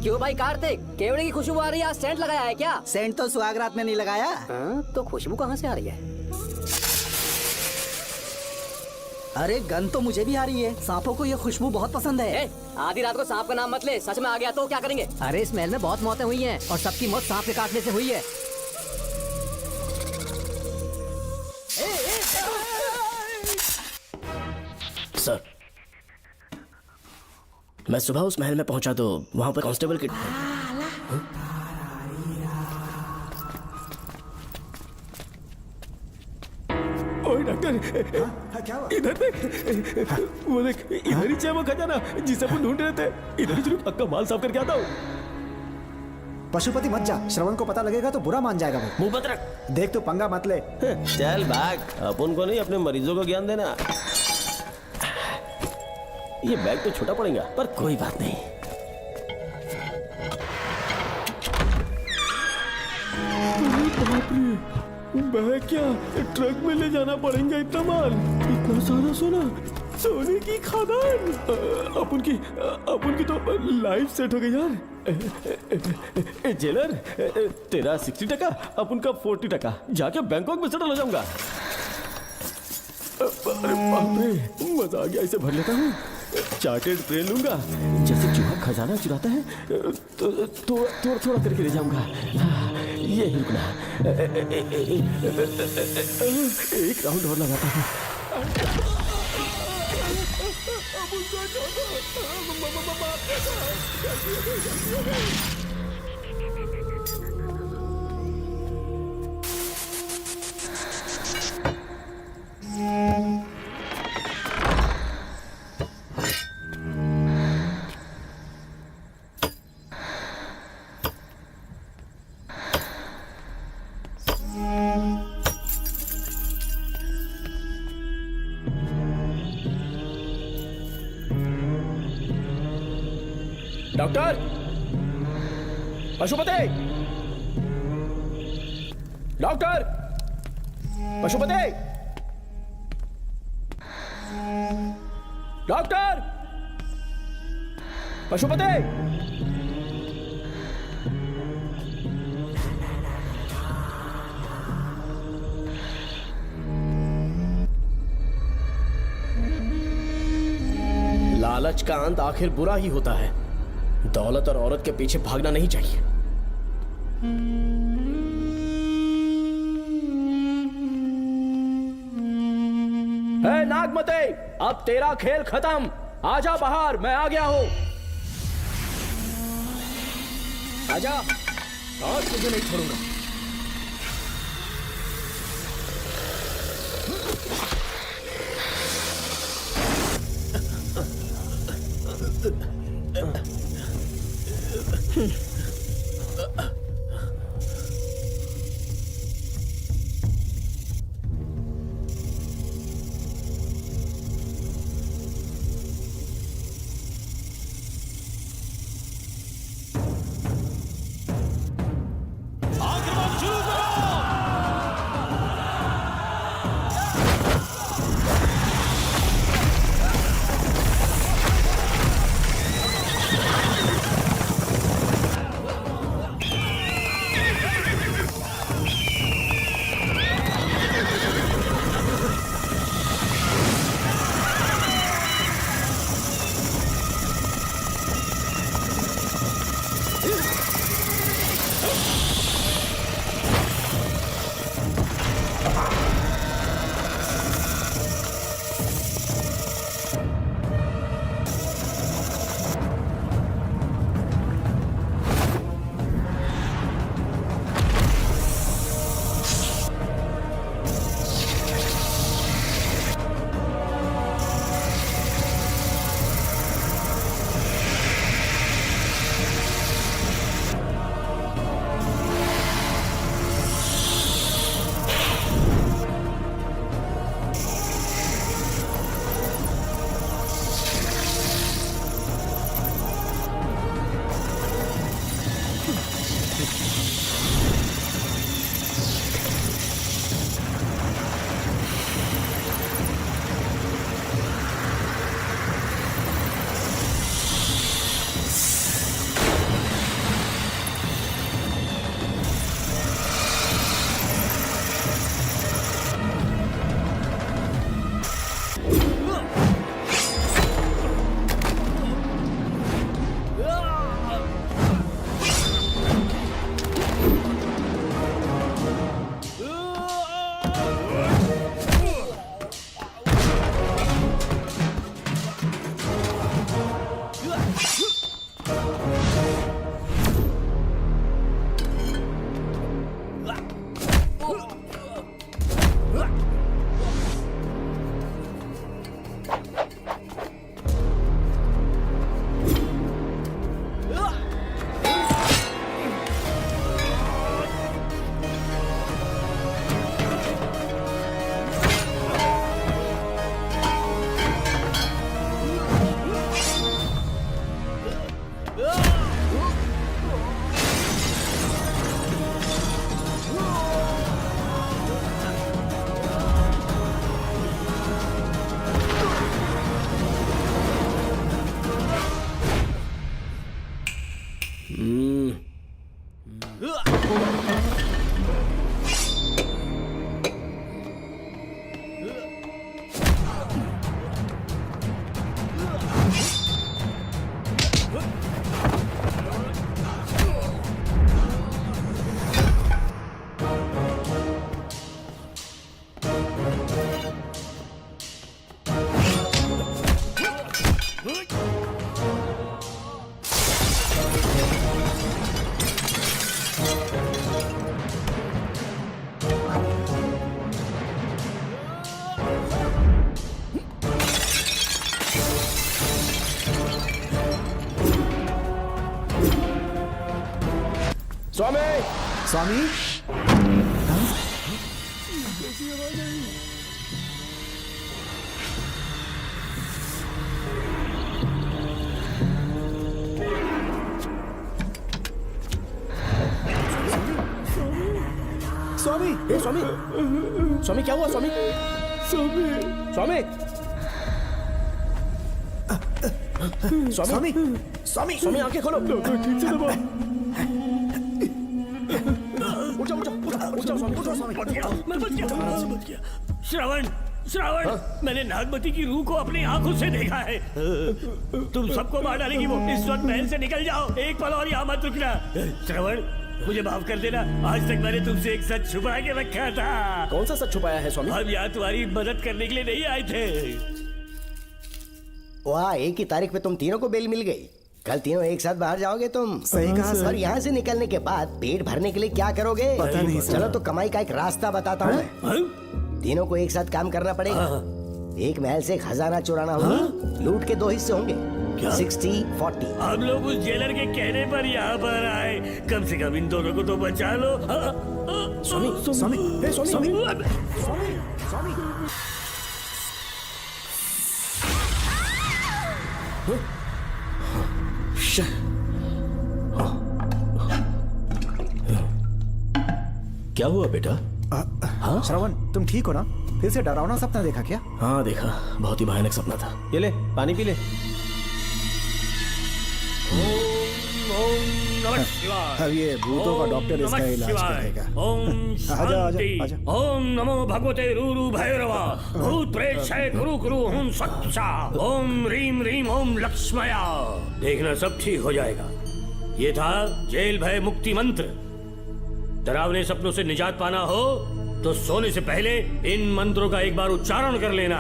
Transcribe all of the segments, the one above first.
क्यों भाई कार्तिक, केवड़े की खुशबू आ रही है, आज सेंट लगाया है क्या? सेंट तो सुहागरात में नहीं लगाया। तो खुशबू कहाँ से आ रही है? अरे गन तो मुझे भी आ रही है। सांपों को ये खुशबू बहुत पसंद है। आधी रात को सांप का नाम मत ले, सच में आ गया तो क्या करेंगे? अरे इस महल में बहुत मौतें हुई हैं और सबकी मौत सांप के काटने से हुई है। सर, मैं सुबह उस महल में पहुंचा तो वहां पर कांस्टेबल की ओए डॉक्टर, इधर देख। वो देख, इधर ही है वो खजाना जिसे अपन ढूंढ रहे थे। इधर ही चलो, पक्का माल साफ करके आता हूँ। पशुपति मत जा, श्रवण को पता लगेगा तो बुरा मान जाएगा वो। मुंह बंद रख। देख तू पंगा मत ले। चल भाग, अपन को नहीं अपने मरीजों को ज्ञान देना। ये बैग तो छोटा पड़ेगा पर कोई बात नहीं। बाप रे, बैग क्या ट्रक में ले जाना पड़ेगा इतना माल, इतना सारा सोना, सोने की खदान। अपन की तो लाइफ सेट हो गई यार। जेलर, तेरा 60%, अपन का 40%। जाके बैंकॉक में सेटल हो जाऊंगा। अरे बाप रे, मजा आ गया, इसे भर लेता हूँ। चार्टेड ट्रेन लूंगा, जैसे चूहा खजाना चुराता है तो थोड़ा थोड़ा करके ले जाऊंगा। ये ही रुकना, एक राउंड और लगाता हूँ। Doctor, Pashupati, doctor, Pashupati, doctor, Pashupati. लालच का अंत आखिर बुरा ही होता है। दौलत और औरत के पीछे भागना नहीं चाहिए। हे नागमते, अब तेरा खेल खत्म। आजा बाहर, मैं आ गया हूं। आजा, और तुझे नहीं छोड़ूंगा। आग स्वामी स्वामी स्वामी ए स्वामी स्वामी क्या हुआ स्वामी स्वामी स्वामी स्वामी स्वामी स्वामी आंखें खोलो डॉक्टर ठीक से दबा उठ जाओ उठ जाओ स्वामी उठो स्वामी मैं बच गया। श्रावण श्रावण मैंने नागमती की रूह को अपनी आंखों से देखा है। तुम सबको मार डालेगी वो। इस वक्त महल से निकल जाओ, एक पल और यहाँ मत रुकना। श्रावण मुझे माफ कर देना, आज तक मैंने तुमसे एक सच छुपा के रखा था। कौन सा सच छुपाया है स्वामी? हम यहाँ तुम्हारी मदद करने के लिए नहीं आए थे। वाह, एक ही तारीख पे तुम तीनों को बेल मिल गई। कल तीनों एक साथ बाहर जाओगे तुम। सही कहा सर। और यहाँ से निकलने के बाद पेट भरने के लिए क्या करोगे? पता नहीं सर। चलो तो कमाई का एक रास्ता बताता हूँ मैं। हाँ? तीनों को एक साथ काम करना पड़ेगा। एक महल से खजाना चुराना होगा। लूट के 2 हिस्से होंगे, 60-40। हम लोग उस जेलर के कहने पर यहाँ पर आए। कम से कम इन दोनों को तो बचा लो। स्वामी स्वामी ए स्वामी स्वामी स्वामी क्या हुआ बेटा? श्रवण तुम ठीक हो ना? फिर से डरावना सपना देखा क्या? हाँ देखा, बहुत ही भयानक सपना था। ये ले पानी पी ले। नमः शिवाय। अब ये भूतों का डॉक्टर इसका नमः इलाज शिवाय। करेगा। ओम शांति। आजा। ओम नमो भगवते रूरू भैरवा। भूत प्रेत क्षय कुरु कुरु हुम सच्चा। ओम रीम रीम ओम लक्ष्मया। देखना सब ठीक हो जाएगा। ये था जेल भय मुक्ति मंत्र। डरावने सपनों से निजात पाना हो तो सोने से पहले इन मंत्रों का एक बार उच्चारण कर लेना।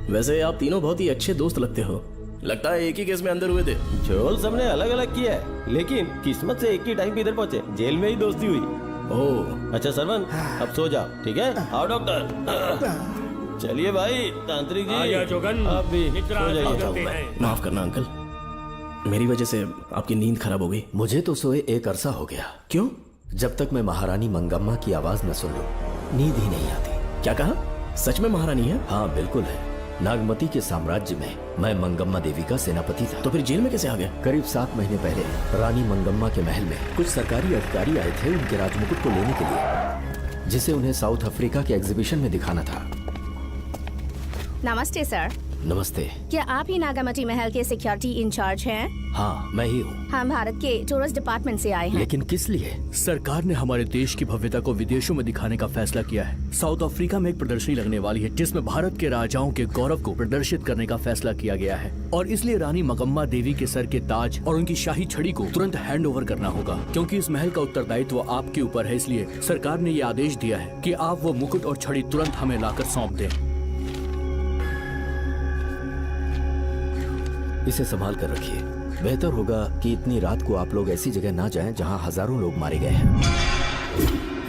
वैसे आप तीनों बहुत ही अच्छे दोस्त लगते हो। लगता है एक ही केस में अंदर हुए थे। झोल सबने अलग अलग किया है, लेकिन किस्मत से एक ही टाइम पे इधर पहुंचे। जेल में ही दोस्ती हुई। ओह अच्छा सरवन, अब सो जाओ, ठीक है? आओ डॉक्टर। चलिए भाई तांत्रिक जी, आजा जोगन, आप भी निद्रा सो जाइए। करते हैं। माफ करना अंकल, मेरी वजह से आपकी नींद खराब हो गई। मुझे तो सोए एक अरसा हो गया। क्यों? जब तक मैं महारानी मंगम्मा की आवाज न सुन लूं, नींद ही नहीं आती। क्या कहा? सच में महारानी है? हाँ बिल्कुल है। नागमती के साम्राज्य में मैं मंगम्मा देवी का सेनापति था। तो फिर जेल में कैसे आ गए? करीब 7 महीने पहले रानी मंगम्मा के महल में कुछ सरकारी अधिकारी आए थे उनके राजमुकुट को लेने के लिए, जिसे उन्हें साउथ अफ्रीका के एग्जीबिशन में दिखाना था। नमस्ते सर। नमस्ते। क्या आप ही नागामती महल के सिक्योरिटी इंचार्ज हैं? हाँ मैं ही हूँ। हम भारत के टूरिस्ट डिपार्टमेंट से आए हैं। लेकिन किस लिए? सरकार ने हमारे देश की भव्यता को विदेशों में दिखाने का फैसला किया है। साउथ अफ्रीका में एक प्रदर्शनी लगने वाली है जिसमें भारत के राजाओं के गौरव को प्रदर्शित करने का फैसला किया गया है, और इसलिए रानी मंगम्मा देवी के सर के ताज और उनकी शाही छड़ी को तुरंत हैंड ओवर करना होगा। क्योंकि इस महल का उत्तरदायित्व आपके ऊपर है, इसलिए सरकार ने ये आदेश दिया है कि आप वो मुकुट और छड़ी तुरंत हमें लाकर सौंप दें। इसे संभाल कर रखिए। बेहतर होगा कि इतनी रात को आप लोग ऐसी जगह ना जाएं जहां हजारों लोग मारे गए हैं।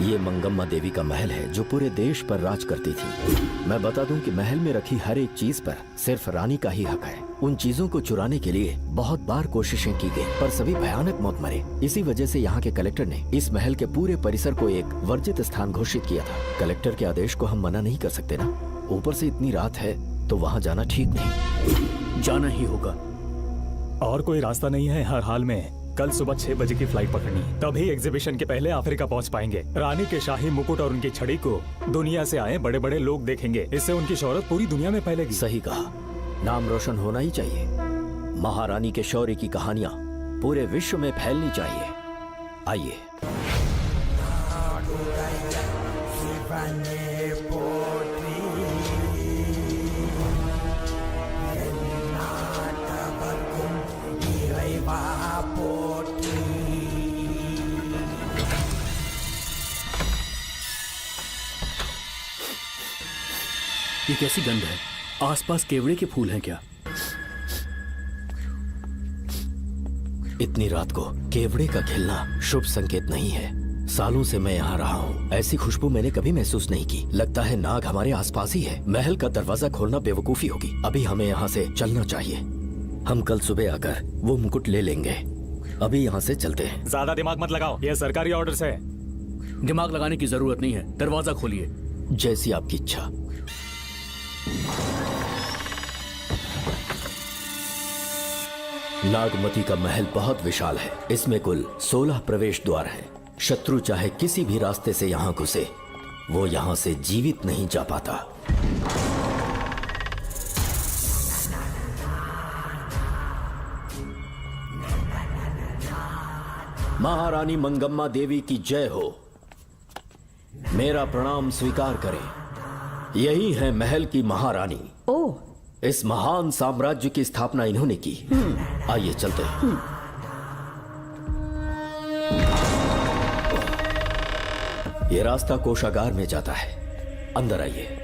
ये मंगम्मा देवी का महल है जो पूरे देश पर राज करती थी। मैं बता दूं कि महल में रखी हर एक चीज पर सिर्फ रानी का ही हक है। उन चीजों को चुराने के लिए बहुत बार कोशिशें की गई, पर सभी भयानक मौत मरे। इसी वजह से यहाँ के कलेक्टर ने इस महल के पूरे परिसर को एक वर्जित स्थान घोषित किया था। कलेक्टर के आदेश को हम मना नहीं कर सकते ना। ऊपर से इतनी रात है तो वहाँ जाना ठीक नहीं। जाना ही होगा। और कोई रास्ता नहीं है हर हाल में। कल सुबह 6 बजे की फ्लाइट पकड़नी, तभी एग्जीबिशन के पहले अफ्रीका पहुंच पाएंगे। रानी के शाही मुकुट और उनकी छड़ी को दुनिया से आए बड़े बड़े लोग देखेंगे। इससे उनकी शोहरत पूरी दुनिया में फैलेगी। सही कहा, नाम रोशन होना ही चाहिए। महारानी के शौर्य की कहानियां पूरे विश्व में फैलनी चाहिए। आइए। ये कैसी गंध है? आसपास केवड़े के फूल हैं क्या? इतनी रात को केवड़े का खिलना शुभ संकेत नहीं है। सालों से मैं यहाँ रहा हूँ, ऐसी खुशबू मैंने कभी महसूस नहीं की। लगता है नाग हमारे आसपास ही है। महल का दरवाजा खोलना बेवकूफी होगी। अभी हमें यहाँ से चलना चाहिए। हम कल सुबह आकर वो मुकुट ले लेंगे। अभी यहाँ से चलते हैं। ज्यादा दिमाग मत लगाओ, ये सरकारी ऑर्डर्स है। दिमाग लगाने की जरूरत नहीं है, दरवाजा खोलिए। जैसी आपकी इच्छा। नागमती का महल बहुत विशाल है। इसमें कुल 16 प्रवेश द्वार हैं। शत्रु चाहे किसी भी रास्ते से यहाँ घुसे, वो यहाँ से जीवित नहीं जा पाता। महारानी मंगम्मा देवी की जय हो। मेरा प्रणाम स्वीकार करें। यही है महल की महारानी। ओह, इस महान साम्राज्य की स्थापना इन्होंने की। आइए चलते हैं। ये रास्ता कोषागार में जाता है। अंदर आइए।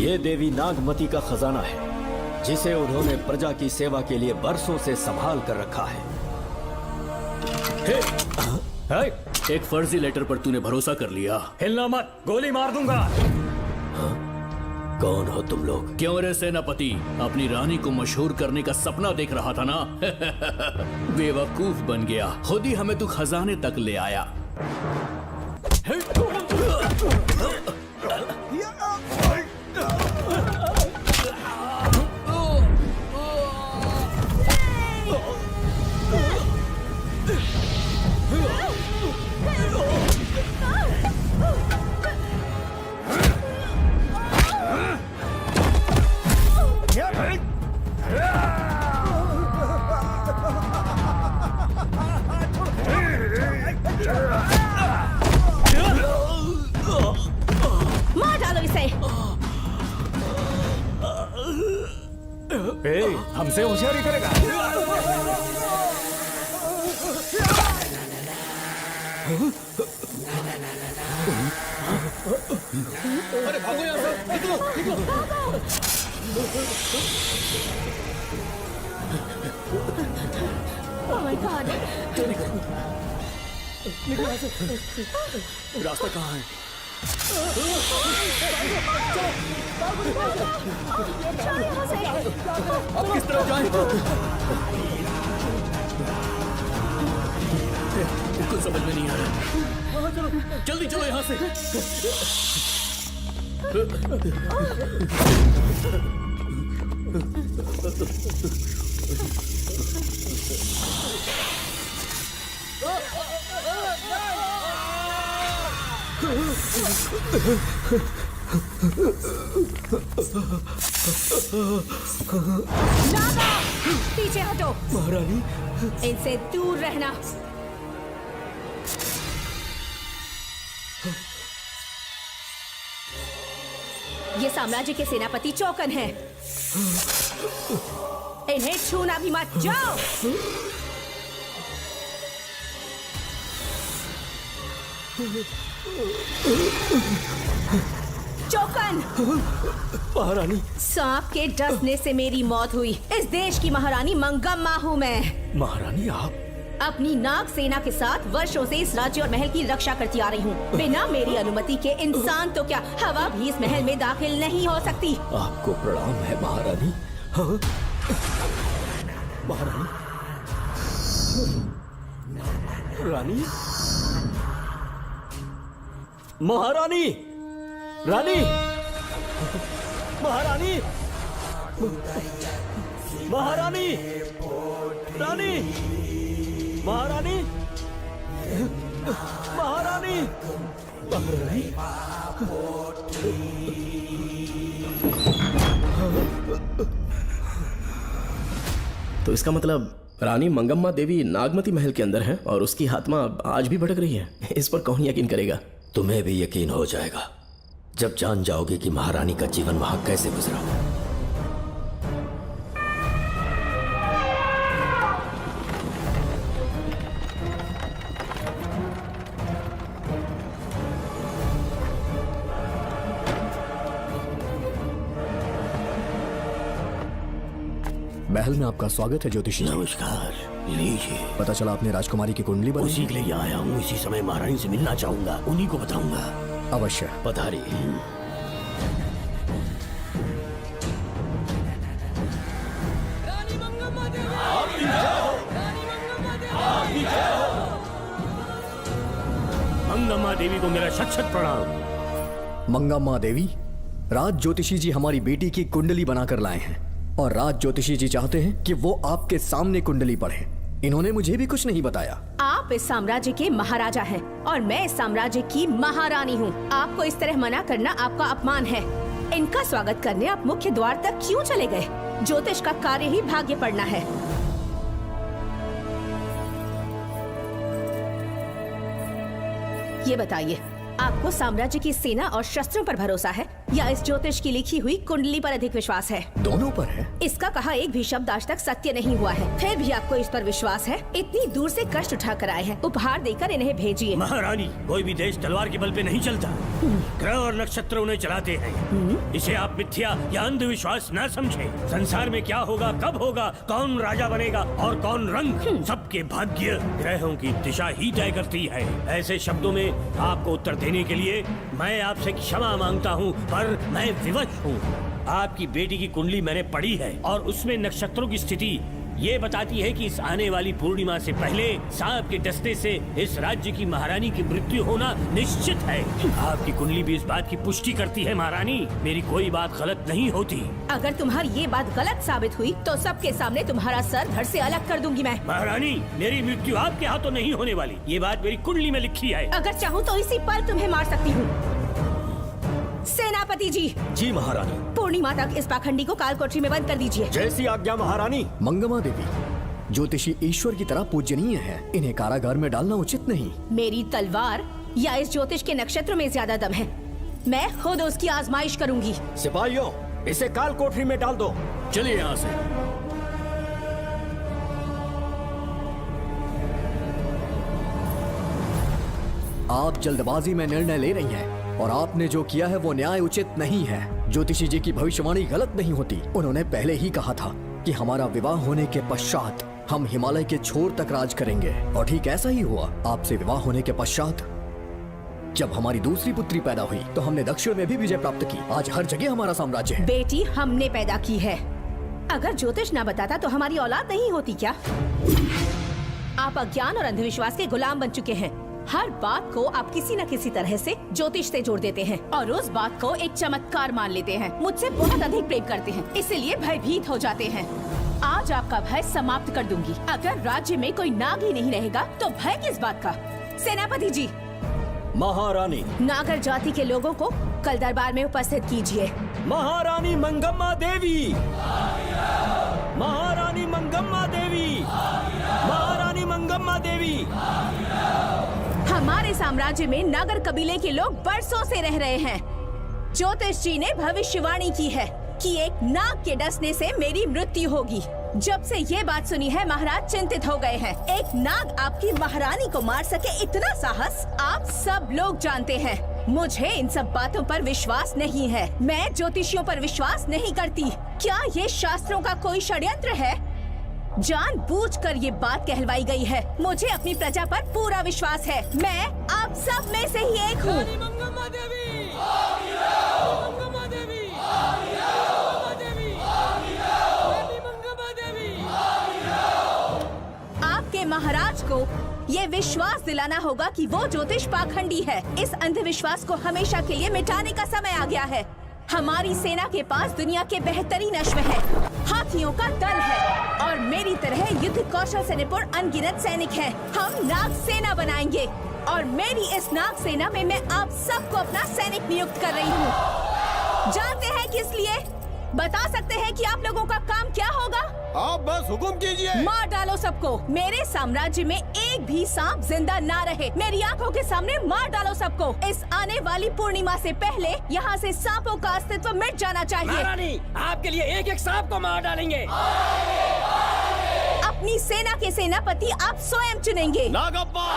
ये देवी नागमती का खजाना है, जिसे उन्होंने प्रजा की सेवा के लिए बरसों से संभाल कर रखा है। एक फर्जी लेटर पर तूने भरोसा कर लिया। हिलना मत, गोली मार दूंगा। कौन हो तुम लोग? क्यों रे सेनापति, अपनी रानी को मशहूर करने का सपना देख रहा था ना? बेवकूफ बन गया। खुद ही हमें तू खजाने तक ले आया। मार डालो इसे। हमसे होशियारी करेगा। अरे भागो यहाँ से, निकलो, निकलो। Oh my God! निकलो यहाँ से। रास्ता कहाँ है? अब किस तरफ जाएं? कुछ समझ में नहीं आ रहा। जल्दी चलो यहाँ से। नागा, पीछे हटो। महारानी, इनसे दूर रहना। ये साम्राज्य के सेनापति चौकन हैं। इन्हें छूना भी मत। जाओ। चौकन। महारानी, सांप के डसने से मेरी मौत हुई। इस देश की महारानी मंगम्मा हूँ मैं। महारानी आप अपनी नाग सेना के साथ वर्षों से इस राज्य और महल की रक्षा करती आ रही हूँ। बिना मेरी अनुमति के इंसान तो क्या, हवा भी इस महल में दाखिल नहीं हो सकती। आपको प्रणाम है महारानी। हाँ? महारानी, रानी, महारानी, रानी, महारानी, महारानी, रानी, महारानी, महारानी, महारानी। तो इसका मतलब रानी मंगम्मा देवी नागमती महल के अंदर है और उसकी आत्मा आज भी भटक रही है। इस पर कौन यकीन करेगा? तुम्हें भी यकीन हो जाएगा जब जान जाओगे कि महारानी का जीवन वहां कैसे गुजरा। महल में आपका स्वागत है ज्योतिषी। नमस्कार, लीजिए। पता चला आपने राजकुमारी की कुंडली बनाई। उसी के लिए आया हूँ। इसी समय महारानी से मिलना चाहूंगा, उन्हीं को बताऊंगा। अवश्य पधारिए। मंगम्मा देवी को मेरा शत शत प्रणाम। मंगम्मा देवी, राज ज्योतिषी जी हमारी बेटी की कुंडली बनाकर लाए हैं और राज ज्योतिषी जी चाहते हैं कि वो आपके सामने कुंडली पढ़े। इन्होंने मुझे भी कुछ नहीं बताया। आप इस साम्राज्य के महाराजा हैं और मैं इस साम्राज्य की महारानी हूँ। आपको इस तरह मना करना आपका अपमान है। इनका स्वागत करने आप मुख्य द्वार तक क्यों चले गए? ज्योतिष का कार्य ही भाग्य पढ़ना है। ये बताइए, आपको साम्राज्य की सेना और शस्त्रों पर भरोसा है या इस ज्योतिष की लिखी हुई कुंडली पर अधिक विश्वास है? दोनों पर है। इसका कहा एक भी शब्द आज तक सत्य नहीं हुआ है, फिर भी आपको इस पर विश्वास है? इतनी दूर से कष्ट उठाकर आए हैं, उपहार देकर इन्हें भेजिए। महारानी, कोई भी देश तलवार के बल पे नहीं चलता, ग्रह और नक्षत्र उन्हें चलाते हैं। इसे आप मिथ्या या अंधविश्वास न समझें। संसार में क्या होगा, कब होगा, कौन राजा बनेगा और कौन रंग, सबके भाग्य ग्रहों की दिशा ही तय करती है। ऐसे शब्दों में आपको उत्तर देने के लिए मैं आपसे क्षमा मांगता हूँ, पर मैं विवश हूँ। आपकी बेटी की कुंडली मैंने पढ़ी है और उसमें नक्षत्रों की स्थिति ये बताती है कि इस आने वाली पूर्णिमा से पहले सांप के डसने से इस राज्य की महारानी की मृत्यु होना निश्चित है। आपकी कुंडली भी इस बात की पुष्टि करती है। महारानी, मेरी कोई बात गलत नहीं होती। अगर तुम्हारी ये बात गलत साबित हुई तो सबके सामने तुम्हारा सर धड़ से अलग कर दूंगी मैं। महारानी, मेरी मृत्यु आपके हाथों नहीं होने वाली, ये बात मेरी कुंडली में लिखी है। अगर चाहूँ तो इसी पल तुम्हें मार सकती हूँ। सेनापति जी। जी महारानी। पूर्णिमा तक इस पाखंडी को काल कोठरी में बंद कर दीजिए। जैसी आज्ञा महारानी। मंगम्मा देवी, ज्योतिषी ईश्वर की तरह पूजनीय है, इन्हें कारागार में डालना उचित नहीं। मेरी तलवार या इस ज्योतिष के नक्षत्रों में ज्यादा दम है। मैं खुद उसकी आजमाइश करूंगी। सिपाहियों, इसे काल कोठरी में डाल दो। चलिए यहाँ से। आप जल्दबाजी में निर्णय ले रही हैं और आपने जो किया है वो न्याय उचित नहीं है। ज्योतिषी जी की भविष्यवाणी गलत नहीं होती। उन्होंने पहले ही कहा था कि हमारा विवाह होने के पश्चात हम हिमालय के छोर तक राज करेंगे और ठीक ऐसा ही हुआ। आपसे विवाह होने के पश्चात जब हमारी दूसरी पुत्री पैदा हुई तो हमने दक्षिण में भी विजय प्राप्त की। आज हर जगह हमारा साम्राज्य है। बेटी हमने पैदा की है। अगर ज्योतिष ना बताता तो हमारी औलाद नहीं होती क्या? आप अज्ञान और अंधविश्वास के गुलाम बन चुके हैं। हर बात को आप किसी न किसी तरह से ज्योतिष से जोड़ देते हैं और उस बात को एक चमत्कार मान लेते हैं। मुझसे बहुत अधिक प्रेम करते हैं, इसीलिए भयभीत हो जाते हैं। आज आपका भय समाप्त कर दूंगी। अगर राज्य में कोई नाग ही नहीं रहेगा तो भय किस बात का? सेनापति जी। महारानी। नागर जाति के लोगों को कल दरबार में उपस्थित कीजिए। महारानी मंगम्मा देवी। महारानी मंगम्मा देवी। महारानी मंगम्मा देवी। हमारे साम्राज्य में नागर कबीले के लोग बरसों से रह रहे हैं। ज्योतिष जी ने भविष्यवाणी की है कि एक नाग के डसने से मेरी मृत्यु होगी। जब से ये बात सुनी है महाराज चिंतित हो गए हैं। एक नाग आपकी महारानी को मार सके, इतना साहस आप सब लोग जानते हैं। मुझे इन सब बातों पर विश्वास नहीं है। मैं ज्योतिषियों पर विश्वास नहीं करती। क्या ये शास्त्रों का कोई षड्यंत्र है? जानबूझकर ये बात कहलवाई गई है। मुझे अपनी प्रजा पर पूरा विश्वास है। मैं आप सब में से ही एक हूँ। आपके महाराज को ये विश्वास दिलाना होगा कि वो ज्योतिष पाखंडी है। इस अंधविश्वास को हमेशा के लिए मिटाने का समय आ गया है। हमारी सेना के पास दुनिया के बेहतरीन अश्व है, हाथियों का दल है और मेरी तरह युद्ध कौशल से निपुण अनगिनत सैनिक हैं। हम नाग सेना बनाएंगे और मेरी इस नाग सेना में मैं आप सबको अपना सैनिक नियुक्त कर रही हूँ। जानते हैं किस लिए? बता सकते हैं कि आप लोगों का काम क्या होगा? आप बस हुक्म कीजिए। मार डालो सबको। मेरे साम्राज्य में एक भी सांप जिंदा ना रहे। मेरी आंखों के सामने मार डालो सबको। इस आने वाली पूर्णिमा से पहले यहाँ से सांपों का अस्तित्व मिट जाना चाहिए। महारानी, आपके लिए एक एक सांप को मार डालेंगे। अपनी सेना के सेनापति आप स्वयं चुनेंगे। नागप्पा।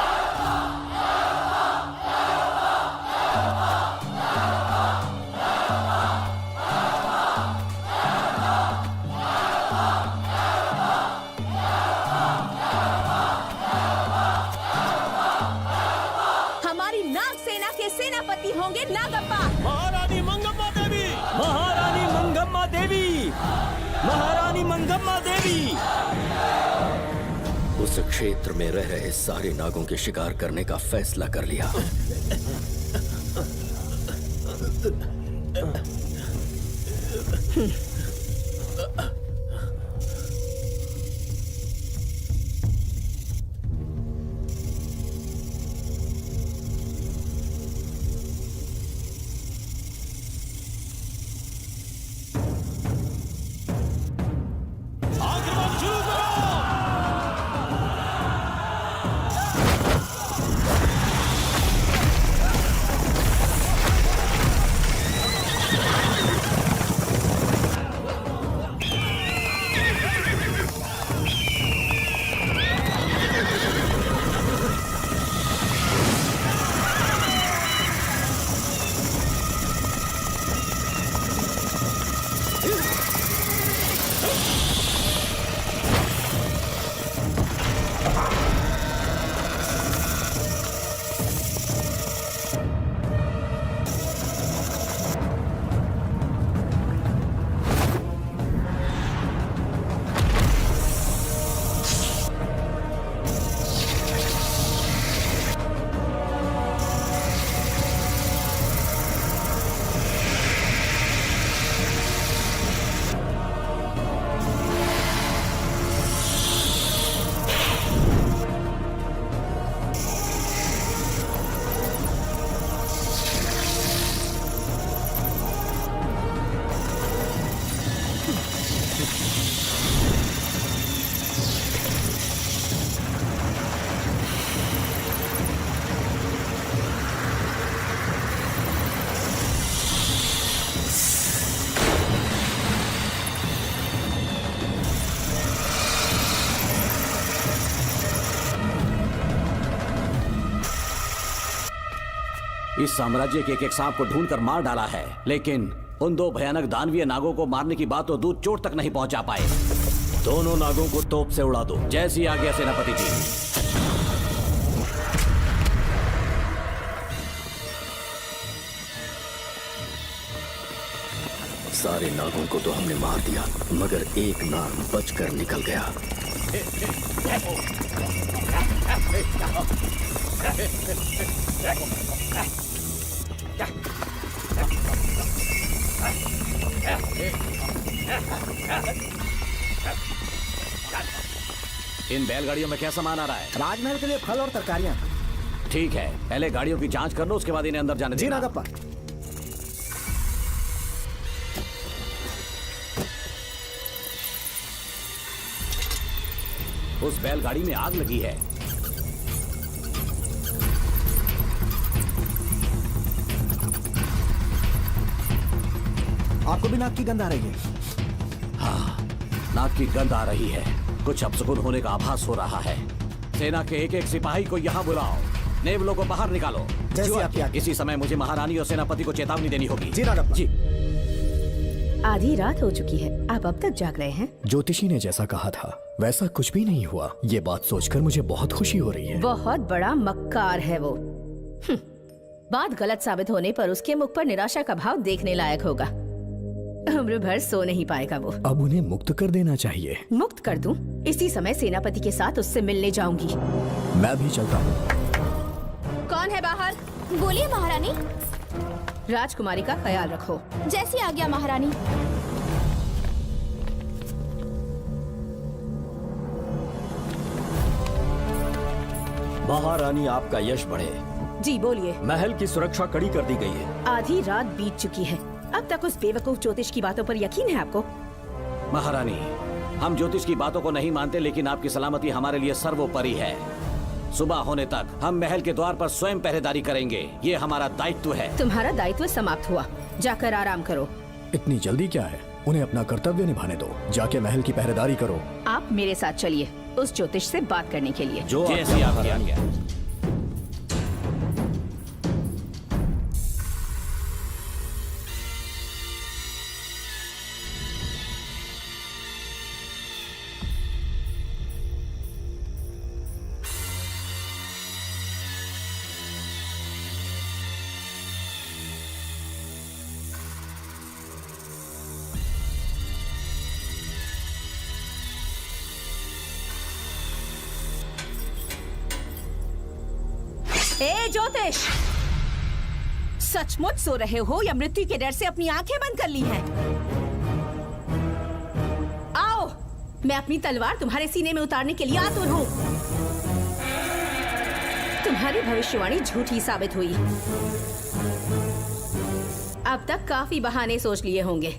सेनापति होंगे नागप्पा। महारानी मंगम्मा देवी, महारानी मंगम्मा देवी, महारानी मंगम्मा देवी। उस क्षेत्र में रह रहे सारे नागों के शिकार करने का फैसला कर लिया। इस साम्राज्य के एक सांप को ढूंढकर मार डाला है, लेकिन उन दो भयानक दानवीय नागों को मारने की बात तो दूध चोट तक नहीं पहुंचा पाए। दोनों नागों को तोप से उड़ा दो, जैसी आज्ञा सेनापति जी। सारे नागों को तो हमने मार दिया, मगर एक नाग बचकर निकल गया। इन बैलगाड़ियों में क्या सामान आ रहा है? राजमहल के लिए फल और तरकारियां। ठीक है, पहले गाड़ियों की जांच कर लो, उसके बाद इन्हें अंदर जाने जी देना। नागप्पा। उस बैलगाड़ी में आग लगी है। आपको भी नाक की गंध आ रही है? हाँ, नाक की गंध आ रही है। कुछ अपशकुन होने का आभास हो रहा है। सेना के एक एक सिपाही को यहाँ बुलाओ, नेवलों को बाहर निकालो। जैसी आपकी आज्ञा। इसी समय मुझे महारानी और सेनापति को चेतावनी देनी होगी। जी नागप्पा। जी। आधी रात हो चुकी है, आप अब तक जाग रहे हैं? ज्योतिषी ने जैसा कहा था वैसा कुछ भी नहीं हुआ। ये बात सोचकर मुझे बहुत खुशी हो रही है। बहुत बड़ा मक्कार है वो। बात गलत साबित होने पर उसके मुख पर निराशा का भाव देखने लायक होगा। उम्र भर सो नहीं पाएगा वो। अब उन्हें मुक्त कर देना चाहिए। मुक्त कर दूं? इसी समय सेनापति के साथ उससे मिलने जाऊंगी। मैं भी चलता हूँ। कौन है बाहर? बोलिए महारानी। राजकुमारी का ख्याल रखो। जैसी आज्ञा महारानी। महारानी, आपका यश बढ़े। जी बोलिए। महल की सुरक्षा कड़ी कर दी गई है। आधी रात बीत चुकी है, अब तक उस बेवकूफ ज्योतिष की बातों पर यकीन है आपको? महारानी, हम ज्योतिष की बातों को नहीं मानते, लेकिन आपकी सलामती हमारे लिए सर्वोपरि है। सुबह होने तक हम महल के द्वार पर स्वयं पहरेदारी करेंगे, ये हमारा दायित्व है। तुम्हारा दायित्व समाप्त हुआ, जाकर आराम करो। इतनी जल्दी क्या है? उन्हें अपना कर्तव्य निभाने दो। जाके महल की पहरेदारी करो। आप मेरे साथ चलिए उस ज्योतिष से बात करने के लिए। जो जैसी आपकी आज्ञा। ए ज्योतिष, सचमुच सो रहे हो या मृत्यु के डर से अपनी आंखें बंद कर ली हैं? आओ, मैं अपनी तलवार तुम्हारे सीने में उतारने के लिए आतुर हूँ। तुम्हारी भविष्यवाणी झूठी साबित हुई। अब तक काफी बहाने सोच लिए होंगे।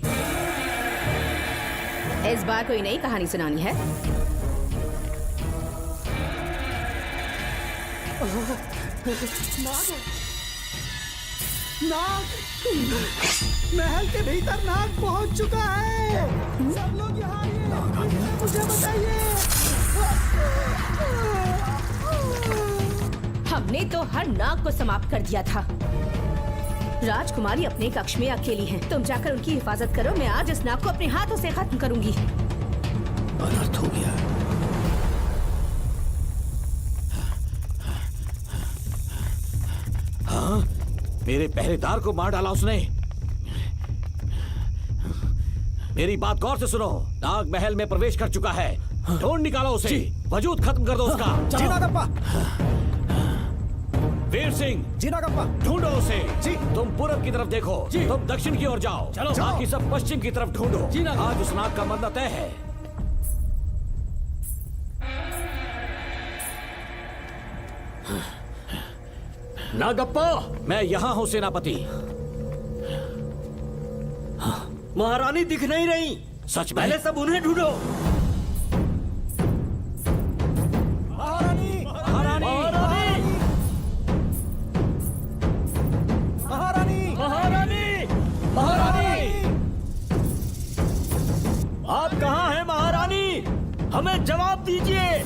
इस बार कोई नई कहानी सुनानी है? नाग, महल के भीतर नाग पहुंच चुका है। सब लोग यहाँ आइए, मुझे बताइए। हमने तो हर नाग को समाप्त कर दिया था। राजकुमारी अपने कक्ष में अकेली हैं। तुम जाकर उनकी हिफाजत करो। मैं आज इस नाग को अपने हाथों से खत्म करूंगी। अनर्थ हो गया। हाँ, मेरे पहरेदार को मार डाला उसने। मेरी बात गौर से सुनो। नाग महल में प्रवेश कर चुका है। ढूंढ निकालो उसे। वजूद खत्म कर दो उसका। जी नागप्पा। वीर सिंह, जी नागप्पा। ढूंढो उसे। जी। तुम पूरब की तरफ देखो। जी। तुम दक्षिण की ओर जाओ। चलो। बाकी सब पश्चिम की तरफ ढूंढो। जी नागप्पा। आज उस नाग का मरना तय है। नागप्पा, मैं यहाँ हूँ सेनापति। महारानी दिख नहीं रही। सच में? पहले सब उन्हें ढूंढो। महारानी, महारानी, महारानी, महारानी, महारानी, आप कहाँ हैं महारानी? हमें जवाब दीजिए।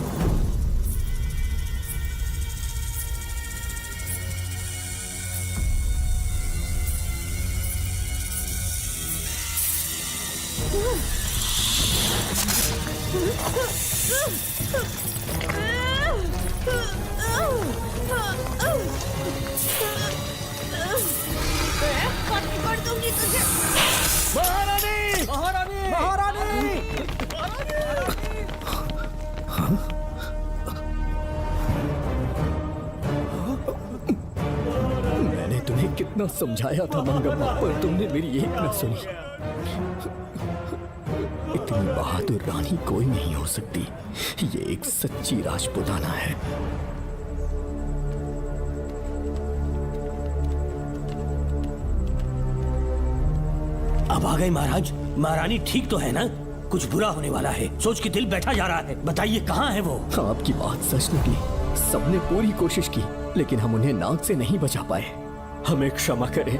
महारानी, महारानी, महारानी। मैंने तुम्हें कितना समझाया था मंगम्मा, पर तुमने मेरी एक न सुनी। इतनी बहादुर रानी कोई नहीं हो सकती। ये एक सच्ची राजपुताना है। अब आ गए महाराज। महारानी ठीक तो है ना? कुछ बुरा होने वाला है, सोच के दिल बैठा जा रहा है। बताइए कहाँ है वो? आपकी बात सच निकली। सबने पूरी कोशिश की, लेकिन हम उन्हें नाग से नहीं बचा पाए। हमें क्षमा करें,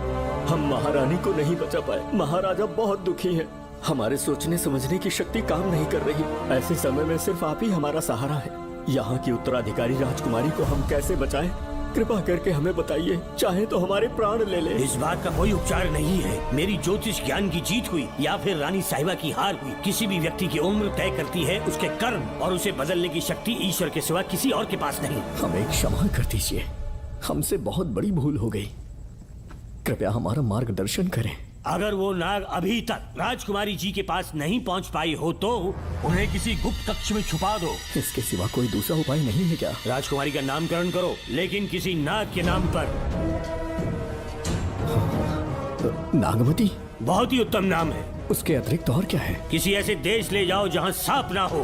हम महारानी को नहीं बचा पाए। महाराजा बहुत दुखी है। हमारे सोचने समझने की शक्ति काम नहीं कर रही। ऐसे समय में सिर्फ आप ही हमारा सहारा है। यहाँ की उत्तराधिकारी राजकुमारी को हम कैसे बचाएं? कृपा करके हमें बताइए, चाहे तो हमारे प्राण ले ले। इस बात का कोई उपचार नहीं है। मेरी ज्योतिष ज्ञान की जीत हुई या फिर रानी साहिबा की हार हुई। किसी भी व्यक्ति की उम्र तय करती है उसके कर्म, और उसे बदलने की शक्ति ईश्वर के सिवा किसी और के पास नहीं। हमें क्षमा कर दीजिए, हमसे बहुत बड़ी भूल हो गई। कृपया हमारा मार्गदर्शन करें। अगर वो नाग अभी तक राजकुमारी जी के पास नहीं पहुंच पाई हो तो उन्हें किसी गुप्त कक्ष में छुपा दो। इसके सिवा कोई दूसरा उपाय नहीं है क्या? राजकुमारी का नामकरण करो, लेकिन किसी नाग के नाम पर। नागमती बहुत ही उत्तम नाम है। उसके अतिरिक्त और क्या है? किसी ऐसे देश ले जाओ जहाँ सांप ना हो।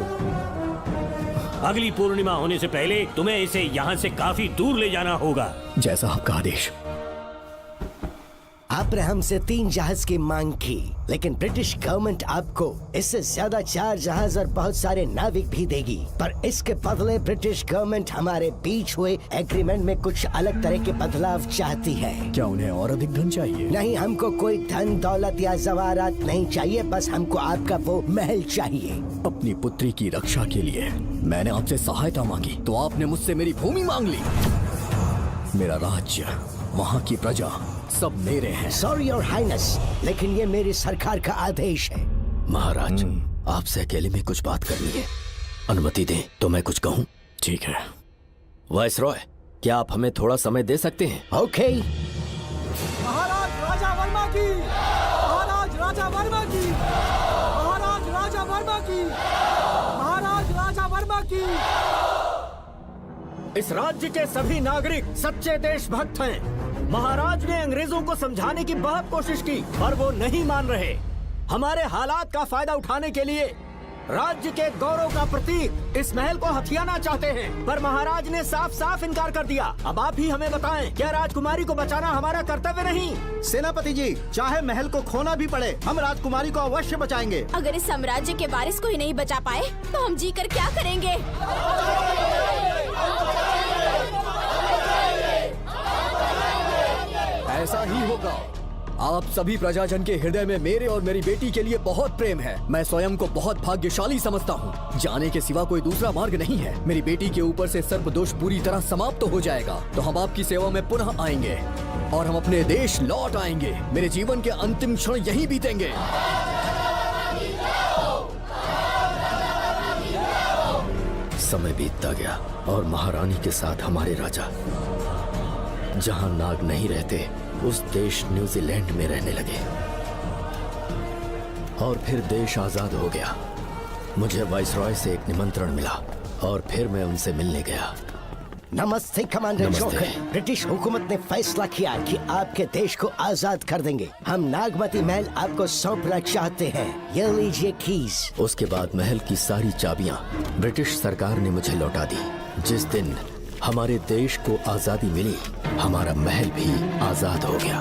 अगली पूर्णिमा होने से पहले तुम्हें इसे यहाँ से काफी दूर ले जाना होगा। जैसा आपका आदेश। आपने हमसे 3 जहाज की मांग की, लेकिन ब्रिटिश गवर्नमेंट आपको इससे ज्यादा 4 जहाज और बहुत सारे नाविक भी देगी। पर इसके बदले ब्रिटिश गवर्नमेंट हमारे बीच हुए एग्रीमेंट में कुछ अलग तरह के बदलाव चाहती है। क्या उन्हें और अधिक धन चाहिए? नहीं, हमको कोई धन दौलत या जवाहरात नहीं चाहिए। बस हमको आपका वो महल चाहिए। अपनी पुत्री की रक्षा के लिए मैंने आपसे सहायता मांगी तो आपने मुझसे मेरी भूमि मांग ली। मेरा राज्य, वहाँ की प्रजा सब मेरे हैं। सॉरी योर हाइनेस, लेकिन ये मेरी सरकार का आदेश है। महाराज, आपसे अकेले में कुछ बात करनी है। अनुमति दें तो मैं कुछ कहूँ? ठीक है। वायसरॉय, क्या आप हमें थोड़ा समय दे सकते हैं? ओके। महाराज राजा वर्मा की, महाराज राजा वर्मा की, महाराज राजा वर्मा की, महाराज राजा वर्मा की। इस राज्य के सभी नागरिक सच्चे देशभक्त हैं। महाराज ने अंग्रेजों को समझाने की बहुत कोशिश की पर वो नहीं मान रहे। हमारे हालात का फायदा उठाने के लिए राज्य के गौरव का प्रतीक इस महल को हथियाना चाहते हैं, पर महाराज ने साफ साफ इनकार कर दिया। अब आप ही हमें बताएं, क्या राजकुमारी को बचाना हमारा कर्तव्य नहीं? सेनापति जी, चाहे महल को खोना भी पड़े, हम राजकुमारी को अवश्य बचाएंगे। अगर इस साम्राज्य के वारिस को ही नहीं बचा पाए तो हम जी कर क्या करेंगे? ऐसा ही होगा। आप सभी प्रजाजन के हृदय में मेरे और मेरी बेटी के लिए बहुत प्रेम है। मैं स्वयं को बहुत भाग्यशाली समझता हूँ। जाने के सिवा कोई दूसरा मार्ग नहीं है। मेरी बेटी के ऊपर से सर्पदोष पूरी तरह समाप्त हो जाएगा तो हम आपकी सेवा में पुनः आएंगे और हम अपने देश लौट आएंगे। मेरे जीवन के अंतिम क्षण यहीं बीतेंगे। समय बीतता गया और महारानी के साथ हमारे राजा जहाँ नाग नहीं रहते उस देश न्यूजीलैंड में रहने लगे और फिर देश आजाद हो गया। मुझे वाइसरॉय से एक निमंत्रण मिला और फिर मैं उनसे मिलने गया। नमस्ते कमांडर जोकर। ब्रिटिश हुकूमत ने फैसला किया कि आपके देश को आजाद कर देंगे। हम नागमती महल आपको सौंपना चाहते हैं। ये लीजिए कीज। उसके बाद महल की सारी चाबियां ब्रिटिश सरकार ने मुझे लौटा दी। जिस दिन हमारे देश को आजादी मिली हमारा महल भी आजाद हो गया।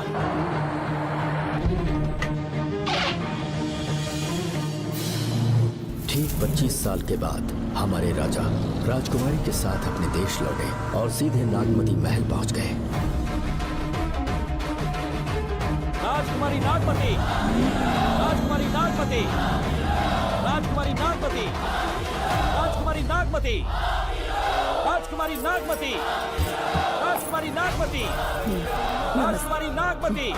ठीक 25 साल के बाद हमारे राजा राजकुमारी के साथ अपने देश लौटे और सीधे नागमती महल पहुंच गए। राजकुमारी नागमती, राजकुमारी नागमती, राजकुमारी नागमती, राजकुमारी नागमती, राजकुमारी नागमती, राजकुमारी नागमती, राजकुमारी नागमती,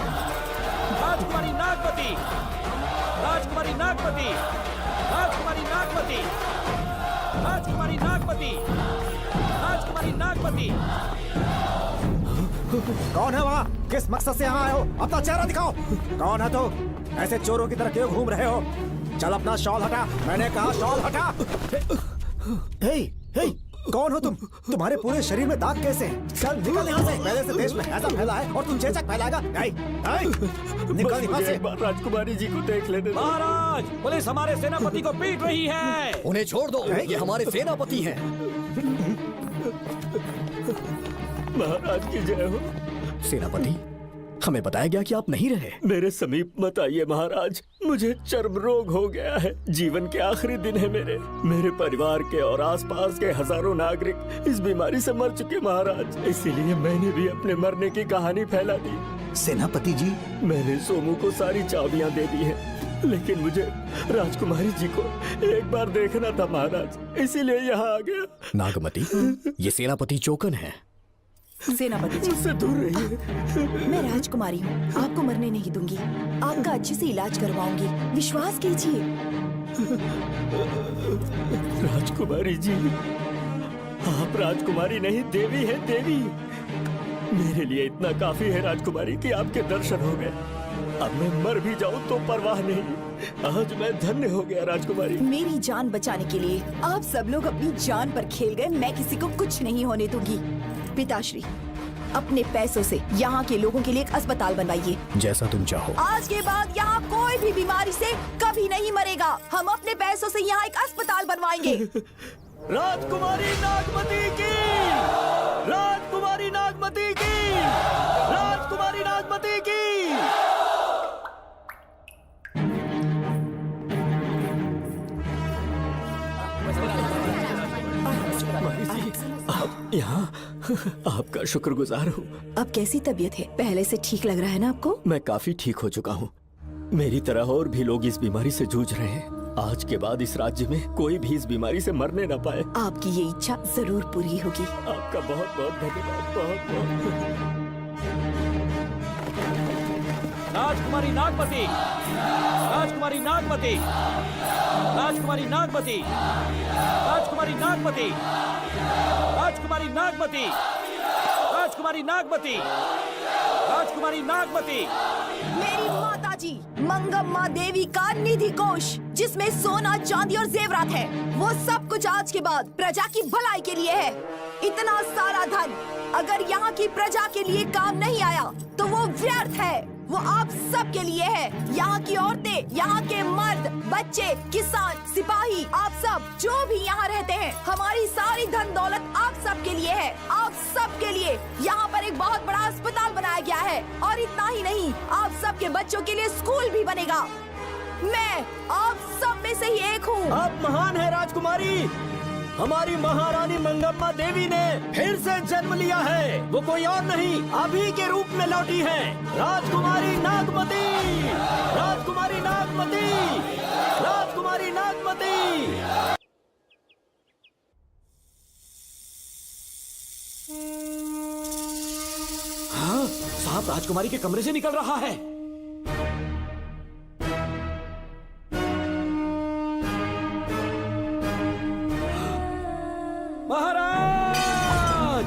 राजकुमारी नागमती, राजकुमारी नागमती, राजकुमारी नागमती, राजकुमारी नागमती, राजकुमारी नागमती। कौन है वहाँ? किस मकसद से यहाँ आए हो? अपना चेहरा दिखाओ। कौन है तो? ऐसे चोरों की तरह क्यों घूम रहे हो? चल अपना शॉल हटा। मैंने कहा शॉल हटा। हे, हे, कौन हो तुम? तुम्हारे पूरे शरीर में दाग कैसे हैं? चल निकल यहाँ से। पहले से देश में ऐसा फैला है और तुम चेचक फैलाएगा? निकल यहाँ से। राजकुमारी जी को देख लेने दो। महाराज, पुलिस हमारे सेनापति को पीट रही है। उन्हें छोड़ दो, ये हमारे सेनापति हैं। महाराज की जय हो। सेनापति, हमें बताया गया कि आप नहीं रहे। मेरे समीप मत आइए महाराज, मुझे चर्म रोग हो गया है। जीवन के आखिरी दिन है मेरे परिवार के और आसपास के हजारों नागरिक इस बीमारी से मर चुके महाराज। इसीलिए मैंने भी अपने मरने की कहानी फैला दी। सेनापति जी, मैंने सोमू को सारी चाबियां दे दी हैं, लेकिन मुझे राजकुमारी जी को एक बार देखना था महाराज, इसीलिए यहाँ आ गया। नागमती, ये सेनापति चोकन है। सेनापति जी, उससे दूर रहिए। मैं राजकुमारी हूँ, आपको मरने नहीं दूंगी। आपका अच्छे से इलाज करवाऊंगी, विश्वास कीजिए। राजकुमारी जी, आप राजकुमारी नहीं देवी है, देवी। मेरे लिए इतना काफी है राजकुमारी कि आपके दर्शन हो गए। अब मैं मर भी जाऊं तो परवाह नहीं। आज मैं धन्य हो गया राजकुमारी। मेरी जान बचाने के लिए आप सब लोग अपनी जान पर खेल गए। मैं किसी को कुछ नहीं होने दूंगी। पिताश्री, अपने पैसों से यहाँ के लोगों के लिए एक अस्पताल बनवाइए। जैसा तुम चाहो। आज के बाद यहाँ कोई भी बीमारी से कभी नहीं मरेगा। हम अपने पैसों से यहाँ एक अस्पताल बनवाएंगे। राजकुमारी नागमती की, राजकुमारी नागमती की, राजकुमारी नागमती की। आप यहाँ, आपका शुक्रगुजार हूँ। अब कैसी तबीयत है? पहले से ठीक लग रहा है ना आपको? मैं काफी ठीक हो चुका हूँ। मेरी तरह और भी लोग इस बीमारी से जूझ रहे हैं। आज के बाद इस राज्य में कोई भी इस बीमारी से मरने न पाए। आपकी ये इच्छा जरूर पूरी होगी। आपका बहुत बहुत धन्यवाद, बहुत बहुत। राजकुमारी नागमती, राजकुमारी नागमती, राजकुमारी नागमती, राजकुमारी नागमती, राजकुमारी नागमती, राजकुमारी नागमती, राजकुमारी नागमती। मेरी माताजी मंगम्मा देवी का निधि कोष, जिसमें सोना, चांदी और जेवरात है, वो सब कुछ आज के बाद प्रजा की भलाई के लिए है। इतना सारा धन अगर यहाँ की प्रजा के लिए काम नहीं आया तो वो व्यर्थ है। वो आप सब के लिए है। यहाँ की औरतें, यहाँ के मर्द, बच्चे, किसान, सिपाही, आप सब जो भी यहाँ रहते हैं, हमारी सारी धन दौलत आप सब के लिए है। आप सब के लिए यहाँ पर एक बहुत बड़ा अस्पताल बनाया गया है और इतना ही नहीं, आप सब के बच्चों के लिए स्कूल भी बनेगा। मैं आप सब में से ही एक हूँ। आप महान है राजकुमारी। हमारी महारानी मंगम्मा देवी ने फिर से जन्म लिया है। वो कोई और नहीं, अभी के रूप में लौटी है। राजकुमारी नागमती, राजकुमारी नागमती, राजकुमारी नागमती। हाँ, साहब राजकुमारी के कमरे से निकल रहा है। महाराज!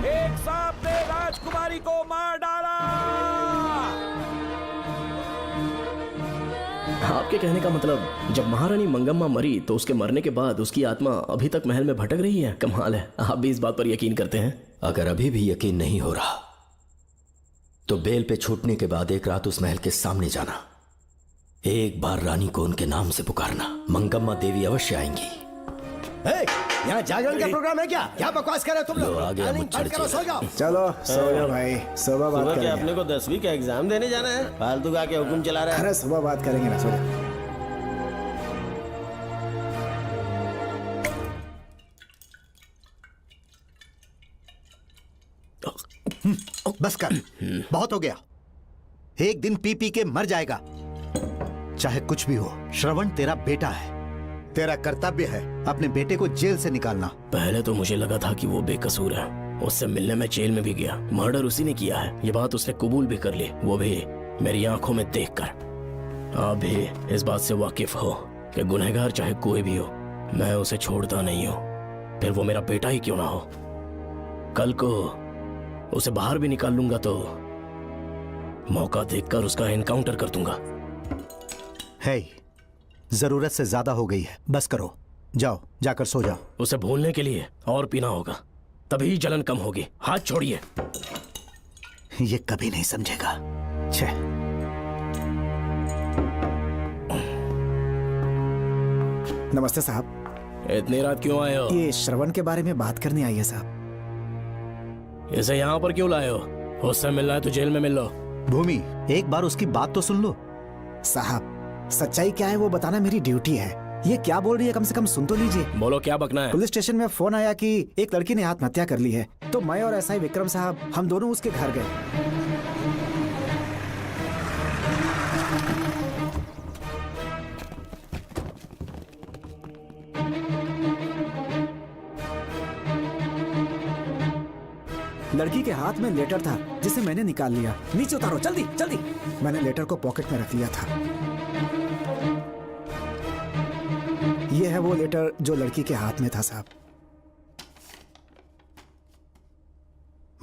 एक सांप ने राजकुमारी को मार डाला। आपके कहने का मतलब जब महारानी मंगम्मा मरी तो उसके मरने के बाद उसकी आत्मा अभी तक महल में भटक रही है? कमाल है, आप भी इस बात पर यकीन करते हैं? अगर अभी भी यकीन नहीं हो रहा तो बेल पे छूटने के बाद एक रात उस महल के सामने जाना, एक बार रानी को उनके नाम से पुकारना। मंगम्मा देवी अवश्य आएंगी। यहाँ जागरण का प्रोग्राम है क्या? क्या बकवास कर रहे हो तुम लोग? आगे मत चढ़ चलो सो जाओ भाई, सुबह बात करेंगे। अपने को 10वीं का एग्जाम देने जाना है? फालतू का क्या हुक्म चला रहा है? अरे सुबह बात करेंगे ना, सो जाओ। बस कर, बहुत हो गया। एक दिन पी पी के मर जाएगा, चाहे कुछ भी हो। श्रवण तेरा बेटा है, तेरा कर्तव्य है अपने बेटे को जेल से निकालना। पहले तो मुझे लगा था कि वो बेकसूर है, उससे मिलने में जेल में भी गया, मर्डर उसी ने किया है, ये बात उसने कबूल भी कर ली, वो भी मेरी आंखों में देखकर। आप भी इस बात से वाकिफ हो कि गुनहगार चाहे कोई भी हो, मैं उसे छोड़ता नहीं हूँ, फिर वो मेरा बेटा ही क्यों ना हो। कल को उसे बाहर भी निकाल लूंगा तो मौका देखकर उसका एनकाउंटर कर दूंगा। है, जरूरत से ज्यादा हो गई है, बस करो, जाओ जाकर सो जाओ। उसे भूलने के लिए और पीना होगा, तभी जलन कम होगी। हाथ छोड़िए। ये कभी नहीं समझेगा। छे। नमस्ते साहब। इतनी रात क्यों आए हो? ये श्रवण के बारे में बात करने आई है साहब। इसे यहाँ पर क्यों लाए हो? उससे मिलना है तो जेल में मिल लो। भूमि, एक बार उसकी बात तो सुन लो। साहब, सच्चाई क्या है वो बताना मेरी ड्यूटी है। ये क्या बोल रही है, कम से कम सुन तो लीजिए। बोलो, क्या बकना है? पुलिस स्टेशन में फोन आया कि एक लड़की ने आत्महत्या कर ली है, तो मैं और एसआई विक्रम साहब हम दोनों उसके घर गए। लड़की के हाथ में लेटर था जिसे मैंने निकाल लिया। नीचे उतारो, जल्दी जल्दी। मैंने लेटर को पॉकेट में रख लिया था। यह है वो लेटर जो लड़की के हाथ में था साहब।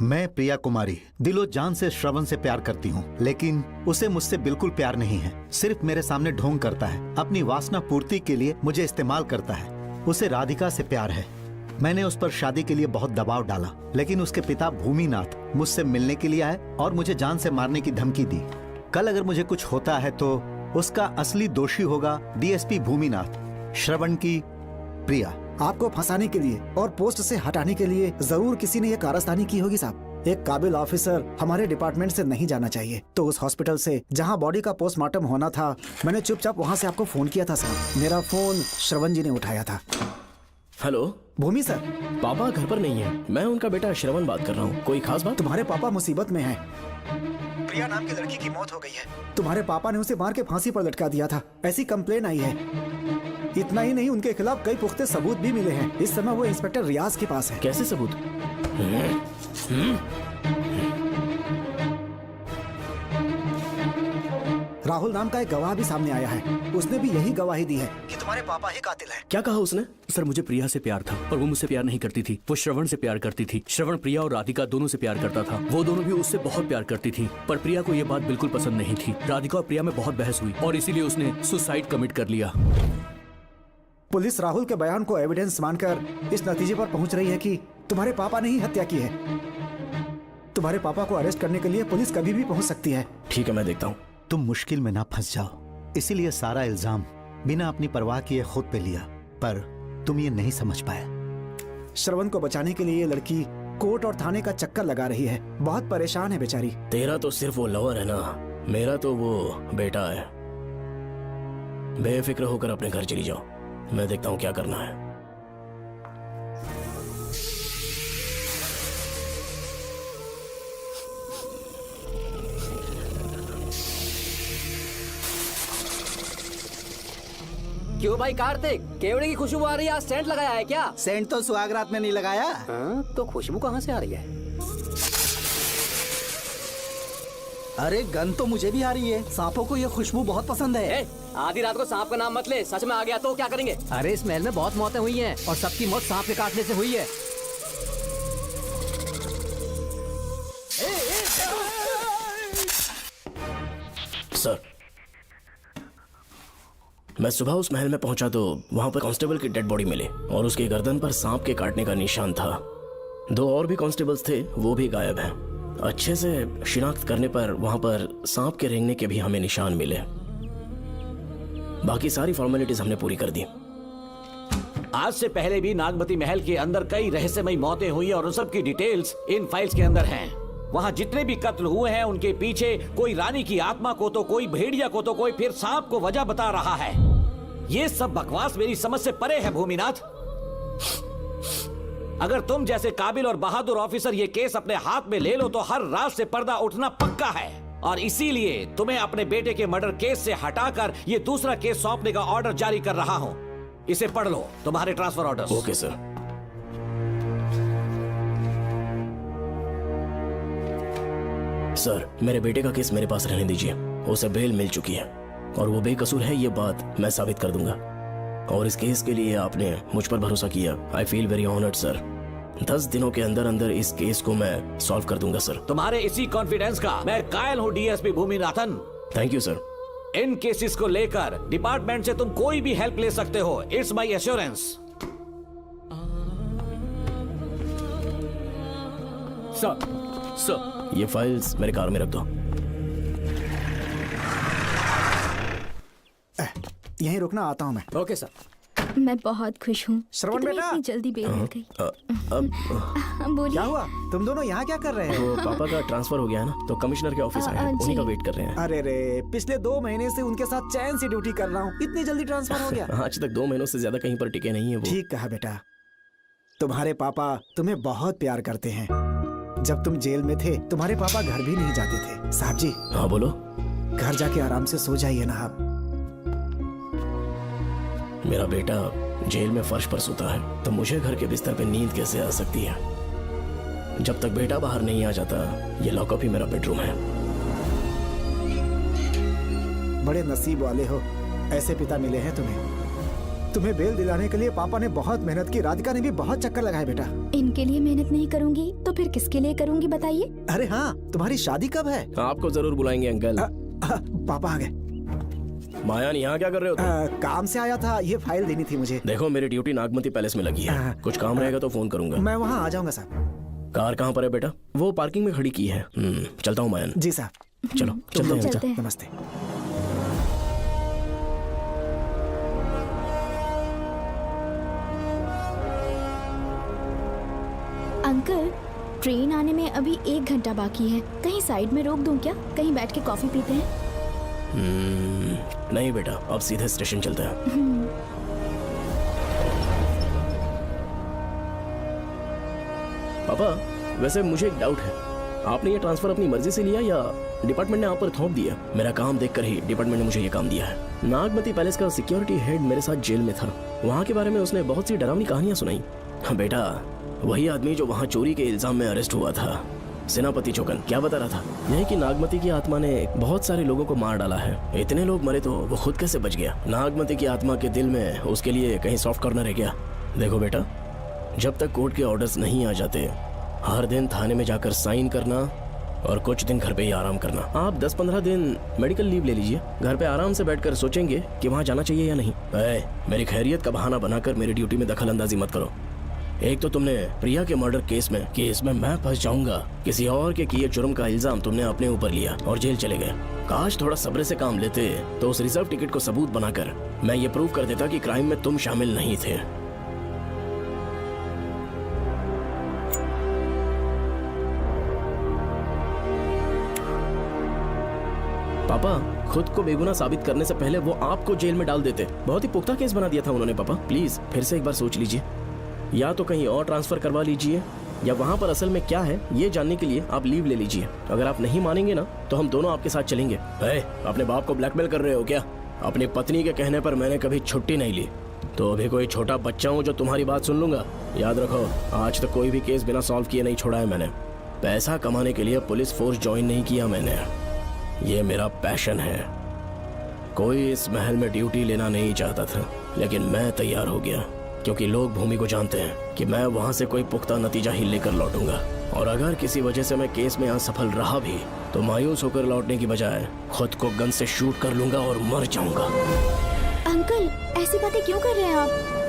मैं प्रिया कुमारी दिलो जान से श्रवण से प्यार करती हूँ, लेकिन उसे मुझसे बिल्कुल प्यार नहीं है। सिर्फ मेरे सामने ढोंग करता है, अपनी वासना पूर्ति के लिए मुझे इस्तेमाल करता है। उसे राधिका से प्यार है। मैंने उस पर शादी के लिए बहुत दबाव डाला, लेकिन उसके पिता भूमिनाथ मुझसे मिलने के लिए आए और मुझे जान से मारने की धमकी दी। कल अगर मुझे कुछ होता है तो उसका असली दोषी होगा डीएसपी भूमिनाथ। श्रवण की प्रिया। आपको फंसाने के लिए और पोस्ट से हटाने के लिए जरूर किसी ने ये कारस्तानी की होगी साहब। एक काबिल ऑफिसर हमारे डिपार्टमेंट से नहीं जाना चाहिए। तो उस हॉस्पिटल से जहां बॉडी का पोस्टमार्टम होना था, मैंने चुपचाप वहां से आपको फोन किया था साहब। मेरा फोन श्रवण जी ने उठाया था। हेलो भूमि सर। पापा घर पर नहीं है, मैं उनका बेटा श्रवण बात कर रहा हूँ। कोई खास बात? तुम्हारे पापा मुसीबत में हैं। प्रिया नाम की लड़की की मौत हो गई है। तुम्हारे पापा ने उसे मार के फांसी पर लटका दिया था, ऐसी कंप्लेन आई है। इतना ही नहीं, उनके खिलाफ कई पुख्ते सबूत भी मिले हैं। इस समय वो इंस्पेक्टर रियाज के पास है। कैसे सबूत? राहुल नाम का एक गवाह भी सामने आया है। उसने भी यही गवाही दी है कि तुम्हारे पापा ही कातिल हैं। क्या कहा उसने? सर मुझे प्रिया से प्यार था, पर वो मुझसे प्यार नहीं करती थी। वो श्रवण से प्यार करती थी। श्रवण प्रिया और राधिका दोनों से प्यार करता था। वो दोनों भी उससे बहुत प्यार करती थी, पर प्रिया को ये बात बिल्कुल पसंद नहीं थी। राधिका और प्रिया में बहुत बहस हुई और इसीलिए उसने सुसाइड कमिट कर लिया। पुलिस राहुल के बयान को एविडेंस मानकर इस नतीजे पर पहुंच रही है कि तुम्हारे पापा ने ही हत्या की है। तुम्हारे पापा को अरेस्ट करने के लिए पुलिस कभी भी पहुंच सकती है। ठीक है, मैं देखता हूँ। तुम मुश्किल में ना फंस जाओ, इसीलिए सारा इल्जाम बिना अपनी परवाह किए खुद पे लिया, पर तुम ये नहीं समझ पाए। श्रवण को बचाने के लिए ये लड़की कोर्ट और थाने का चक्कर लगा रही है। बहुत परेशान है बेचारी। तेरा तो सिर्फ वो लवर है ना, मेरा तो वो बेटा है। बेफिक्र होकर अपने घर चली जाओ, मैं देखता हूँ क्या करना है। क्यों भाई कार्तिक, केवड़े की खुशबू आ रही है, आज सेंट लगाया है क्या? सेंट तो सुहाग रात में नहीं लगाया। तो खुशबू कहाँ से आ रही है? अरे गन तो मुझे भी आ रही है। सांपों को ये खुशबू बहुत पसंद है। आधी रात को सांप का नाम मत ले, सच में आ गया तो क्या करेंगे? अरे इस महल में बहुत मौतें हुई हैं और सबकी मौत सांप के काटने से हुई है। सर, मैं सुबह उस महल में पहुंचा तो वहां पर कांस्टेबल की डेड बॉडी मिली और उसकी गर्दन पर सांप के काटने का निशान था। 2 और भी कांस्टेबल्स थे, वो भी गायब हैं। अच्छे से शिनाख्त करने पर वहां पर सांप के रेंगने के भी हमें निशान मिले। बाकी सारी फॉर्मेलिटीज हमने पूरी कर दी। आज से पहले भी नागमती महल के अंदर कई रहस्यमयी मौतें हुई और उन सब की डिटेल्स इन फाइल्स के अंदर हैं। वहाँ जितने भी कत्ल हुए हैं उनके पीछे कोई रानी की आत्मा को तो कोई भेड़िया को तो कोई फिर सांप को वजह बता रहा है। ये सब बकवास मेरी समझ से परे है भूमिनाथ। अगर तुम जैसे काबिल और बहादुर ऑफिसर ये केस अपने हाथ में ले लो तो हर रात से पर्दा उठना पक्का है, और इसीलिए तुम्हें अपने बेटे के मर्डर केस से हटाकर ये दूसरा केस सौंपने का ऑर्डर जारी कर रहा हूँ। इसे पढ़ लो, तुम्हारे transfer order. Okay sir. Sir, मेरे बेटे का केस मेरे पास रहने दीजिए। उसे बेल मिल चुकी है और वो बेकसूर है, ये बात मैं साबित कर दूंगा। और इस केस के लिए आपने मुझ पर भरोसा किया। I feel very honoured sir. 10 दिनों के अंदर अंदर इस केस को मैं सॉल्व कर दूंगा सर। तुम्हारे इसी कॉन्फिडेंस का मैं कायल हूँ DSP Bhuminathan. Thank you sir. In cases को लेकर डिपार्टमेंट से तुम कोई भी हेल्प ले सकते हो। It's my assurance. सर, ये फाइल्स मेरे कार में रख दो। यहीं रुकना, आता हूँ मैं। Okay sir. मैं बहुत खुश हूँ। श्रवण कि तुम्हें बेटा। इतनी जल्दी बेल मिल गई। बोलिए। क्या हुआ? तुम दोनों यहाँ क्या कर रहे हो? तो पापा का ट्रांसफर हो गया है ना, तो कमिश्नर के ऑफिस आए हैं, उन्हीं का वेट कर रहे हैं। अरे रे, पिछले 2 महीने से उनके साथ चैन से ड्यूटी कर रहा हूँ, इतनी जल्दी ट्रांसफर हो गया? आज तक 2 महीनों से ज्यादा कहीं पर टिके नहीं है वो। ठीक कहा बेटा। तुम्हारे पापा तुम्हें बहुत प्यार करते हैं। जब तुम जेल में थे तुम्हारे पापा घर भी नहीं जाते थे। साहब जी। हाँ बोलो। घर जाके आराम से सो जाइए ना आप। मेरा बेटा जेल में फर्श पर सोता है तो मुझे घर के बिस्तर पे नींद कैसे आ सकती है? जब तक बेटा बाहर नहीं आ जाता, ये लॉकअप ही मेरा बेडरूम है। बड़े नसीब वाले हो, ऐसे पिता मिले हैं तुम्हें। तुम्हें बेल दिलाने के लिए पापा ने बहुत मेहनत की। राधिका ने भी बहुत चक्कर लगाए बेटा। इनके लिए मेहनत नहीं करूंगी तो फिर किसके लिए करूंगी बताइए? अरे हाँ, तुम्हारी शादी कब है? आपको जरूर बुलाएंगे अंकल। पापा आ गए। मायान, यहाँ क्या कर रहे हो तुम? काम से आया था, ये फाइल देनी थी मुझे। देखो, मेरी ड्यूटी नागमती पैलेस में लगी है। कुछ काम रहेगा तो फोन करूंगा। मैं वहाँ आ जाऊंगा साहब। कार कहाँ पर है बेटा? वो पार्किंग में खड़ी की है। चलता हूँ मायान। जी साहब। चलो चलते हैं। नमस्ते। अंकल, ट्रेन आने में अभी 1 घंटा बाकी है। कहीं साइड में रोक दूं क्या? कहीं बैठ के कॉफी पीते हैं? नहीं बेटा, अब सीधे स्टेशन चलते हैं। पापा, वैसे मुझे एक डाउट है। आपने ये ट्रांसफर अपनी मर्जी से लिया या डिपार्टमेंट ने आप पर थोप दिया? मेरा काम देखकर ही डिपार्टमेंट ने मुझे ये काम दिया है। नागमती पैलेस का सिक्योरिटी हेड मेरे साथ जेल में था। वहाँ के बारे में उसने बहुत सी डरावनी कहानियां सुनाई। हाँ बेटा, वही आदमी जो वहाँ चोरी के इल्जाम में अरेस्ट हुआ था। सेनापति चौकन क्या बता रहा था? यही कि नागमती की आत्मा ने बहुत सारे लोगों को मार डाला है। इतने लोग मरे तो वो खुद कैसे बच गया? नागमती की आत्मा के दिल में उसके लिए कहीं सॉफ्ट कॉर्नर है क्या? देखो बेटा, जब तक कोर्ट के ऑर्डर्स नहीं आ जाते, हर दिन थाने में जाकर साइन करना और कुछ दिन घर पे ही आराम करना। आप 10-15 दिन मेडिकल लीव ले लीजिए, घर पे आराम से बैठकर सोचेंगे कि वहाँ जाना चाहिए या नहीं। मेरी खैरियत का बहाना बनाकर मेरी ड्यूटी में दखल अंदाजी मत करो। एक तो तुमने प्रिया के मर्डर केस में कि इसमें मैं फंस जाऊंगा, किसी और के किए जुर्म का इल्जाम तुमने अपने ऊपर लिया और जेल चले गए। काश थोड़ा सब्र से काम लेते तो उस रिजर्व टिकट को सबूत बनाकर मैं ये प्रूव कर देता कि क्राइम में तुम शामिल नहीं थे। पापा, खुद को बेगुनाह साबित करने से पहले वो आपको जेल में डाल देते। बहुत ही पुख्ता केस बना दिया था उन्होंने। पापा प्लीज फिर से एक बार सोच लीजिए, या तो कहीं और ट्रांसफर करवा लीजिए या वहाँ पर असल में क्या है ये जानने के लिए आप लीव ले लीजिए। अगर आप नहीं मानेंगे ना तो हम दोनों आपके साथ चलेंगे। अपने बाप को ब्लैकमेल कर रहे हो क्या? अपनी पत्नी के कहने पर मैंने कभी छुट्टी नहीं ली, तो अभी कोई छोटा बच्चा हूँ जो तुम्हारी बात सुन लूंगा? याद रखो, आज तक कोई भी केस बिना सॉल्व किए नहीं छोड़ा है मैंने। पैसा कमाने के लिए पुलिस फोर्स ज्वाइन नहीं किया मैंने, ये मेरा पैशन है। कोई इस महल में ड्यूटी लेना नहीं चाहता था, लेकिन मैं तैयार हो गया क्योंकि लोग भूमि को जानते हैं कि मैं वहां से कोई पुख्ता नतीजा ही लेकर लौटूंगा। और अगर किसी वजह से मैं केस में असफल रहा भी तो मायूस होकर लौटने की बजाय खुद को गन से शूट कर लूंगा और मर जाऊंगा। अंकल, ऐसी बातें क्यों कर रहे हैं आप?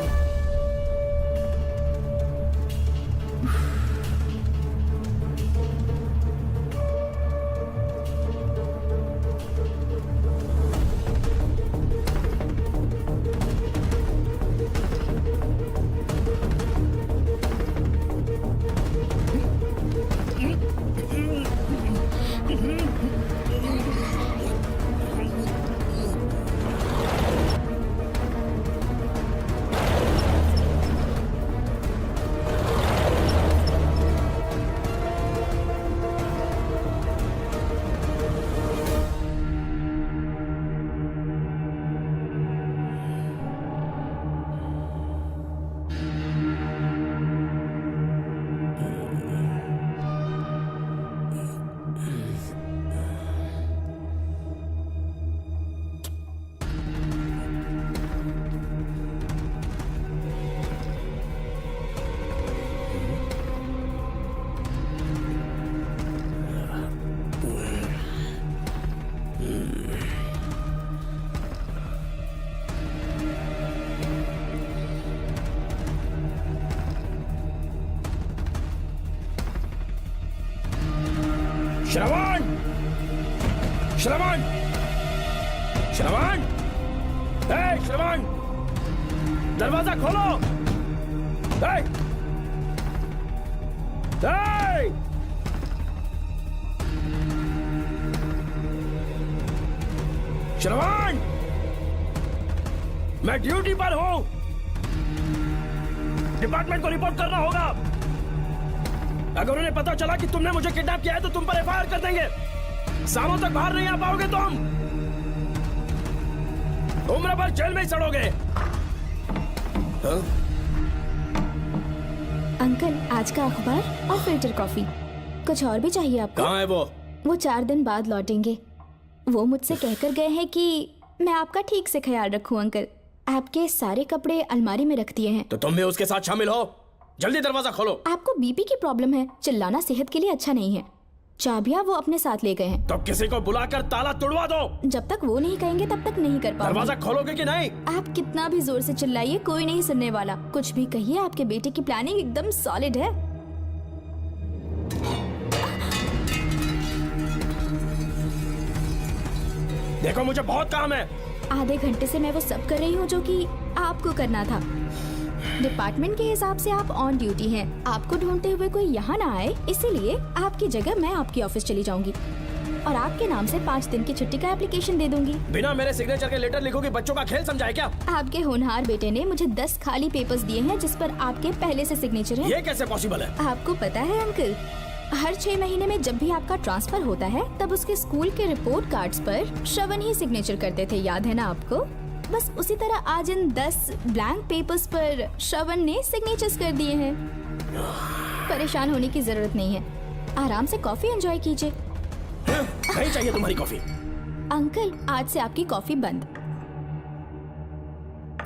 श्रवण! श्रवण! श्रवण! श्रवण! दरवाजा खोलो! श्रवण! मैं ड्यूटी पर हूं, डिपार्टमेंट को रिपोर्ट करना होगा। अगर उन्हें पता चला कि तुमने मुझे किडनैप किया है तो तुम पर एफआईआर कर देंगे। सालों तक बाहर नहीं आ पाओगे तुम, उम्र भर जेल में ही सड़ोगे। अंकल, आज का अखबार और फिल्टर कॉफी। कुछ और भी चाहिए आपको? कहाँ है वो? 4 दिन बाद लौटेंगे। वो मुझसे कहकर गए हैं कि मैं आपका ठीक से ख्याल रखूं। अंकल, आपके सारे कपड़े अलमारी में रख दिए हैं। तो तुम भी उसके साथ शामिल हो। जल्दी दरवाजा खोलो। आपको बीपी की प्रॉब्लम है, चिल्लाना सेहत के लिए अच्छा नहीं है। चाबियां वो अपने साथ ले गए हैं। तो किसी को बुलाकर ताला तोड़वा दो। जब तक वो नहीं कहेंगे तब तक नहीं कर पाओगे। दरवाजा खोलोगे कि नहीं? आप कितना भी जोर से चिल्लाइए, कोई नहीं सुनने वाला। कुछ भी कहिए, आपके बेटे की प्लानिंग एकदम सॉलिड है। देखो, मुझे बहुत काम है। आधे घंटे से मैं वो सब कर रही हूँ जो कि आपको करना था। डिपार्टमेंट के हिसाब से आप ऑन ड्यूटी हैं। आपको ढूंढते हुए कोई यहाँ ना आए, इसीलिए आपकी जगह मैं आपकी ऑफिस चली जाऊंगी और आपके नाम से 5 दिन की छुट्टी का एप्लीकेशन दे दूंगी। बिना मेरे सिग्नेचर के लेटर लिखोगे? बच्चों का खेल समझा है क्या? आपके होनहार बेटे ने मुझे 10 खाली पेपर्स दिए हैं जिस पर आपके पहले से सिग्नेचर है। ये कैसे पॉसिबल है? आपको पता है अंकल, हर 6 महीने में जब भी आपका ट्रांसफर होता है तब उसके स्कूल के रिपोर्ट कार्ड्स पर श्रवण ही सिग्नेचर करते थे, याद है ना आपको? बस उसी तरह आज इन 10 ब्लैंक पेपर्स पर श्रवण ने सिग्नेचर्स कर दिए हैं। परेशान होने की जरूरत नहीं है। आराम से कॉफी एंजॉय कीजिए। नहीं चाहिए तुम्हारी कॉफी। अंकल, आज से आपकी कॉफी बंद।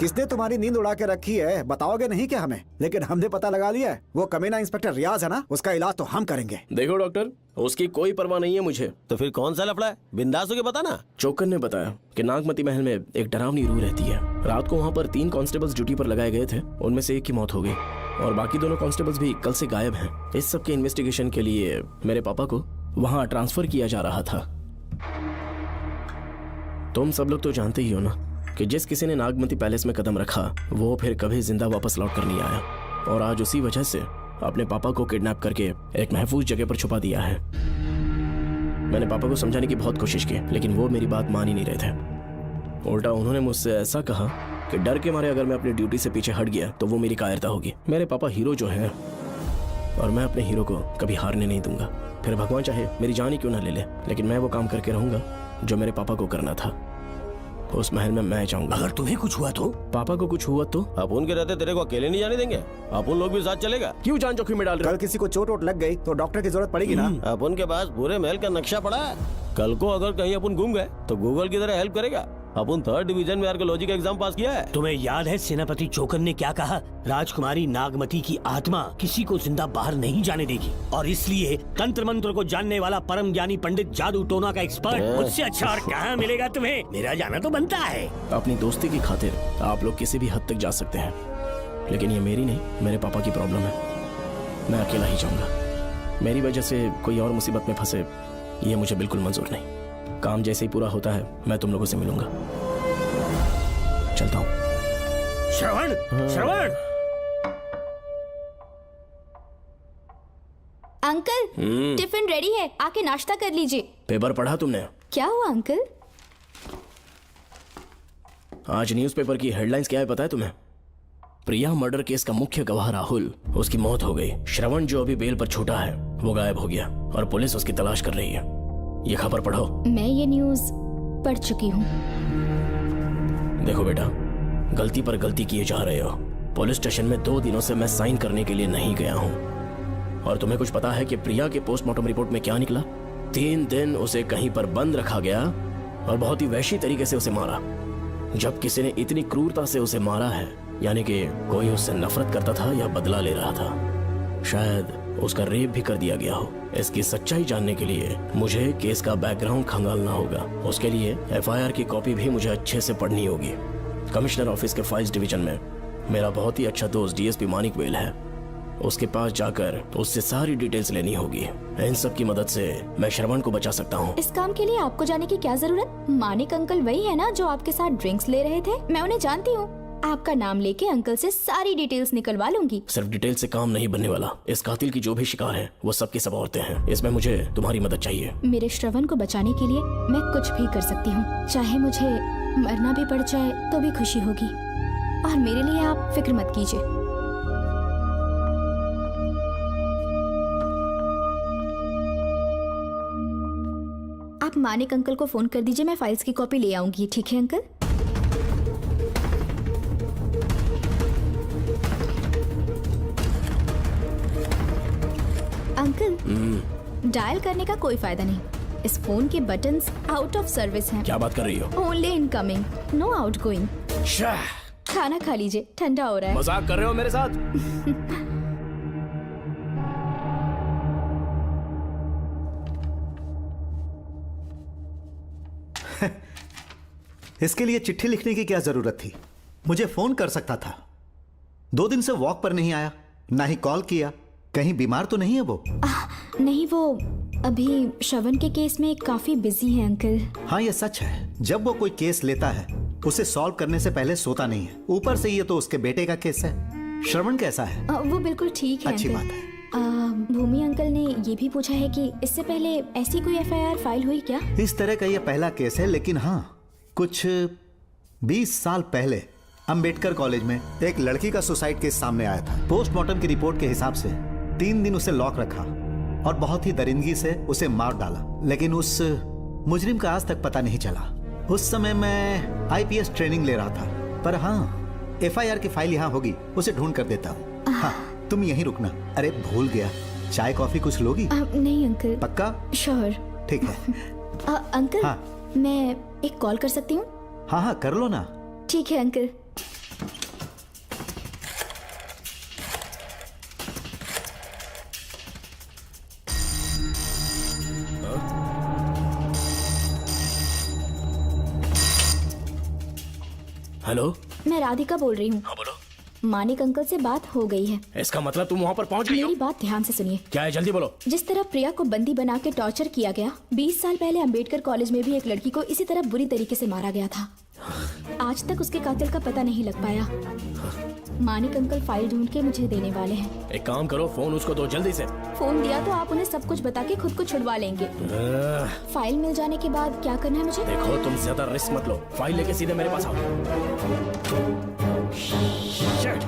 किसने तुम्हारी नींद उड़ा के रखी है, बताओगे नहीं क्या हमें? लेकिन हमने पता लगा लिया है, वो कमीना इंस्पेक्टर रियाज है ना, उसका इलाज तो हम करेंगे। देखो डॉक्टर, उसकी कोई परवाह नहीं है मुझे। तो फिर कौन सा लफड़ा है? बिंदास होके बता ना। चोकर ने बताया कि नागमती महल में एक डरावनी रूह रहती है। रात को वहाँ पर 3 कांस्टेबल्स ड्यूटी पर लगाए गए थे, उनमें से एक की मौत हो गई और बाकी दोनों कांस्टेबल्स भी कल से गायब हैं। इस सब के इन्वेस्टिगेशन के लिए मेरे पापा को वहाँ ट्रांसफर किया जा रहा था। तुम सब लोग तो जानते ही हो ना कि जिस किसी ने नागमती पैलेस में कदम रखा वो फिर कभी जिंदा वापस लौट कर नहीं आया, और आज उसी वजह से अपने पापा को किडनैप करके एक महफूज जगह पर छुपा दिया है। मैंने पापा को समझाने की बहुत कोशिश की, लेकिन वो मेरी बात मान ही नहीं रहे थे। उल्टा उन्होंने मुझसे ऐसा कहा कि डर के मारे अगर मैं अपनी ड्यूटी से पीछे हट गया तो वो मेरी कायरता होगी। मेरे पापा हीरो जो हैं, और मैं अपने हीरो को कभी हारने नहीं दूंगा। फिर भगवान चाहे मेरी जान ही क्यों ना ले ले, लेकिन मैं वो काम करके रहूंगा जो मेरे पापा को करना था। उस महल में मैं जाऊंगा। अगर तुम्हें कुछ हुआ तो? पापा को कुछ हुआ तो? अपुन के रहते तेरे को अकेले नहीं जाने देंगे, अपुन लोग भी साथ चलेगा। क्यों जान जोखिम में डाल रहे? कल किसी को चोट वोट लग गई तो डॉक्टर की जरूरत पड़ेगी ना। अपुन के पास पूरे महल का नक्शा पड़ा है। कल को अगर कहीं अपन घूम गए तो गूगल की तरह हेल्प करेगा। अपन 3rd डिवीजन में आर्कियोलॉजी का एग्जाम पास किया है। तुम्हें याद है सेनापति चोकर ने क्या कहा? राजकुमारी नागमती की आत्मा किसी को जिंदा बाहर नहीं जाने देगी, और इसलिए तंत्र मंत्र को जानने वाला परम ज्ञानी पंडित जादू टोना का एक्सपर्ट मुझसे अच्छा और कहाँ मिलेगा तुम्हें? मेरा जाना तो बनता है। अपनी दोस्ती की खातिर आप लोग किसी भी हद तक जा सकते हैं, लेकिन ये मेरी नहीं, मेरे पापा की प्रॉब्लम है। मैं अकेला ही जाऊंगा। मेरी वजह से कोई और मुसीबत में फंसे ये मुझे बिल्कुल मंजूर नहीं। काम जैसे ही पूरा होता है मैं तुम लोगों से मिलूंगा। चलता हूँ। श्रवण, श्रवण। अंकल, टिफिन रेडी है, आके नाश्ता कर लीजिए। पेपर पढ़ा तुमने? क्या हुआ अंकल? आज न्यूज़पेपर की हेडलाइंस क्या है पता है तुम्हें? प्रिया मर्डर केस का मुख्य गवाह राहुल, उसकी मौत हो गई। श्रवण जो अभी बेल पर छूटा है वो गायब हो गया और पुलिस उसकी तलाश कर रही है। ये खबर पढ़ो। मैं ये न्यूज़ पढ़ चुकी हूँ। देखो बेटा, गलती पर गलती किए जा रहे हो। पुलिस स्टेशन में 2 दिनों से मैं साइन करने के लिए नहीं गया हूँ। और तुम्हें कुछ पता है कि प्रिया के पोस्टमार्टम रिपोर्ट में क्या निकला? 3 दिन उसे कहीं पर बंद रखा गया और बहुत ही वैशी तरीके से उसे मारा। जब किसी ने इतनी क्रूरता से उसे मारा है, यानी कि कोई उससे नफरत करता था या बदला ले रहा था। शायद उसका रेप भी कर दिया गया हो। इसकी सच्चाई जानने के लिए मुझे केस का बैकग्राउंड खंगालना होगा। उसके लिए FIR की कॉपी भी मुझे अच्छे से पढ़नी होगी। कमिश्नर ऑफिस के फाइल्स डिवीजन में मेरा बहुत ही अच्छा दोस्त DSP मानिक वेल है। उसके पास जाकर उससे सारी डिटेल्स लेनी होगी। इन सब की मदद से मैं श्रवण को बचा सकता हूँ। इस काम के लिए आपको जाने की क्या जरूरत? मानिक अंकल वही है ना जो आपके साथ ड्रिंक्स ले रहे थे? मैं उन्हें जानती हूँ। आपका नाम लेके अंकल से सारी डिटेल्स निकलवा लूंगी। सिर्फ डिटेल से काम नहीं बनने वाला। इस कातिल की जो भी शिकार है वो सबकी सब औरतें हैं। इसमें मुझे तुम्हारी मदद चाहिए। मेरे श्रवण को बचाने के लिए मैं कुछ भी कर सकती हूँ। चाहे मुझे मरना भी पड़ जाए तो भी खुशी होगी। और मेरे लिए आप फिक्र मत कीजिए। आप मानिक अंकल को फोन कर दीजिए, मैं फाइल्स की कॉपी ले आऊंगी। ठीक है अंकल? अंकल, डायल करने का कोई फायदा नहीं। इस फोन के बटन्स आउट ऑफ सर्विस हैं। क्या बात कर रही हो? Only incoming, no outgoing. खाना खा लीजिए, ठंडा हो रहा है। मजाक कर रहे हो मेरे साथ? इसके लिए चिट्ठी लिखने की क्या जरूरत थी? मुझे फोन कर सकता था। 2 दिन से वॉक पर नहीं आया, ना ही कॉल किया। कहीं बीमार तो नहीं है वो? नहीं, वो अभी श्रवण के केस में काफी बिजी है अंकल। हाँ, ये सच है। जब वो कोई केस लेता है उसे सॉल्व करने से पहले सोता नहीं है। ऊपर से ये तो उसके बेटे का केस है। श्रवण कैसा है? वो बिल्कुल ठीक है। अच्छी अंकल। बात है। भूमि अंकल ने ये भी पूछा है कि इससे पहले ऐसी कोई FIR फाइल हुई क्या? इस तरह का ये पहला केस है, लेकिन हाँ, कुछ 20 साल पहले अंबेडकर कॉलेज में एक लड़की का सुसाइड केस सामने आया था। पोस्टमार्टम की रिपोर्ट के हिसाब से 3 दिन उसे लॉक रखा और बहुत ही दरिंदगी से उसे मार डाला, लेकिन उस मुजरिम का आज तक पता नहीं चला। उस समय मैं IPS ट्रेनिंग ले रहा था, पर हाँ, FIR की फाइल यहाँ होगी, उसे ढूंढ कर देता हूँ। हाँ, तुम यहीं रुकना। अरे भूल गया, चाय कॉफी कुछ लोगी? नहीं अंकल। पक्का? श्योर। ठीक है। अंकल हाँ। मैं एक कॉल कर सकती हूँ? हाँ हाँ कर लो ना। ठीक है अंकल। हेलो, मैं राधिका बोल रही हूँ। हाँ बोलो। मानिक अंकल से बात हो गई है। इसका मतलब तुम वहाँ पर पहुँच गई हो? मेरी बात ध्यान से सुनिए। क्या है, जल्दी बोलो। जिस तरह प्रिया को बंदी बना के टॉर्चर किया गया, 20 साल पहले अंबेडकर कॉलेज में भी एक लड़की को इसी तरह बुरी तरीके से मारा गया था। आज तक उसके कातिल का पता नहीं लग पाया। मानिक अंकल फाइल ढूंढ के मुझे देने वाले हैं। एक काम करो, फोन उसको दो जल्दी से। फोन दिया तो आप उन्हें सब कुछ बता के खुद को छुड़वा लेंगे। फाइल मिल जाने के बाद क्या करना है मुझे? देखो तुम ज्यादा रिस्क मत लो, फाइल लेके सीधे मेरे पास आओ। Shit.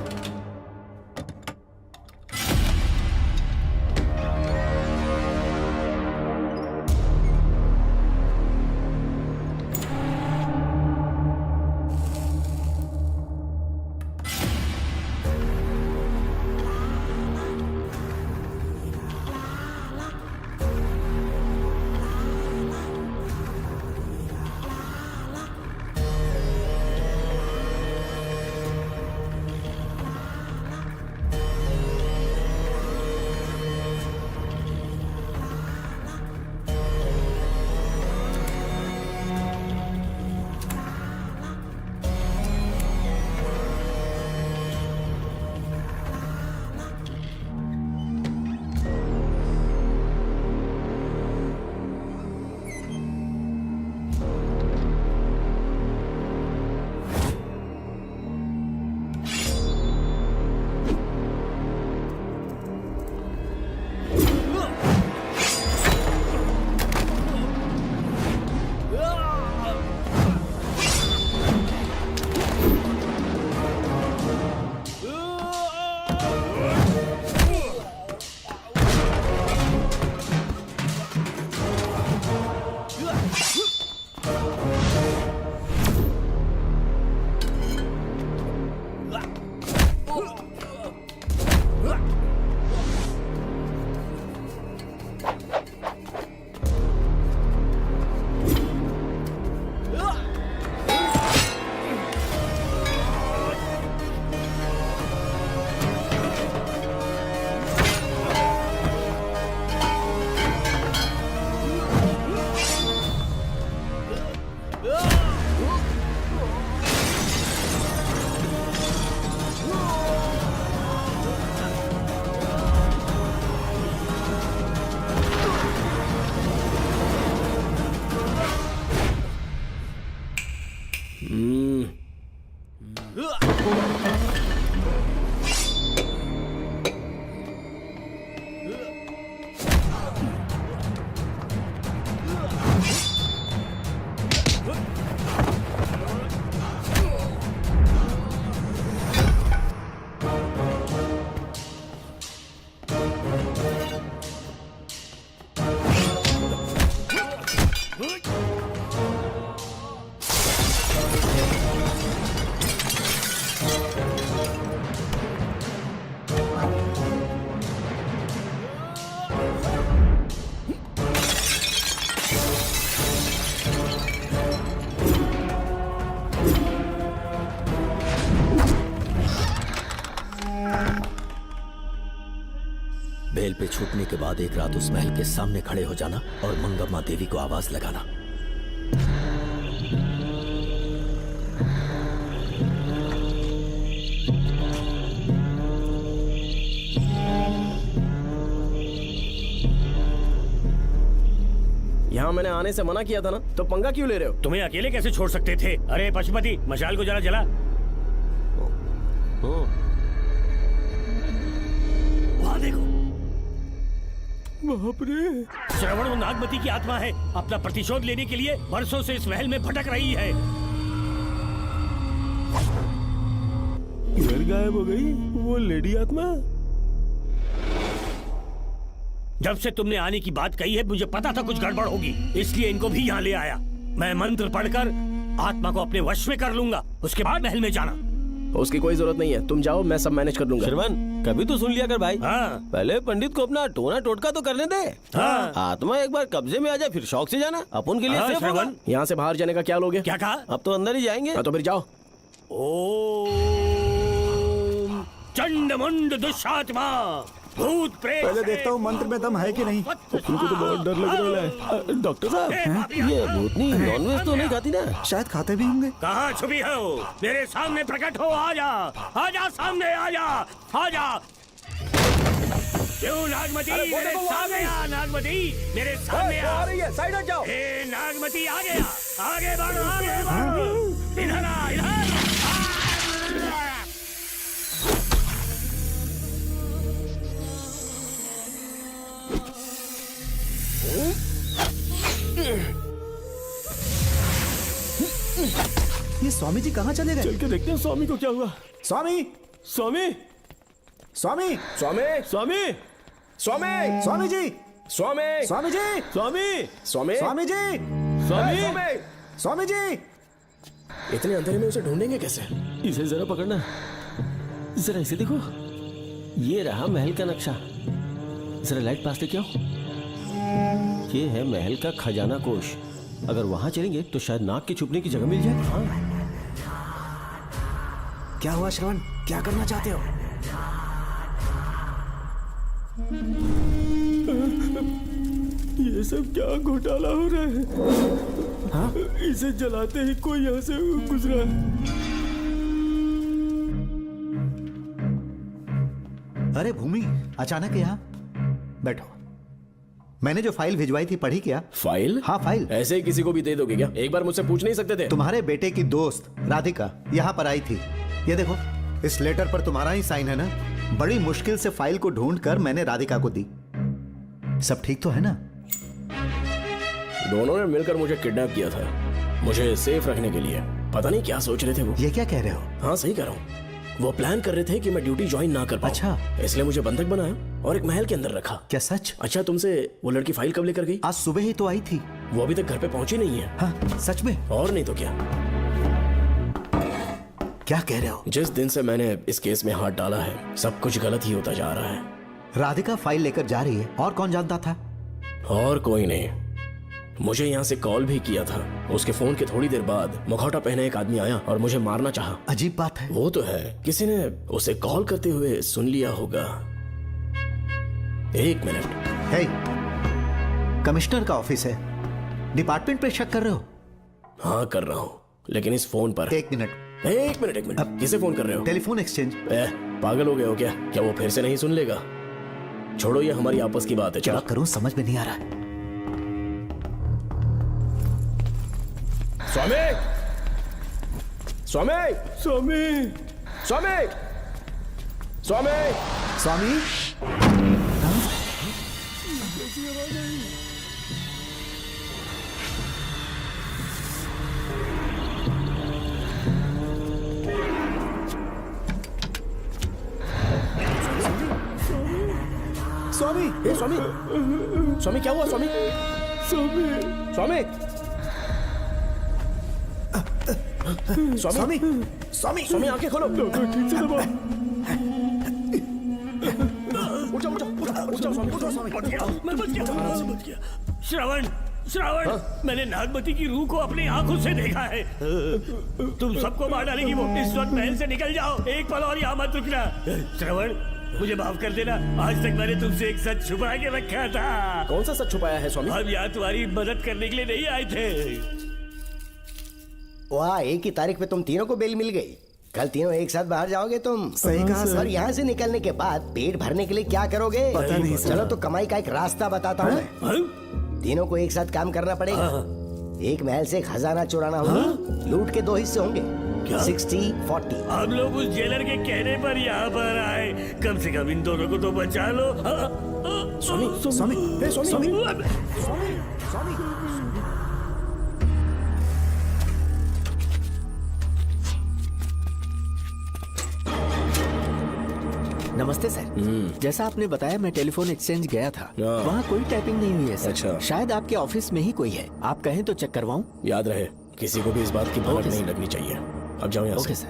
बेल पे छूटने के बाद एक रात उस महल के सामने खड़े हो जाना और मंगम्मा देवी को आवाज लगाना। यहाँ मैंने आने से मना किया था ना, तो पंगा क्यों ले रहे हो? तुम्हें अकेले कैसे छोड़ सकते थे? अरे पशुपति, मशाल को जरा जला। वहाँ देखो, बाप रे। श्रवण वो नागमती की आत्मा है, अपना प्रतिशोध लेने के लिए वर्षों से इस महल में भटक रही है। घर गायब हो गई वो लेडी आत्मा। जब से तुमने आने की बात कही है, मुझे पता था कुछ गड़बड़ होगी, इसलिए इनको भी यहाँ ले आया। मैं मंत्र पढ़कर आत्मा को अपने वश में कर लूंगा, उसके बाद महल में जाना। उसकी कोई जरूरत नहीं है, तुम जाओ, मैं सब मैनेज कर लूंगा। श्रवण, कभी तो सुन लिया कर भाई। हाँ। पहले पंडित को अपना टोना टोटका तो करने दे। हाँ। आत्मा एक बार कब्जे में आ जाए फिर शौक से जाना, अपन के लिए हाँ, सेफ होगा। श्रवण। यहाँ से बाहर जाने का क्या लोगे? क्या कहा? अब तो अंदर ही जाएंगे। हाँ, तो फिर जाओ। ओम चंड मुंड दुष्टात्मा भूत प्रेत। पहले देखता हूँ मंत्र में दम है कि नहीं। तुमको तो बहुत डर लग रहा है। डॉक्टर साहब, ये भूतनी नॉनवेज तो नहीं खाती ना? शायद खाते भी होंगे। कहाँ छुपी हो? मेरे सामने प्रकट हो, आजा आजा, सामने आजा आजा। क्यों नागमती मेरे सामने आ, नागमती मेरे सामने आ रही है, साइड हट जाओ। ए नागमती आगे आ, आगे बढ़ो, आगे बढ़ो, इधर आ, इधर। ये स्वामी जी कहाँ चले गए? चल के देखते हैं स्वामी को क्या हुआ। स्वामी, स्वामी, स्वामी, स्वामी, स्वामी, स्वामी, स्वामी जी, स्वामी, स्वामी जी, स्वामी, स्वामी, स्वामी जी, स्वामी, स्वामी जी। इतने अंधेरे में उसे ढूंढेंगे कैसे? इसे जरा पकड़ना, जरा इसे देखो, ये रहा महल का नक्शा। जरा लाइट पास लेके आओ। ये है महल का खजाना कोष। अगर वहां चलेंगे तो शायद नाग के छुपने की जगह मिल जाए। हाँ। क्या हुआ श्रवण, क्या करना चाहते हो? ये सब क्या घोटाला हो रहा है? हाँ? इसे जलाते ही कोई यहाँ से गुजरा है। अरे भूमि, अचानक यहाँ? बैठो। मैंने जो फाइल भिजवाई थी पढ़ी क्या? फाइल? हाँ फाइल। ऐसे ही किसी को भी दे दोगे क्या? एक बार मुझसे पूछ नहीं सकते थे? तुम्हारे बेटे की दोस्त राधिका यहाँ पर आई थी। ये देखो, इस लेटर पर तुम्हारा ही साइन है ना? बड़ी मुश्किल से फाइल को ढूंढकर मैंने राधिका को दी। सब ठीक तो है ना? दोनों ने मिलकर मुझे किडनैप किया था, मुझे सेफ रखने के लिए। पता नहीं क्या सोच रहे थे वो। ये क्या कह रहे हो? हाँ सही कह रहा हूँ। वो प्लान कर रहे थे कि मैं ड्यूटी ज्वाइन ना कर पाऊं। अच्छा। इसलिए मुझे बंधक बनाया और एक महल के अंदर रखा। क्या सच? अच्छा, तुमसे वो लड़की फाइल कब लेकर गई? आज सुबह ही तो आई थी। वो अभी तक घर पे पहुंची नहीं है। हाँ, सच में? और नहीं तो क्या। क्या कह रहे हो? जिस दिन से मैंने इस केस में हाथ डाला है, सब कुछ गलत ही होता जा रहा है। राधिका फाइल लेकर जा रही है, और कौन जानता था? और कोई नहीं। मुझे यहाँ से कॉल भी किया था। उसके फोन के थोड़ी देर बाद मुखौटा पहने एक आदमी आया और मुझे मारना चाहा। अजीब बात है। वो तो है, किसी ने उसे कॉल करते हुए सुन लिया होगा। एक मिनट। हे, कमिश्नर का ऑफिस है, डिपार्टमेंट पे शक कर रहे हो? हाँ कर रहा हूँ, लेकिन इस फोन पर। एक मिनट। अब किसे फोन कर रहे हो? Telephone exchange. पागल हो गए हो क्या? क्या वो फिर से नहीं सुन लेगा? छोड़ो, ये हमारी आपस की बात है। क्या करूं समझ में नहीं आ रहा है। स्वामी, स्वामी, स्वामी, स्वामी, स्वामी, स्वामी। स्वामी, ए स्वामी, स्वामी क्या हुआ? स्वामी, स्वामी, स्वामी, स्वामी, स्वामी, स्वामी आंखें खोलो। डॉक्टर ठीक से दबाओ। उठो, उठो, उठो, उठो, स्वामी, उठो, स्वामी। मैं बच गया। श्रवण, श्रवण, मैंने नागमती की रूह को अपनी आंखों से देखा है। तुम सबको मार डालेगी वो। इस वक्त महल से निकल जाओ, एक पल और यहाँ मत रुकना। श्रवण, मुझे माफ कर देना, आज तक मैंने तुमसे एक सच छुपा के रखा था। कौन सा सच छुपाया है स्वामी? हम यहाँ तुम्हारी मदद करने के लिए नहीं आए थे। वाह, एक ही तारीख पे तुम तीनों को बेल मिल गई। कल तीनों एक साथ बाहर जाओगे तुम। सही कहा सर। और यहाँ से निकलने के बाद पेट भरने के लिए क्या करोगे? पता नहीं सर। चलो तो कमाई का एक रास्ता बताता हूँ मैं। तीनों को एक साथ काम करना पड़ेगा। एक महल से खजाना चुराना होगा। लूट के 2 हिस्से होंगे, 60-40। हम लोग उस जेलर के कहने पर यहाँ पर आए। कम से कम इन दोनों को तो बचा लो। स्वामी, स्वामी, स्वामी, स्वामी, स्वामी। नमस्ते सर। जैसा आपने बताया, मैं टेलीफोन एक्सचेंज गया था। वहाँ कोई टाइपिंग नहीं हुई है सर। अच्छा। शायद आपके ऑफिस में ही कोई है। आप कहें तो चेक करवाऊं? याद रहे, किसी को भी इस बात की भनक नहीं लगनी चाहिए। अब जाओ यहाँ से। Okay sir.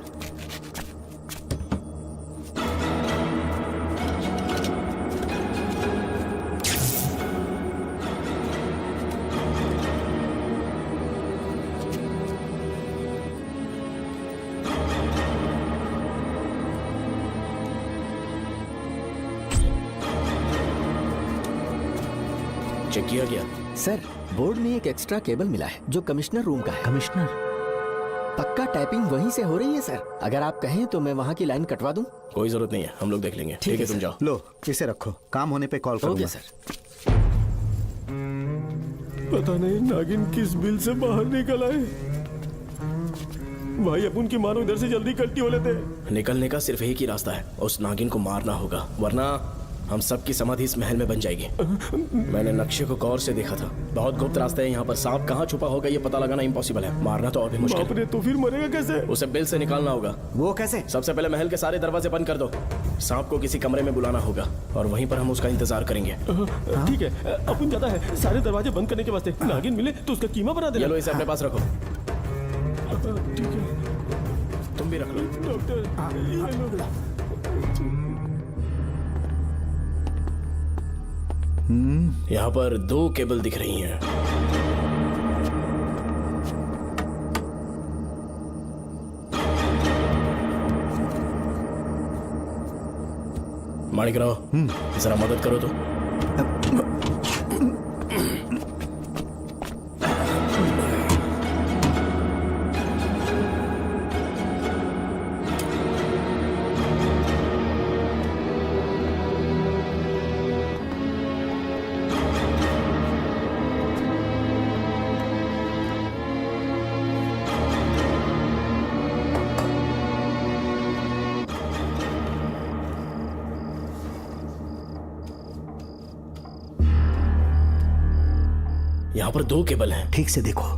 चेक किया गया? सर, बोर्ड में एक एक्स्ट्रा केबल मिला है जो कमिश्नर रूम का है। कमिश्नर? पक्का टाइपिंग वहीं से हो रही है सर। अगर आप कहें तो मैं वहाँ की लाइन कटवा दूं? कोई जरूरत नहीं है, हम लोग देख लेंगे। ठीक है, तुम जाओ। लो इसे रखो, काम होने पे कॉल करूंगा। Okay sir. पता नहीं नागिन किस बिल से बाहर निकल आए। भाई अपन की मानो इधर से जल्दी कल्टी हो लेते। निकलने का सिर्फ एक ही रास्ता है, उस नागिन को मारना होगा, वरना हम सबकी समाधि इस महल में बन जाएगी। मैंने नक्शे को गौर से देखा था, बहुत गुप्त रास्ता है यहाँ पर। सांप कहाँ छुपा होगा ये पता लगाना इम्पॉसिबल है, मारना तो और भी मुश्किल। बाप रे, तो फिर मरेगा कैसे? उसे बिल से निकालना होगा। वो कैसे? सबसे पहले महल के सारे दरवाजे बंद कर दो, सांप को किसी कमरे में बुलाना होगा और वहीं पर हम उसका इंतजार करेंगे। ठीक है, अपन ज्यादा है, सारे दरवाजे बंद करने के वास्ते नागिन मिले तो उसका कीमा बना देना। ये लो, इसे अपने पास रखो। ठीक है, तुम भी रख लो। डॉक्टर यहाँ पर 2 केबल दिख रही हैं। माणिकराव, जरा मदद करो तो। यहाँ पर 2 केबल हैं। ठीक से देखो।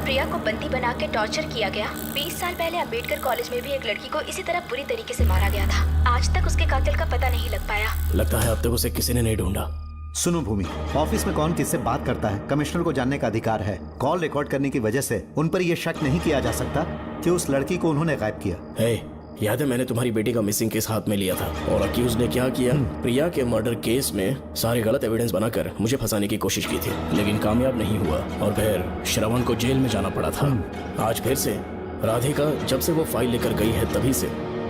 प्रिया को बंदी बना के टॉर्चर किया गया, 20 साल पहले अंबेडकर कॉलेज में भी एक लड़की को इसी तरह बुरी तरीके से मारा गया था। आज तक उसके कातिल का पता नहीं लग पाया। लगता है अब तक उसे किसी ने नहीं ढूंढा। सुनो भूमि, ऑफिस में कौन किससे बात करता है कमिश्नर को जानने का अधिकार है। कॉल रिकॉर्ड करने की वजह से उन पर यह शक नहीं किया जा सकता कि उस लड़की को उन्होंने गायब किया। याद है मैंने तुम्हारी बेटी का मिसिंग केस हाथ में लिया था और अक्यूज ने क्या किया, प्रिया के मर्डर केस में सारे गलत एविडेंस बनाकर मुझे फंसाने की कोशिश की थी, लेकिन कामयाब नहीं हुआ और फिर श्रवण को जेल में जाना पड़ा था। आज फिर से राधिका जब से वो फाइल लेकर गई है तभी से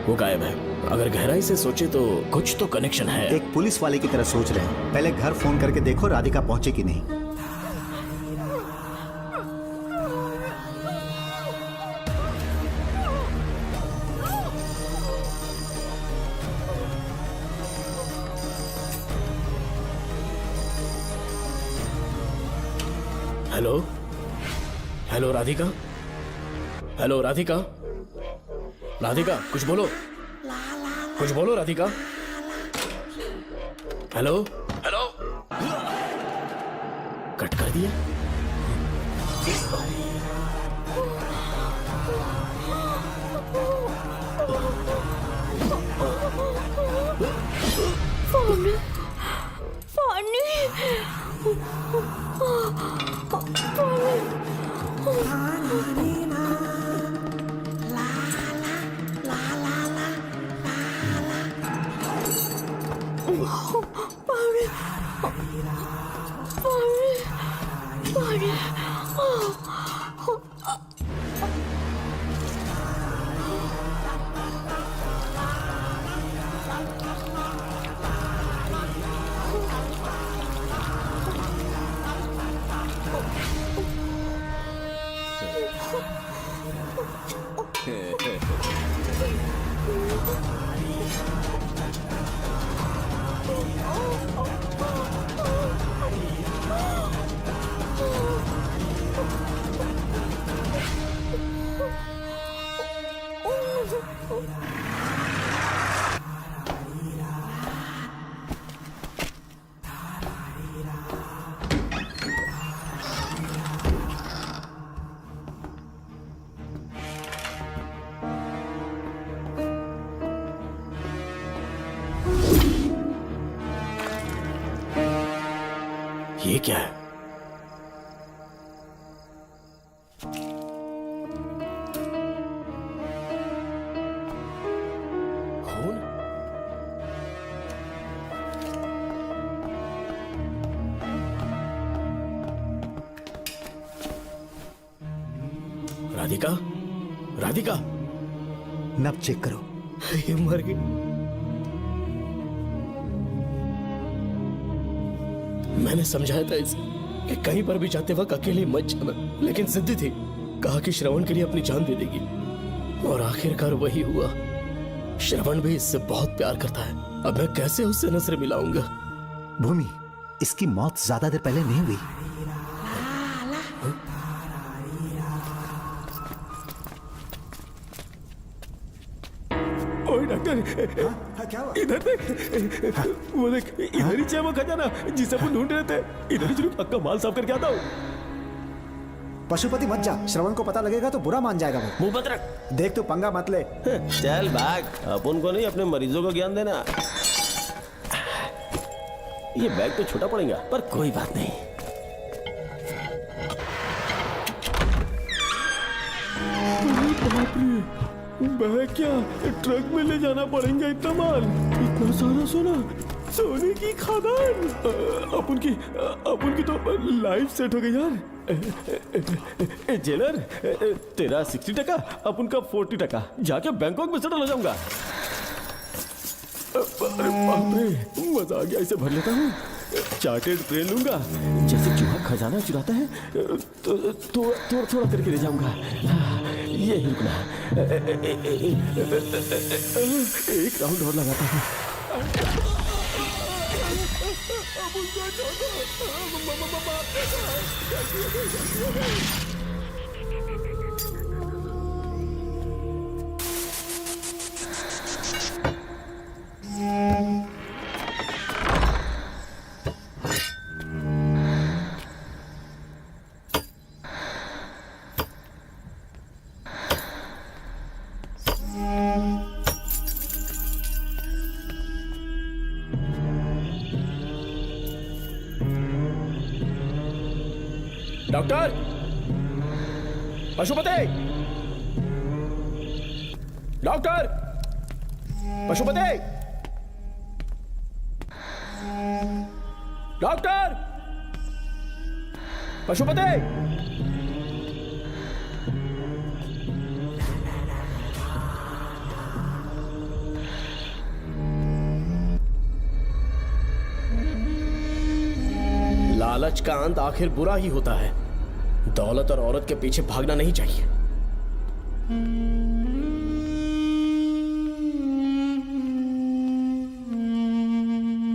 वो गायब है। अगर गहराई से सोचे तो कुछ तो कनेक्शन है। एक पुलिस वाले की तरह सोच रहे हैं। पहले घर फोन करके देखो राधिका पहुंचे कि नहीं। Hello hello Radhika, hello Radhika, Radhika कुछ बोलो, कुछ बोलो राधिका। हेलो हेलो, कट कर दिया। पानी, पानी, ये क्या है? खून? राधिका, राधिका, नब चेक करो। ये मर गई। मैंने समझाया था इसे कि कहीं पर भी जाते वक्त अकेले मत जाना, लेकिन जिद्दी थी। कहा कि श्रवण के लिए अपनी जान दे देगी, और आखिरकार वही हुआ। श्रवण भी इससे बहुत प्यार करता है। अब मैं कैसे उससे नजर मिलाऊंगा? भूमि, इसकी मौत ज्यादा देर पहले नहीं हुई। ओए डॉक्टर, क्या हुआ? इधर देख, वो देख, इधर ही है वो खजाना जिसे अपन ढूंढ रहे थे। इधर ही चलो, पक्का माल साफ करके आता हूँ। पशुपति मत जा, श्रवण को पता लगेगा तो बुरा मान जाएगा वो। मुंह बंद रख। देख तू पंगा मत ले। चल भाग, अपन को नहीं अपने मरीजों को ज्ञान देना। ये बैग तो छोटा पड़ेगा, पर कोई बात नहीं। बाप रे, बैग क्या ट्रक में ले जाना पड़ेगा इतना माल, इतना सारा सोना, सोने की खदान। अपन की तो लाइफ सेट हो गई यार। जेलर, तेरा 60%, अपन का 40%। जाके बैंकॉक में सेटल हो जाऊंगा। अरे बाप रे, मजा आ गया, इसे भर लेता हूँ। चार्टेड ट्रेन लूंगा, जैसे चूहा खजाना चुराता है तो थोड़ा थोड़ा करके ले जाऊंगा। ये ही रुकना, एक राउंड और लगाता हूँ। Doctor, Pashupati, doctor, Pashupati, doctor, Pashupati. लालच का अंत आखिर बुरा ही होता है। दौलत और औरत के पीछे भागना नहीं चाहिए।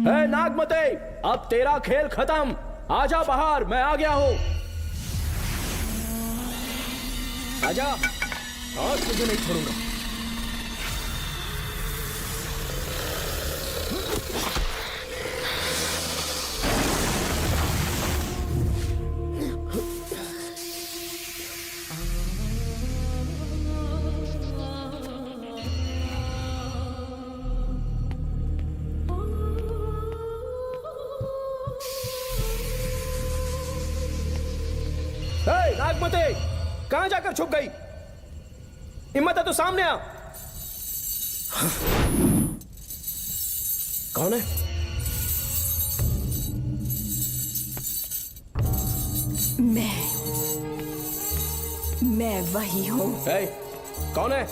हे नागमते, अब तेरा खेल खत्म। आजा बाहर, मैं आ गया हूं। आजा, आज तुझे नहीं छोड़ूंगा। नागमते, कहां जाकर छुप गई? हिम्मत है तो सामने आ। कौन है? मैं वही हूँ। कौन है?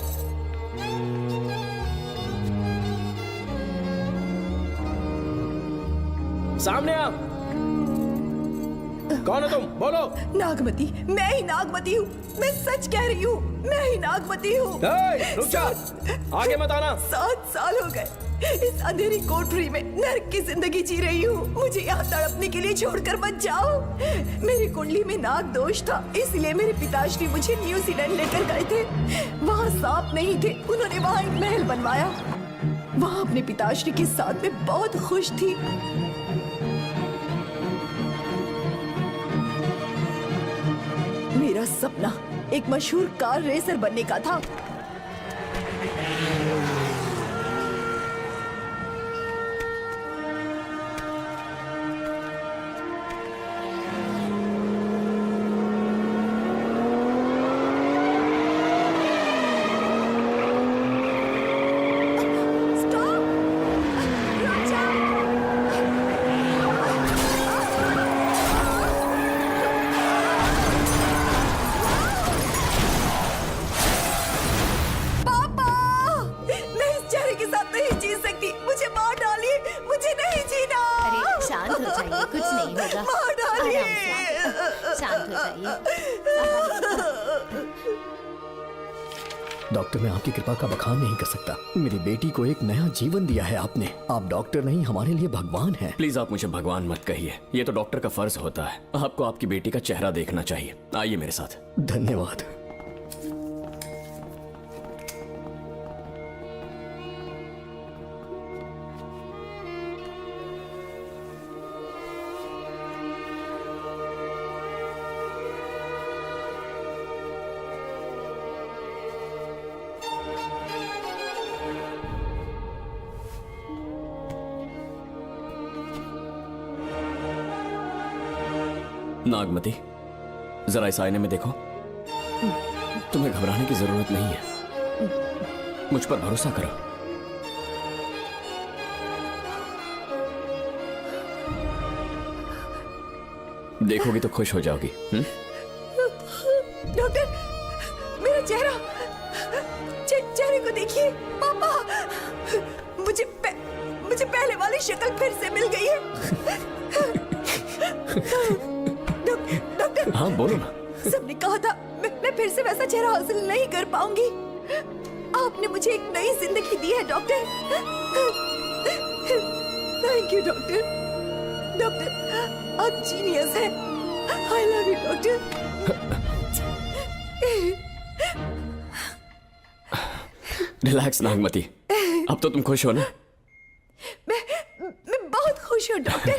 सामने आ। कौन है तुम? बोलो। नागमती, मैं ही नागमती हूँ। मैं सच कह रही हूँ, मैं ही नागमती हूँ। रुक जा, आगे मत आना। 7 साल हो गए इस अंधेरी कोठरी में नर्क की जिंदगी जी रही हूँ। मुझे यहाँ तड़पने के लिए छोड़कर मत जाओ। मेरी कुंडली में नाग दोष था, इसलिए मेरे पिताश्री मुझे न्यूजीलैंड लेकर गए थे। वहाँ सांप नहीं थे, उन्होंने वहाँ एक महल बनवाया। वहाँ अपने पिताश्री के साथ में बहुत खुश थी। मेरा सपना एक मशहूर कार रेसर बनने का था। होगा। मार डालिए। आराम से, शांत हो जाइए। डॉक्टर, मैं आपकी कृपा का बखान नहीं कर सकता। मेरी बेटी को एक नया जीवन दिया है आपने। आप डॉक्टर नहीं, हमारे लिए भगवान हैं। प्लीज आप मुझे भगवान मत कहिए, ये तो डॉक्टर का फर्ज होता है। आपको आपकी बेटी का चेहरा देखना चाहिए। आइए मेरे साथ। धन्यवाद। नागमती, जरा इस आईने में देखो। तुम्हें घबराने की जरूरत नहीं है, मुझ पर भरोसा करो। देखोगी तो खुश हो जाओगी। डॉक्टर, मेरा चेहरा, चेहरे को देखिए। पापा, मुझे पहले वाली शक्ल फिर से मिल गई है। डॉक्टर, हाँ बोलो ना। सबने कहा था मैं फिर से वैसा चेहरा हासिल नहीं कर पाऊंगी। आपने मुझे एक नई जिंदगी दी है doctor. Thank you doctor. Doctor, आप जीनियस हैं। I love you doctor. Relax Nagmati, अब तो तुम खुश हो ना? मैं बहुत खुश हूँ डॉक्टर।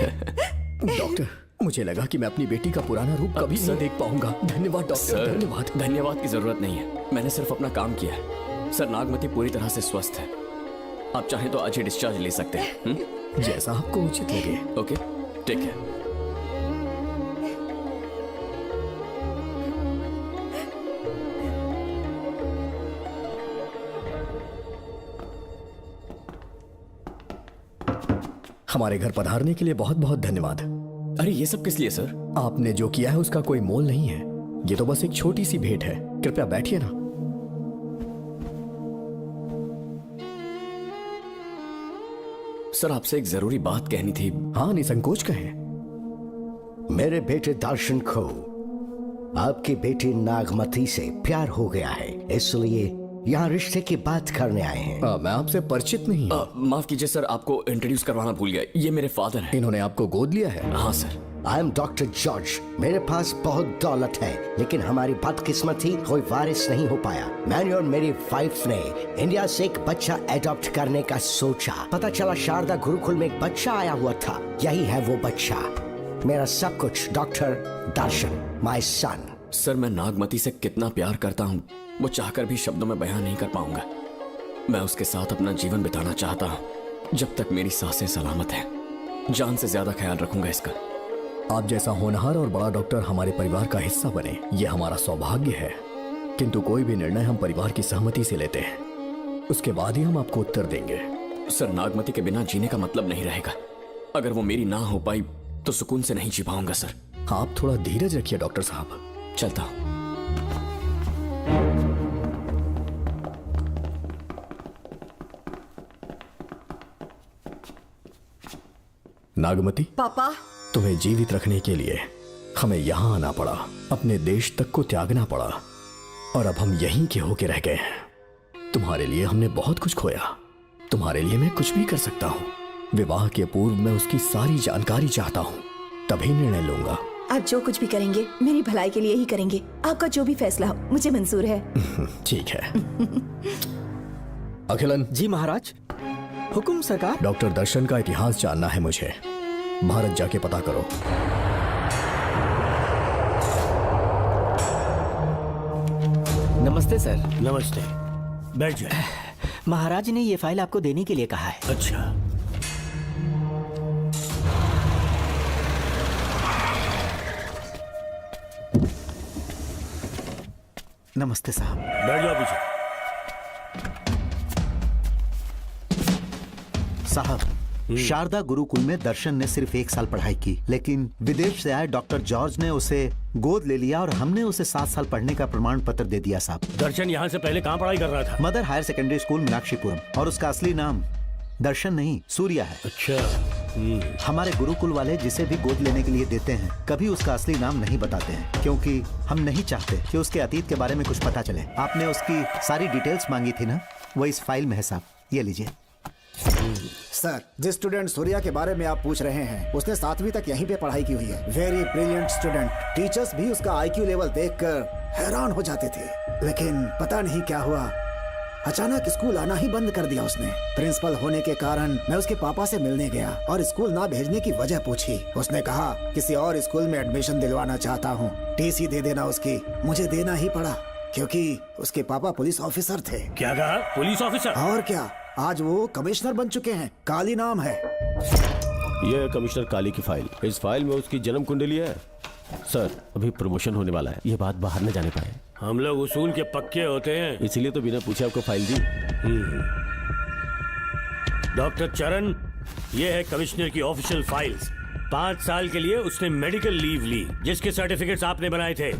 डॉक्टर, मुझे लगा कि मैं अपनी बेटी का पुराना रूप कभी न देख पाऊंगा। धन्यवाद डॉक्टर, धन्यवाद। धन्यवाद की जरूरत नहीं है, मैंने सिर्फ अपना काम किया है। सर, नागमती पूरी तरह से स्वस्थ है। आप चाहें तो आज ही डिस्चार्ज ले सकते हैं। जैसा आपको उचित लगे। Okay, take care. हमारे घर पधारने के लिए बहुत बहुत धन्यवाद। अरे ये सब किस लिए सर? आपने जो किया है उसका कोई मोल नहीं है। ये तो बस एक छोटी सी भेंट है। कृपया बैठिए ना। सर, आपसे एक जरूरी बात कहनी थी। हाँ, निसंकोच कहें। मेरे बेटे दर्शन को आपकी बेटी नागमती से प्यार हो गया है, इसलिए यहाँ रिश्ते की बात करने आए हैं। मैं आपसे परिचित नहीं हूँ। माफ कीजिए सर, आपको इंट्रोड्यूस करवाना भूल गया। ये मेरे फादर हैं। इन्होंने आपको गोद लिया है? हाँ sir. I am doctor George. मेरे पास बहुत दौलत है, लेकिन हमारी बदकिस्मती कोई वारिस नहीं हो पाया। मैंने और मेरी वाइफ ने इंडिया से एक बच्चा एडॉप्ट करने का सोचा। पता चला शारदा गुरुकुल में एक बच्चा आया हुआ था। यही है वो बच्चा, मेरा सब कुछ। Doctor Darshan, my son. Sir, मैं नागमती से कितना प्यार करता हूँ वो चाहकर भी शब्दों में बयान नहीं कर पाऊंगा। मैं उसके साथ अपना जीवन बिताना चाहता हूँ जब तक मेरी सांसें सलामत हैं। जान से ज्यादा ख्याल रखूंगा इसका। आप जैसा होनहार और बड़ा डॉक्टर हमारे परिवार का हिस्सा बने, ये हमारा सौभाग्य है। किंतु कोई भी निर्णय हम परिवार की सहमति से लेते हैं, उसके बाद ही हम आपको उत्तर देंगे। सर, नागमती के बिना जीने का मतलब नहीं रहेगा। अगर वो मेरी ना हो पाई तो सुकून से नहीं जी पाऊंगा सर। आप थोड़ा धीरज रखिए डॉक्टर साहब। चलता हूं। नागमती, पापा, तुम्हें जीवित रखने के लिए हमें यहाँ आना पड़ा, अपने देश तक को त्यागना पड़ा, और अब हम यहीं के होके रह गए हैं। तुम्हारे लिए हमने बहुत कुछ खोया, तुम्हारे लिए मैं कुछ भी कर सकता हूँ। विवाह के पूर्व मैं उसकी सारी जानकारी चाहता हूँ, तभी निर्णय लूंगा। आप जो कुछ भी करेंगे मेरी भलाई के लिए ही करेंगे। आपका जो भी फैसला हो मुझे मंजूर है। ठीक है। अखिलन। जी महाराज। हुकुम सरकार। डॉक्टर दर्शन का इतिहास जानना है मुझे। भारत जाके पता करो। नमस्ते सर। नमस्ते, बैठ जाए। महाराज ने ये फाइल आपको देने के लिए कहा है। अच्छा, नमस्ते साहब। बैठ जाओ पीछे। साहब, शारदा गुरुकुल में दर्शन ने सिर्फ 1 साल पढ़ाई की, लेकिन विदेश से आए डॉक्टर जॉर्ज ने उसे गोद ले लिया और हमने उसे 7 साल पढ़ने का प्रमाण पत्र दे दिया साहब। दर्शन यहाँ से पहले कहाँ पढ़ाई कर रहा था? Mother higher secondary school Meenakshipuram, और उसका असली नाम दर्शन नहीं सूर्या है। अच्छा, हमारे गुरुकुल वाले जिसे भी गोद लेने के लिए देते हैं कभी उसका असली नाम नहीं बताते हैं, क्योंकि हम नहीं चाहते कि उसके अतीत के बारे में कुछ पता चले। आपने उसकी सारी डिटेल्स मांगी थी ना, वो इस फाइल में है साहब, ये लीजिए। सर, जिस स्टूडेंट सूर्या के बारे में आप पूछ रहे हैं उसने 7वीं तक यहीं पे पढ़ाई की हुई है। Very brilliant student. टीचर्स भी उसका IQ लेवल देखकर हैरान हो जाते थे, लेकिन पता नहीं क्या हुआ, अचानक स्कूल आना ही बंद कर दिया उसने। प्रिंसिपल होने के कारण मैं उसके पापा से मिलने गया और स्कूल ना भेजने की वजह पूछी। उसने कहा किसी और स्कूल में एडमिशन दिलवाना चाहता हूँ, TC दे देना उसकी। मुझे देना ही पड़ा क्योंकि उसके पापा पुलिस ऑफिसर थे। क्या कहा? Police officer? और क्या, आज वो कमिश्नर बन चुके हैं। काली नाम है। यह है कमिश्नर काली की फाइल। इस फाइल में उसकी जन्म कुंडली है। सर, अभी प्रमोशन होने वाला है, ये बात बाहर न जाने पाए। हम लोग उसूल के पक्के होते हैं, इसीलिए तो बिना पूछे आपको फाइल दी। डॉक्टर चरण, ये है कमिश्नर की ऑफिशियल फाइल्स। 5 साल के लिए उसने मेडिकल लीव ली, जिसके सर्टिफिकेट्स आपने बनाए थे।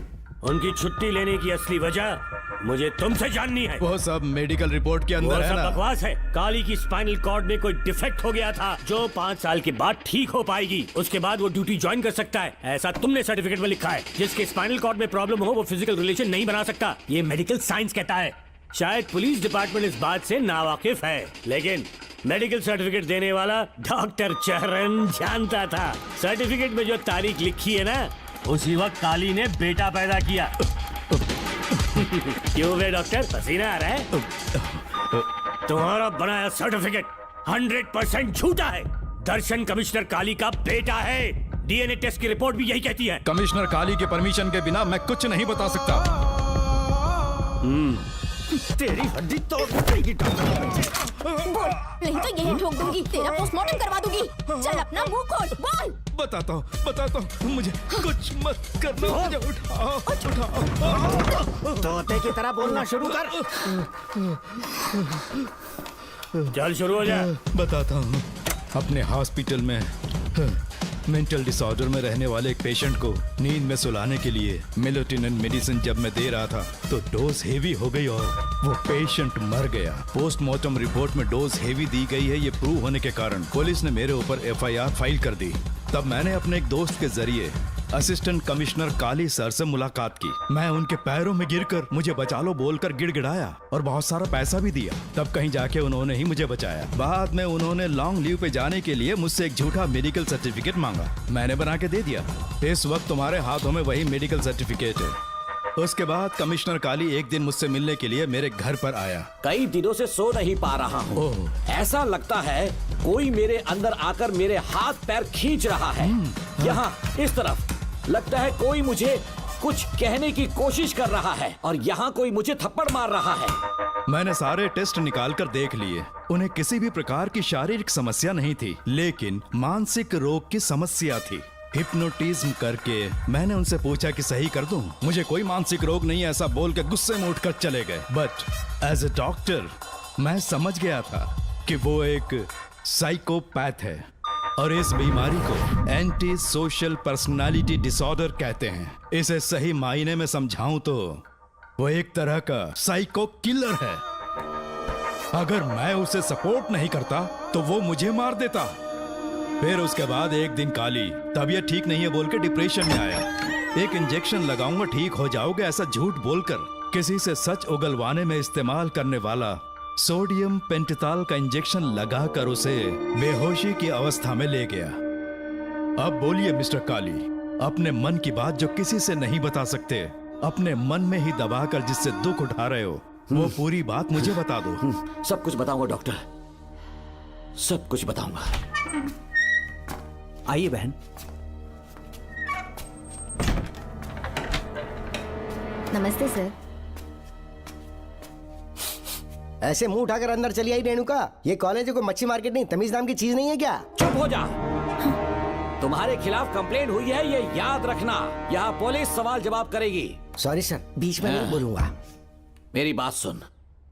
उनकी छुट्टी लेने की असली वजह मुझे तुमसे जाननी है। वो सब मेडिकल रिपोर्ट के अंदर वो है सब ना? बकवास है। काली की स्पाइनल कॉर्ड में कोई डिफेक्ट हो गया था जो 5 साल के बाद ठीक हो पाएगी। उसके बाद वो ड्यूटी ज्वाइन कर सकता है, ऐसा तुमने सर्टिफिकेट में लिखा है। जिसके स्पाइनल कॉर्ड में प्रॉब्लम हो वो फिजिकल रिलेशन नहीं बना सकता, ये मेडिकल साइंस कहता है। शायद पुलिस डिपार्टमेंट इस बात से नावाकिफ है, लेकिन मेडिकल सर्टिफिकेट देने वाला डॉक्टर चरण जानता था। सर्टिफिकेट में जो तारीख लिखी है ना, उसी वक्त काली ने बेटा पैदा किया। क्यों बे डॉक्टर, पसीना आ रहा है? तुम्हारा बनाया सर्टिफिकेट 100% झूठा है। दर्शन कमिश्नर काली का बेटा है। DNA टेस्ट की रिपोर्ट भी यही कहती है। कमिश्नर काली के परमिशन के बिना मैं कुछ नहीं बता सकता। तेरी हड्डी तोड़ देगी नहीं तो यही ठोक दूंगी, तेरा पोस्टमार्टम करवा दूंगी। चल अपना मुंह खोल, बोल। बताता हूँ, मुझे कुछ मत करना, मुझे उठाओ। तोते की तरह बोलना शुरू कर। चल शुरू हो जा। बताता हूँ, अपने हॉस्पिटल में मेंटल डिसऑर्डर में रहने वाले एक पेशेंट को नींद में सुलाने के लिए मेलेटोनिन मेडिसिन जब मैं दे रहा था तो डोज हेवी हो गई और वो पेशेंट मर गया। पोस्टमार्टम रिपोर्ट में डोज हेवी दी गई है, ये प्रूव होने के कारण पुलिस ने मेरे ऊपर FIR फाइल कर दी। तब मैंने अपने एक दोस्त के जरिए असिस्टेंट कमिश्नर काली सर से मुलाकात की। मैं उनके पैरों में गिरकर मुझे बचा लो बोलकर गिड़गिड़ाया और बहुत सारा पैसा भी दिया। तब कहीं जाके उन्होंने ही मुझे बचाया। बाद में उन्होंने लॉन्ग लीव पे जाने के लिए मुझसे एक झूठा मेडिकल सर्टिफिकेट मांगा, मैंने बना के दे दिया। इस वक्त तुम्हारे हाथों में वही मेडिकल सर्टिफिकेट है। उसके बाद कमिश्नर काली एक दिन मुझसे मिलने के लिए मेरे घर पर आया। कई दिनों से सो नहीं पा रहा हूँ। ऐसा लगता है कोई मेरे अंदर आकर मेरे हाथ पैर खींच रहा है। यहाँ इस तरफ लगता है कोई मुझे कुछ कहने की कोशिश कर रहा है और यहाँ कोई मुझे थप्पड़ मार रहा है। मैंने सारे टेस्ट निकाल कर देख लिए, उन्हें किसी भी प्रकार की शारीरिक समस्या नहीं थी, लेकिन मानसिक रोग की समस्या थी। हिप्नोटिज्म करके मैंने उनसे पूछा कि सही कर दूं। मुझे कोई मानसिक रोग नहीं है ऐसा बोल के गुस्से में उठकर चले गए। बट एज ए डॉक्टर मैं समझ गया था कि वो एक साइकोपैथ है और इस बीमारी को एंटी सोशल पर्सनालिटी डिसऑर्डर कहते हैं। इसे सही मायने में समझाऊं तो वो एक तरह का साइको किलर है। अगर मैं उसे सपोर्ट नहीं करता तो वो मुझे मार देता। फिर उसके बाद एक दिन काली तबीयत ठीक नहीं है बोल के डिप्रेशन में आया। एक इंजेक्शन लगाऊंगा ठीक हो जाओगे ऐसा झूठ बोलकर किसी से सच उगलवाने में इस्तेमाल करने वाला सोडियम पेंटोथॉल का इंजेक्शन लगाकर उसे बेहोशी की अवस्था में ले गया। अब बोलिए मिस्टर काली, अपने मन की बात जो किसी से नहीं बता सकते, अपने मन में ही दबाकर जिससे दुख उठा रहे हो, वो पूरी बात मुझे बता दो। सब कुछ बताऊंगा डॉक्टर, सब कुछ बताऊंगा। आइए बहन। नमस्ते सर। ऐसे मुंह उठाकर अंदर चली आई रेणुका। ये कॉलेज है कोई मच्छी मार्केट नहीं, तमीज नाम की चीज नहीं है क्या? चुप हो जा। तुम्हारे खिलाफ कंप्लेंट हुई है ये याद रखना। यहाँ पुलिस सवाल जवाब करेगी। सॉरी सर, बीच में नहीं बोलूंगा। मेरी बात सुन,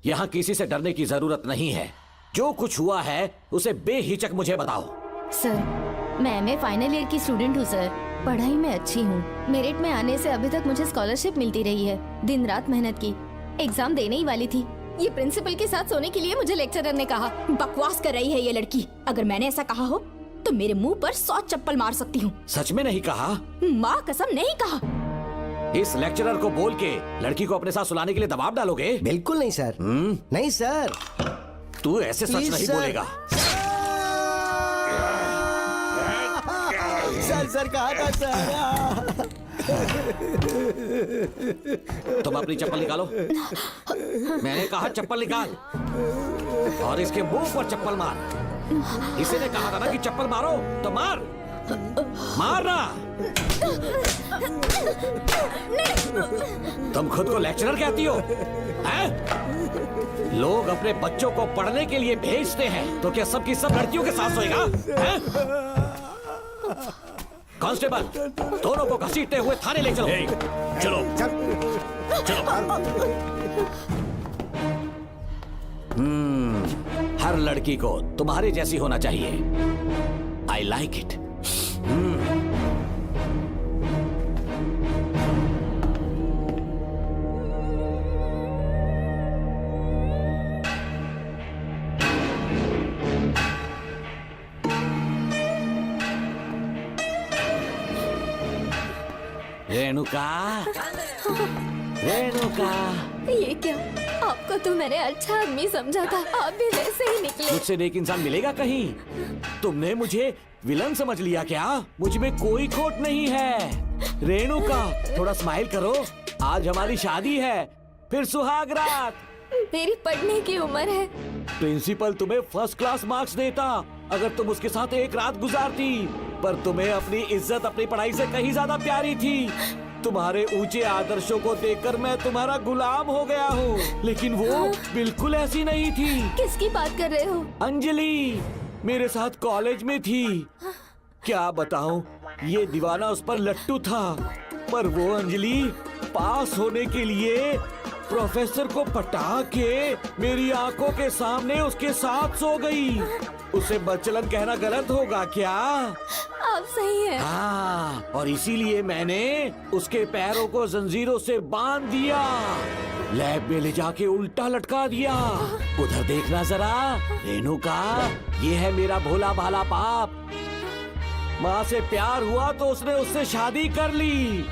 यहाँ किसी से डरने की जरूरत नहीं है। जो कुछ हुआ है उसे बेहिचक मुझे बताओ। सर मैं MA फाइनल ईयर की स्टूडेंट हूँ सर। पढ़ाई में अच्छी हूँ। मेरिट में आने से अभी तक मुझे स्कॉलरशिप मिलती रही है। दिन रात मेहनत की, एग्जाम देने ही वाली थी। ये प्रिंसिपल के साथ सोने के लिए मुझे लेक्चरर ने कहा। बकवास कर रही है ये लड़की। अगर मैंने ऐसा कहा हो तो तो मेरे मुंह पर 100 चप्पल मार सकती हूँ। सच में नहीं कहा? माँ कसम नहीं कहा। इस लेक्चरर को बोल के लड़की को अपने साथ सुलाने के लिए दबाव डालोगे? बिल्कुल नहीं सर। नहीं सर। तू ऐसे सच Please, नहीं sir. बोलेगा। सर कहा था सर। तुम अपनी चप्पल निकालो। मैंने कहा चप्पल निकाल और इसके मुंह पर चप्पल मार। इसी ने कहा था ना कि चप्पल मारो, तो मार, मारना। तुम खुद को लेक्चरर कहती हो, हैं? लोग अपने बच्चों को पढ़ने के लिए भेजते हैं, तो क्या सबकी सब लड़कियों के साथ सोएगा? कांस्टेबल, दोनों को घसीटते हुए थाने ले चलो। चलो हर लड़की को तुम्हारे जैसी होना चाहिए। I like it. Renuka, Renuka. ये क्या? आपको तो मैंने अच्छा आदमी समझा था, आप भी वैसे ही निकले। मुझसे नेक इंसान मिलेगा कहीं? तुमने मुझे विलन समझ लिया क्या? मुझ में कोई खोट नहीं है। रेणुका, थोड़ा स्माइल करो। आज हमारी शादी है, फिर सुहाग रात। मेरी पढ़ने की उम्र है। प्रिंसिपल तुम्हें फर्स्ट क्लास मार्क्स देता अगर तुम उसके साथ एक रात गुजारती, पर तुम्हें अपनी इज्जत अपनी पढ़ाई से कहीं ज्यादा प्यारी थी। तुम्हारे ऊंचे आदर्शों को देखकर मैं तुम्हारा गुलाम हो गया हूँ, लेकिन वो बिल्कुल ऐसी नहीं थी। किसकी बात कर रहे हो? अंजलि मेरे साथ कॉलेज में थी। क्या बताऊं, ये दीवाना उस पर लट्टू था, पर वो अंजलि पास होने के लिए प्रोफेसर को पटा के मेरी आंखों के सामने उसके साथ सो गई। उसे बदचलन कहना गलत होगा क्या? आप सही हैं। हाँ, और इसीलिए मैंने उसके पैरों को जंजीरों से बांध दिया, लैब में ले जाके उल्टा लटका दिया। उधर देखना जरा रेणुका, ये है मेरा भोला भाला पाप। माँ से प्यार हुआ तो उसने उससे शादी कर ली।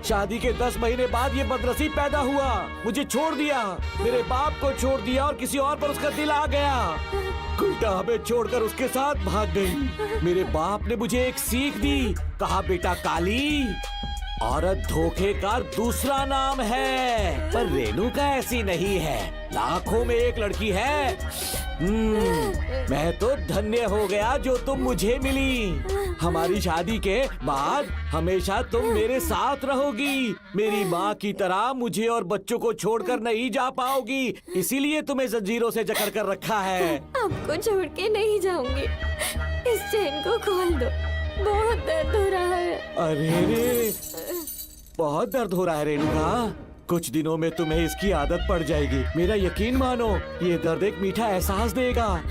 शादी के 10 महीने बाद ये बदनसीब पैदा हुआ, मुझे छोड़ दिया, मेरे बाप को छोड़ दिया और किसी और पर उसका दिल आ गया। उल्टा हमें छोड़कर उसके साथ भाग गई। मेरे बाप ने मुझे एक सीख दी, कहा बेटा काली, औरत धोखे का दूसरा नाम है। पर रेणुका ऐसी नहीं है, लाखों में एक लड़की है। मैं तो धन्य हो गया जो तुम मुझे मिली। हमारी शादी के बाद हमेशा तुम मेरे साथ रहोगी। मेरी माँ की तरह मुझे और बच्चों को छोड़कर नहीं जा पाओगी, इसीलिए तुम्हें जंजीरों से जकड़ कर रखा है। आपको छोड़ के नहीं जाऊंगी। इस चेन को खोल दो, बहुत दर्द हो रहा है। अरे रे, बहुत दर्द हो रहा है रेणुका। कुछ दिनों में तुम्हें इसकी आदत पड़ जाएगी, मेरा यकीन मानो। ये दर्द एक मीठा एहसास देगा।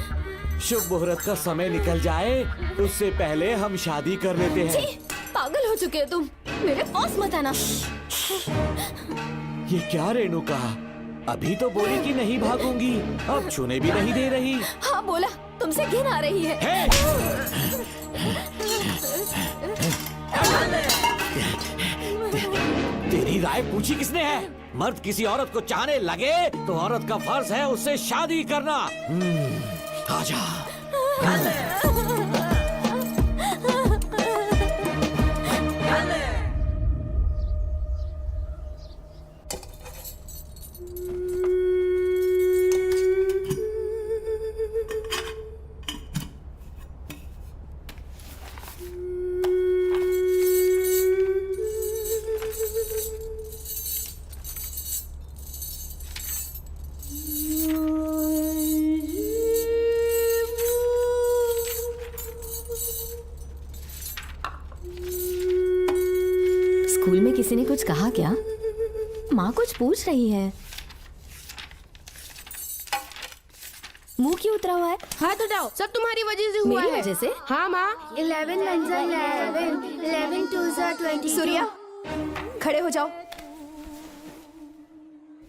शुभ मुहूर्त का समय निकल जाए उससे पहले हम शादी कर लेते हैं। पागल हो चुके हो तुम, मेरे पास मत आना। ये क्या रेणुका, अभी तो बोली कि नहीं भागूंगी, अब छूने भी नहीं दे रही। हाँ बोला, तुमसे घिन आ रही है। तेरी राय पूछी किसने है? मर्द किसी औरत को चाहने लगे तो औरत का फर्ज है उससे शादी करना। आजा। स्कूल में किसी ने कुछ कहा क्या? माँ कुछ पूछ रही है। मुंह क्यों उतरा हुआ है? हाथ उठाओ, सब तुम्हारी वजह से हुआ है। मेरी वजह से? हाँ माँ। 11 1 11, 11 2 22। सूर्या, खड़े हो जाओ।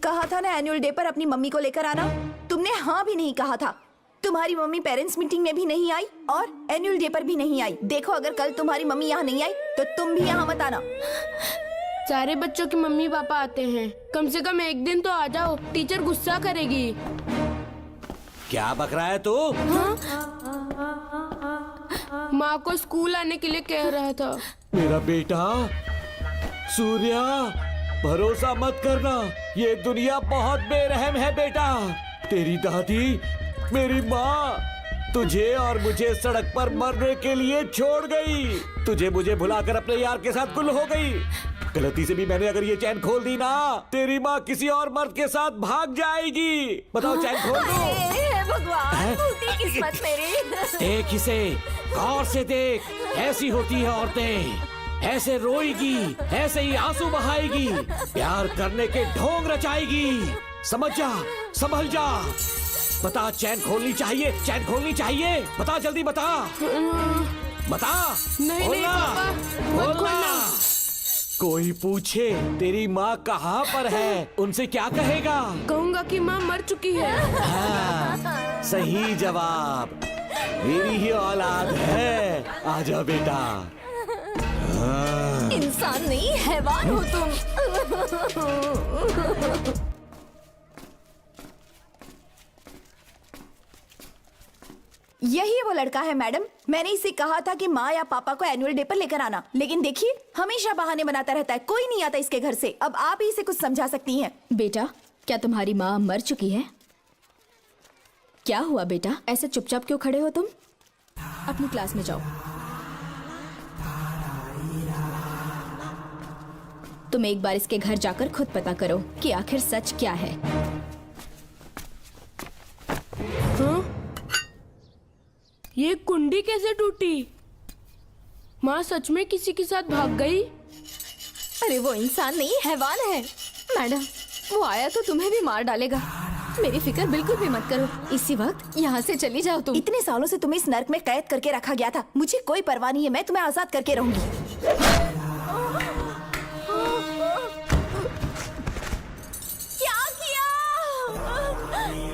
कहा था ना एनुअल डे पर अपनी मम्मी को लेकर आना, तुमने हाँ भी नहीं कहा था। तुम्हारी मम्मी पेरेंट्स मीटिंग में भी नहीं आई और एनुअल डे पर भी नहीं आई। देखो अगर कल तुम्हारी मम्मी यहाँ नहीं आई तो तुम भी यहाँ मत आना। सारे बच्चों की मम्मी पापा आते हैं, कम से कम एक दिन तो आ जाओ, टीचर गुस्सा करेगी। क्या बक रहा है तू? माँ को स्कूल आने के लिए कह रहा था। मेरा बेटा सूर्या, भरोसा मत करना, ये दुनिया बहुत बेरहम है बेटा। तेरी दादी, मेरी माँ तुझे और मुझे सड़क पर मरने के लिए छोड़ गई। तुझे मुझे भुलाकर अपने यार के साथ गुल हो गई। गलती से भी मैंने अगर ये चैन खोल दी ना, तेरी माँ किसी और मर्द के साथ भाग जाएगी। बताओ चैन खोल दो। भगवान, फूटी किस्मत मेरी। देख इसे, गौर से देख, ऐसी होती है औरतें, ऐसे रोएगी, ऐसे ही आंसू बहाएगी, प्यार करने के ढोंग रचाएगी। समझ जा, संभल जा। बता, चैन खोलनी चाहिए, चैन खोलनी चाहिए। बता जल्दी बता, बता। नहीं नहीं पापा, मत खोलना। कोई पूछे तेरी माँ कहाँ पर है, उनसे क्या कहेगा? कहूँगा कि माँ मर चुकी है। हाँ, सही जवाब, मेरी ही औलाद है। आजा बेटा। हाँ। इंसान नहीं हैवान हो तुम। यही वो लड़का है मैडम। मैंने इसे कहा था कि माँ या पापा को एनुअल डे पर लेकर आना, लेकिन देखिए हमेशा बहाने बनाता रहता है, कोई नहीं आता इसके घर से। अब आप ही इसे कुछ समझा सकती हैं। बेटा, क्या तुम्हारी माँ मर चुकी है? क्या हुआ बेटा, ऐसे चुपचाप क्यों खड़े हो तुम? अपनी क्लास में जाओ। तुम एक बार इसके घर जाकर खुद पता करो कि आखिर सच क्या है। हाँ? ये कुंडी कैसे टूटी? माँ सच में किसी के साथ भाग गई? अरे वो इंसान नहीं हैवान है। मैडम, वो आया तो तुम्हें भी मार डालेगा। मेरी फिक्र बिल्कुल भी मत करो, इसी वक्त यहाँ से चली जाओ तुम। इतने सालों से तुम्हें इस नर्क में कैद करके रखा गया था, मुझे कोई परवाह नहीं है, मैं तुम्हें आजाद करके रहूंगी। क्या किया?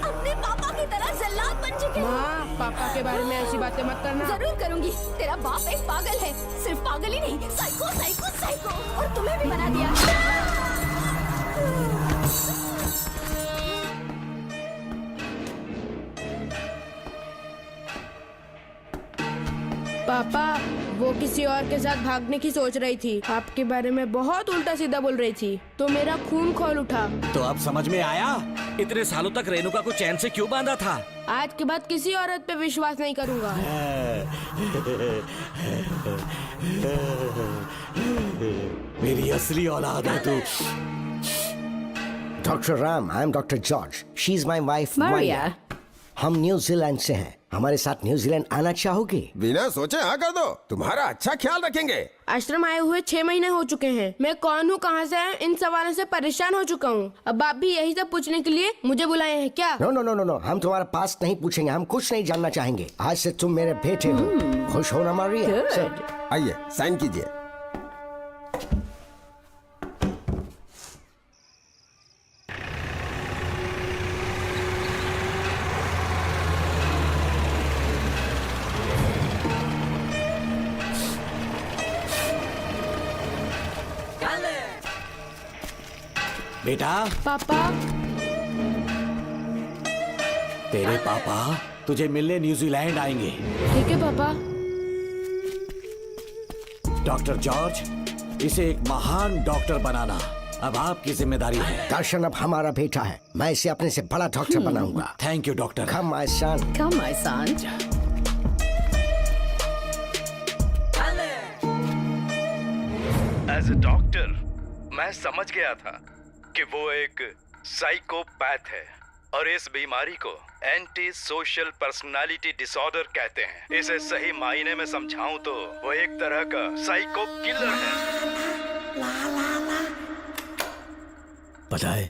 अपने पापा की तरह जल्लाद बन चुके हो। माँ, पापा के बारे में ऐसी बातें मत करना। जरूर करूंगी। तेरा बाप एक पागल है, सिर्फ पागल ही नहीं, साइको साइको साइको, और तुम्हें भी बना दिया। पापा, वो किसी और के साथ भागने की सोच रही थी, आपके बारे में बहुत उल्टा सीधा बोल रही थी, तो मेरा खून खौल उठा। तो अब समझ में आया इतने सालों तक रेणुका को चैन से क्यों बांधा था? आज के बाद किसी औरत पे विश्वास नहीं करूंगा। मेरी असली औलाद है तू। Doctor Ram, I am doctor George, she is my wife Maria. हम न्यूजीलैंड से हैं, हमारे साथ न्यूजीलैंड आना चाहोगे? बिना सोचे हाँ कर दो, तुम्हारा अच्छा ख्याल रखेंगे। आश्रम आए हुए 6 महीने हो चुके हैं। मैं कौन हूँ, कहाँ से आया, इन सवालों से परेशान हो चुका हूँ। अब आप भी यही सब पूछने के लिए मुझे बुलाए हैं क्या? No no no no no, हम तुम्हारा पास नहीं पूछेंगे, हम कुछ नहीं जानना चाहेंगे। आज से तुम मेरे बेटे हो। खुश हो ना मारिया? आइए साइन कीजिए। बेटा। पापा। तेरे पापा तुझे मिलने न्यूजीलैंड आएंगे। ठीक है पापा। डॉक्टर जॉर्ज, इसे एक महान डॉक्टर बनाना अब आपकी जिम्मेदारी है। दर्शन अब हमारा बेटा है, मैं इसे अपने से बड़ा डॉक्टर बनाऊंगा। Thank you doctor. Come my son. Come my son. As a doctor मैं समझ गया था कि वो एक साइकोपैथ है और इस बीमारी को एंटी सोशल पर्सनालिटी डिसऑर्डर कहते हैं। इसे सही मायने में समझाऊं तो वो एक तरह का साइको किलर है। पता है,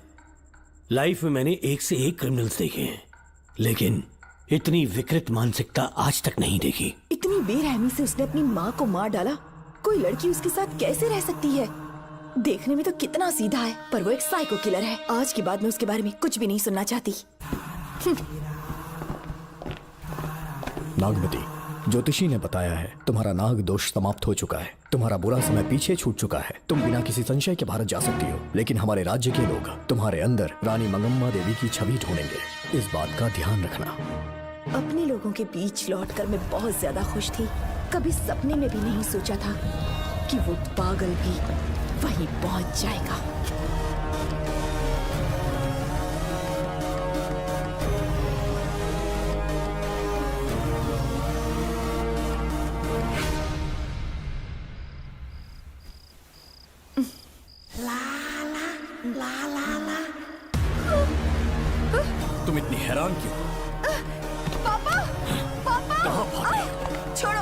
लाइफ में मैंने एक से एक क्रिमिनल्स देखे हैं, लेकिन इतनी विकृत मानसिकता आज तक नहीं देखी। इतनी बेरहमी से उसने अपनी माँ को मार डाला। कोई लड़की उसके साथ कैसे रह सकती है? देखने में तो कितना सीधा है, पर वो एक साइको किलर है। आज के बाद मैं उसके बारे में कुछ भी नहीं सुनना चाहती। नागमती, ज्योतिषी ने बताया है तुम्हारा नाग दोष समाप्त हो चुका है, तुम्हारा बुरा समय पीछे छूट चुका है, तुम बिना किसी संशय के भारत जा सकती हो। लेकिन हमारे राज्य के लोग तुम्हारे अंदर रानी मंगम्मा देवी की छवि ढूंढेंगे, इस बात का ध्यान रखना। अपने लोगों के बीच लौटकर मैं बहुत ज्यादा खुश थी। कभी सपने में भी नहीं सोचा था कि वो पागल भी वहीं पहुंच जाएगा। तुम इतनी हैरान क्यों? पापा, पापा, छोड़ो,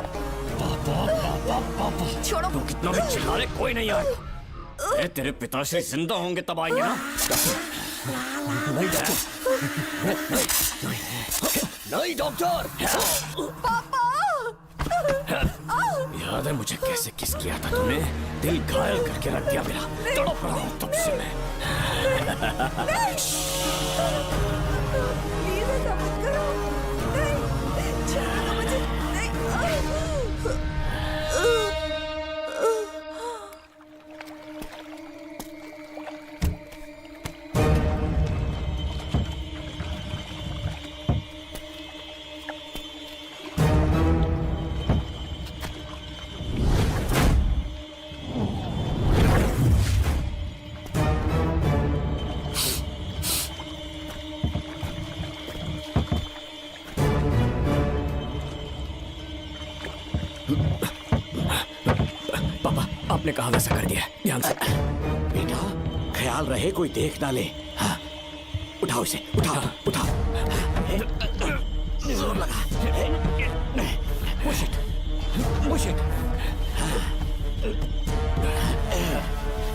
छोड़ो। तू कितना भी चिल्ला ले, कोई नहीं आएगा। तेरे पिताश्री जिंदा होंगे तब आएंगे ना। नहीं डॉक्टर। पापा, याद है मुझे कैसे किस किया था तूने? दिल घायल करके रख दिया मेरा। तड़प रहा हूं तब से मैं। प्लीज ऐसा मत करो। नहीं, छोड़ो मुझे। नहीं। आपने कहा वैसा कर दिया, ध्यान से। बेटा ख्याल रहे कोई देख ना ले। हाँ, उठाओ इसे, उठाओ, उठाओ। जोर लगा। Push it, push it।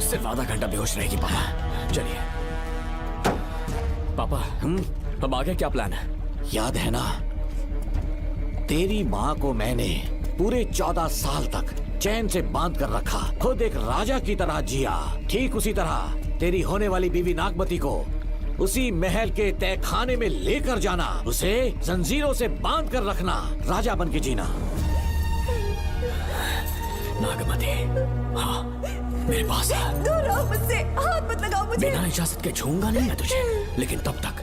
सिर्फ आधा घंटा बेहोश रहेगी पापा। चलिए पापा, अब आगे क्या प्लान है? याद है ना, तेरी माँ को मैंने पूरे 14 साल तक चैन से बांध कर रखा, खुद एक राजा की तरह जिया। ठीक उसी तरह तेरी होने वाली बीवी नागमती को उसी महल के तहखाने में लेकर जाना, उसे जंजीरों से बांध कर रखना, राजा बन के जीना। नागमती, हाँ मेरे पास आ। दूर रहो मुझसे, हाथ मत लगाओ मुझे। बिना इजाजत के छूऊंगा नहीं मैं तुझे, लेकिन तब तक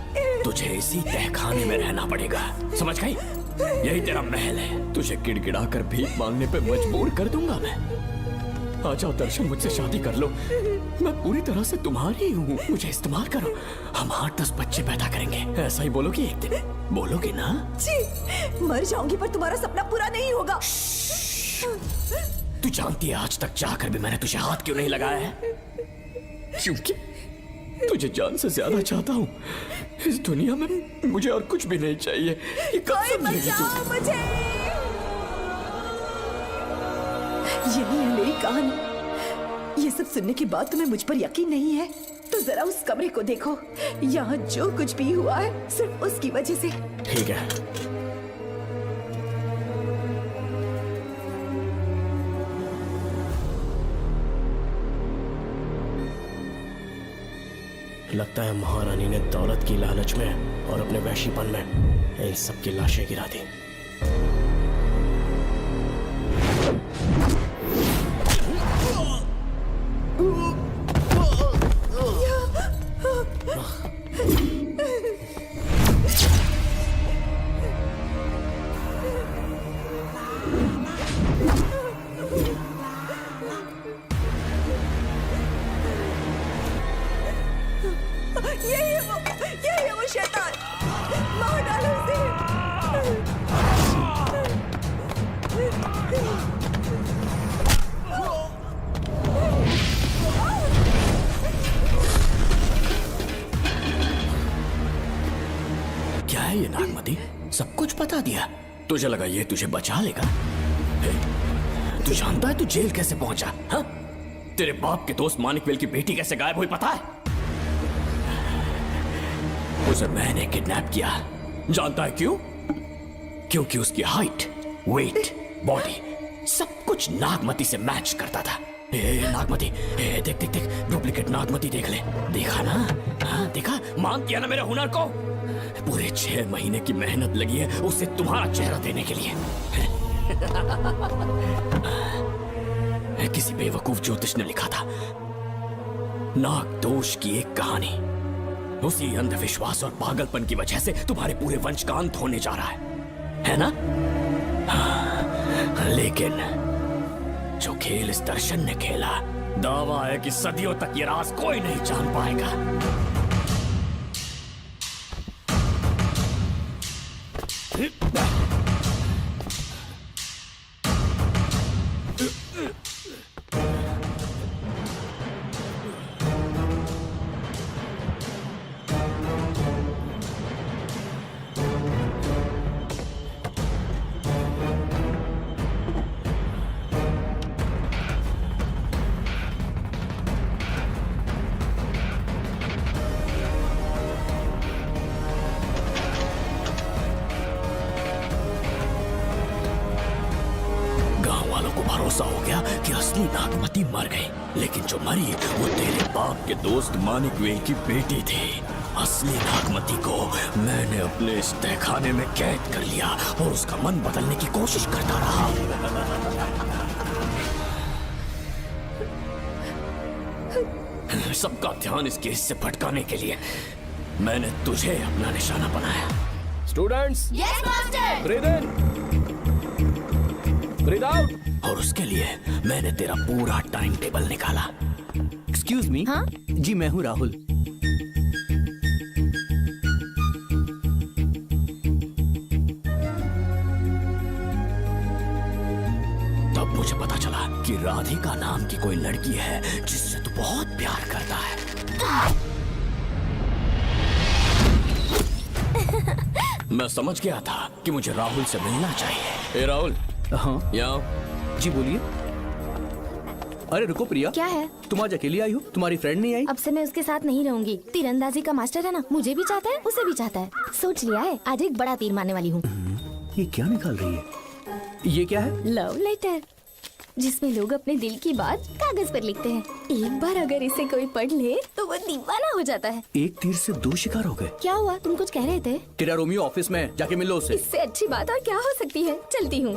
तुझे इसी तहखाने में रहना पड़ेगा, समझ गई? यही तेरा महल है, तुझे गिड़गिड़ा कर भीख मांगने पे मजबूर कर दूंगा मैं। आ जाओ दर्शन, मुझसे शादी कर लो, मैं पूरी तरह से तुम्हारी हूँ, मुझे इस्तेमाल करो। हम 8-10 बच्चे पैदा करेंगे, ऐसा ही बोलोगी एक दिन? बोलोगी ना? जी, मर जाऊंगी पर तुम्हारा सपना पूरा नहीं होगा। तू जानती है आज तक चाहकर भी मैंने तुझे हाथ क्यों नहीं लगाया है? क्योंकि तुझे जान से ज्यादा चाहता हूँ। इस दुनिया में मुझे और कुछ भी नहीं चाहिए। ये कब समझेगी तू? मुझे यही है मेरी कहानी। ये सब सुनने के बाद तुम्हें मुझ पर यकीन नहीं है तो जरा उस कमरे को देखो। यहाँ जो कुछ भी हुआ है सिर्फ उसकी वजह से। ठीक है, लगता है महारानी ने दौलत की लालच में और अपने वैशीपन में इन सब की लाशें गिरा दी। यही है वो शैतान, मार डालो उसे। क्या है ये नागमती, सब कुछ बता दिया? तुझे लगा ये तुझे बचा लेगा? तू जानता है तू जेल कैसे पहुंचा? हाँ? तेरे बाप के दोस्त मानिकवेल की बेटी कैसे गायब हुई पता है? उसे मैंने किडनैप किया। जानता है क्यों? क्योंकि उसकी हाइट, वेट, बॉडी सब कुछ नागमती से मैच करता था। नागमती, देख देख देख, डुप्लीकेट नागमती देख ले। देखा ना? हाँ देखा, मान किया ना मेरे हुनर को। पूरे 6 महीने की मेहनत लगी है उसे तुम्हारा चेहरा देने के लिए। किसी बेवकूफ ज्योतिष ने लिखा था, नाग दोष की एक कहानी। उसी अंधविश्वास और पागलपन की वजह से तुम्हारे पूरे वंश का अंत होने जा रहा है ना? हाँ, लेकिन जो खेल इस दर्शन ने खेला, दावा है कि सदियों तक ये राज कोई नहीं जान पाएगा। भरोसा हो गया कि असली नागमती मर गई, लेकिन जो मरी वो तेरे बाप के दोस्त मानिकवेल की बेटी थी। असली नागमती को मैंने अपने इस तहखाने में कैद कर लिया और उसका मन बदलने की कोशिश करता रहा। सबका ध्यान इस केस से भटकाने के लिए मैंने तुझे अपना निशाना बनाया। Students, yes master. ब्रीथ इन, ब्रीथ आउट। और उसके लिए मैंने तेरा पूरा टाइम टेबल निकाला। Excuse me. हाँ? जी मैं हूँ राहुल। तब मुझे पता चला कि राधिका नाम की कोई लड़की है जिससे तू बहुत प्यार करता है। मैं समझ गया था कि मुझे राहुल से मिलना चाहिए। राहुल। हाँ यहाँ। जी बोलिए। अरे रुको प्रिया, क्या है? तुम आज अकेली आई हो, तुम्हारी फ्रेंड नहीं आई? अब से मैं उसके साथ नहीं रहूंगी। तीरंदाजी का मास्टर है ना, मुझे भी चाहता है, उसे भी चाहता है। सोच लिया है, आज एक बड़ा तीर मारने वाली हूँ। ये क्या निकाल रही है? ये क्या है? लव लेटर, जिसमें लोग अपने दिल की बात कागज पर लिखते हैं। एक बार अगर इसे कोई पढ़ ले तो वो दीवाना हो जाता है। एक तीर से 2 शिकार हो गए। क्या हुआ? तुम कुछ कह रहे थे? तेरा रोमियो ऑफिस में, जाके मिल लो उससे। इससे अच्छी बात और क्या हो सकती है? चलती हूँ।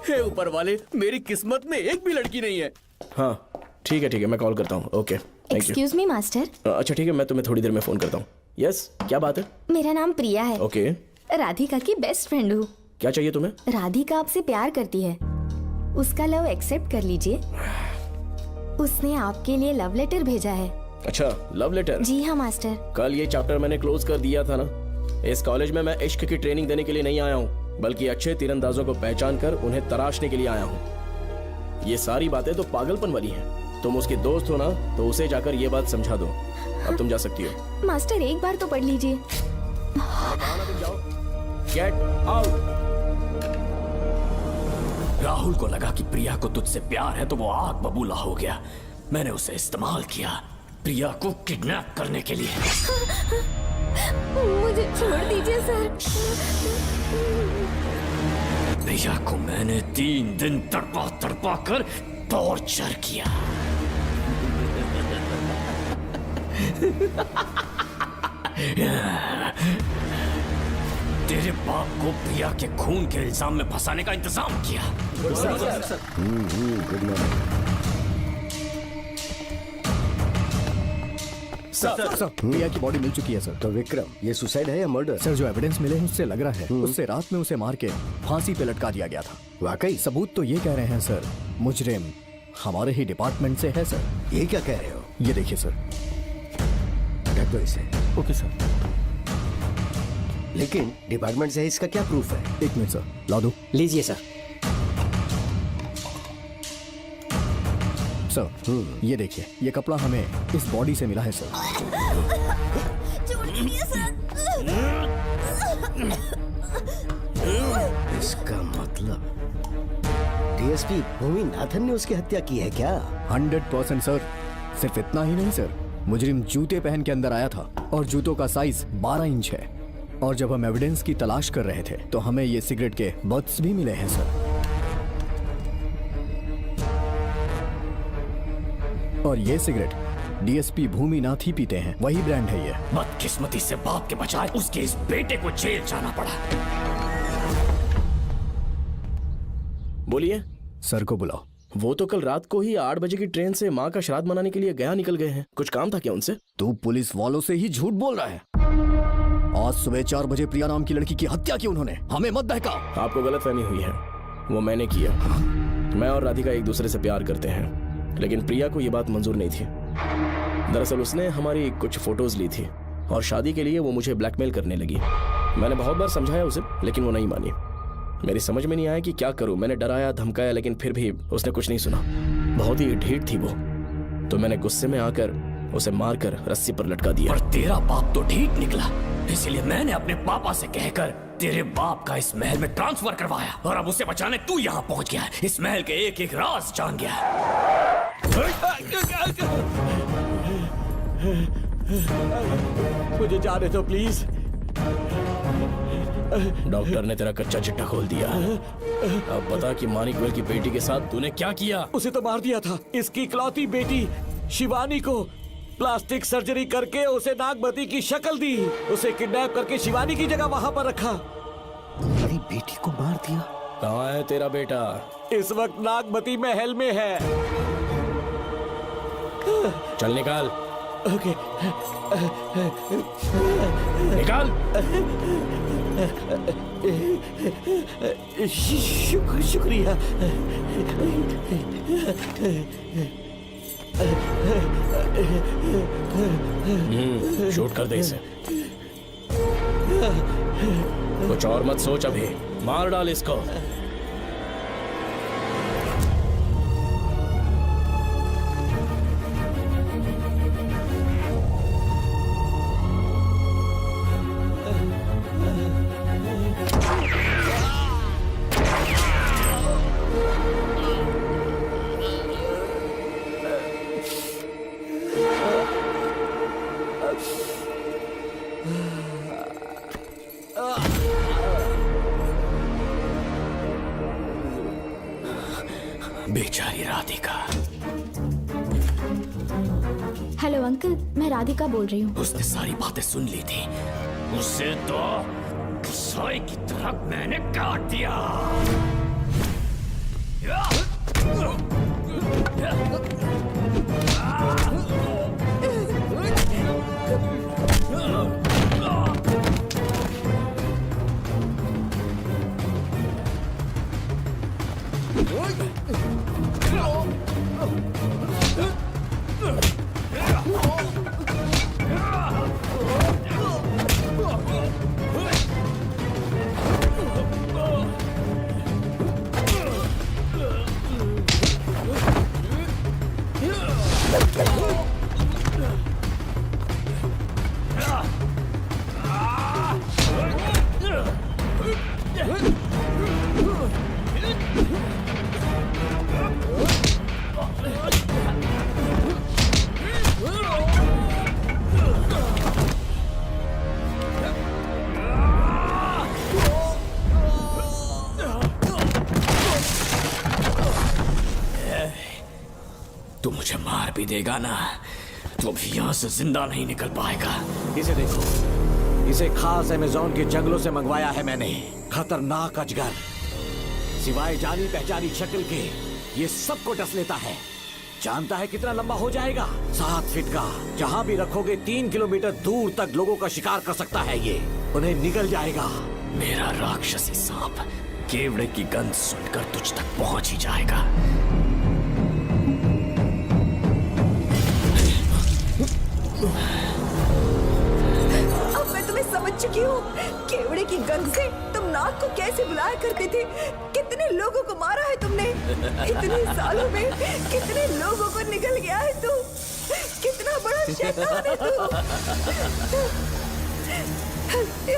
हे ऊपर वाले, मेरी किस्मत में एक भी लड़की नहीं है। हाँ ठीक है, मैं कॉल करता हूँ। Okay, thank you. Excuse me master. अच्छा ठीक है, मैं तुम्हें थोड़ी देर में फोन करता हूँ। यस, क्या बात है? मेरा नाम प्रिया है। ओके। राधिका की बेस्ट फ्रेंड हूँ। क्या चाहिए तुम्हें? राधिका आपसे प्यार करती है, उसका लव एक्सेप्ट कर लीजिए। उसने आपके लिए लव लेटर भेजा है। अच्छा, लव लेटर? जी हाँ मास्टर। कल ये चैप्टर मैंने क्लोज कर दिया था ना। इस कॉलेज में मैं इश्क की ट्रेनिंग देने के लिए नहीं आया हूँ, बल्कि अच्छे तीरंदाजों को पहचान कर उन्हें तराशने के लिए आया हूँ। ये सारी बातें तो पागलपन वाली हैं। तुम उसकी दोस्त हो ना, तो उसे जाकर ये बात समझा दो। अब तुम जा सकती हो। मास्टर एक बार तो पढ़ लीजिए। Get out. राहुल को लगा कि प्रिया को तुझसे प्यार है तो वो आग बबूला हो गया। मैंने उसे इस्तेमाल किया प्रिया को किडनैप करने के लिए। मुझे छोड़ दीजिए सर। प्रिया को मैंने 3 दिन तड़पा कर टॉर्चर किया। तेरे बाप को प्रिया के खून के इल्जाम में फंसाने का इंतजाम किया। सर, प्रिया की बॉडी मिल चुकी है सर। तो विक्रम, ये सुसाइड है या मर्डर? सर, जो एविडेंस मिले हैं उससे लग रहा है उससे रात में उसे मार के फांसी पे लटका दिया गया था। वाकई? सबूत तो ये कह रहे हैं सर, मुजरिम हमारे ही डिपार्टमेंट से है सर। ये क्या कह रहे हो? ये देखिए सर। रख दो इसे। Okay sir. लेकिन डिपार्टमेंट से है, इसका क्या प्रूफ है? 1 मिनट सर, ला दो। लीजिए सर। सर, ये देखिए, ये कपड़ा हमें इस बॉडी से मिला है सर। इसका मतलब डीएसपी भूमि नाथन ने उसकी हत्या की है क्या? 100% सर। सिर्फ इतना ही नहीं सर, मुजरिम जूते पहन के अंदर आया था और जूतों का साइज 12 इंच है। और जब हम एविडेंस की तलाश कर रहे थे तो हमें ये सिगरेट के बट्स भी मिले हैं सर। और ये सिगरेट डीएसपी भूमिनाथ ही पीते हैं, वही ब्रांड है ये। बदकिस्मती से बाप के बजाय उसके इस बेटे को जेल जाना पड़ा। बोलिए। सर को बुलाओ। वो तो कल रात को ही 8 बजे की ट्रेन से माँ का श्राद्ध मनाने के लिए गया निकल गए हैं। कुछ काम था क्या उनसे? तू पुलिस वालों से ही झूठ बोल रहा है। आज सुबह 4 बजे प्रिया नाम की लड़की की हत्या की उन्होंने। हमें मत बहका। आपको गलतफहमी हुई है, वो मैंने किया। मैं और राधिका एक दूसरे से प्यार करते हैं, लेकिन प्रिया को ये बात मंजूर नहीं थी। दरअसल उसने हमारी कुछ फोटोज ली थी और शादी के लिए वो मुझे ब्लैकमेल करने लगी। मैंने बहुत बार समझाया उसे, लेकिन वो नहीं मानी। मेरी समझ में नहीं आया कि क्या करूं। मैंने डराया धमकाया, लेकिन फिर भी उसने कुछ नहीं सुना। बहुत ही ढीठ थी वो, तो मैंने गुस्से में आकर उसे मारकर रस्सी पर लटका दिया। और तेरा बाप तो ढीठ निकला, इसलिए मैंने अपने पापा से कहकर तेरे बाप का इस महल में ट्रांसफर करवाया, और अब उसे बचाने तू यहाँ पहुँच गया है। इस महल के एक एक राज जान गया है। मुझे जाने दो प्लीज। डॉक्टर ने तेरा कच्चा चिट्ठा खोल दिया। अब बता कि मानिकवेल की बेटी के साथ तूने क्या किया? उसे तो मार दिया था। इसकी इकलौती बेटी शिवानी को प्लास्टिक सर्जरी करके उसे नागमती की शक्ल दी। उसे किडनैप करके शिवानी की जगह वहाँ पर रखा। मेरी बेटी को मार दिया। कहाँ है तेरा बेटा? इस वक्त नागमती महल में है। चल निकाल। ओके। निकाल। शुक्रिया। शूट कर दे इसे। कुछ और मत सोच, अभी मार डाल इसको। बेचारी राधिका। हेलो अंकल, मैं राधिका बोल रही हूँ। उसने सारी बातें सुन ली थी। उसे तो कसाई की तरह मैंने काट दिया। तू मुझे मार भी देगा ना, तो भी यहाँ से जिंदा नहीं निकल पाएगा। इसे देखो, इसे खास अमेज़न के जंगलों से मंगवाया है मैंने। खतरनाक अजगर, सिवाय जानी पहचानी शक्ल के ये सबको डस लेता है। जानता है कितना लंबा हो जाएगा? 7 फीट का। जहाँ भी रखोगे 3 किलोमीटर दूर तक लोगों का शिकार कर सकता है ये। उन्हें निकल जाएगा। मेरा राक्षसी सांप केवड़े की गंध सुनकर तुझ तक पहुंच ही जाएगा। अब मैं तुम्हें समझ चुकी हूँ। केवड़े की गंध से तुम नाग को कैसे बुलाया करते थे। कितने लोगों को मारा है तुमने। इतने सालों में कितने लोगों को निकल गया है तू। कितना बड़ा शैतान है तू।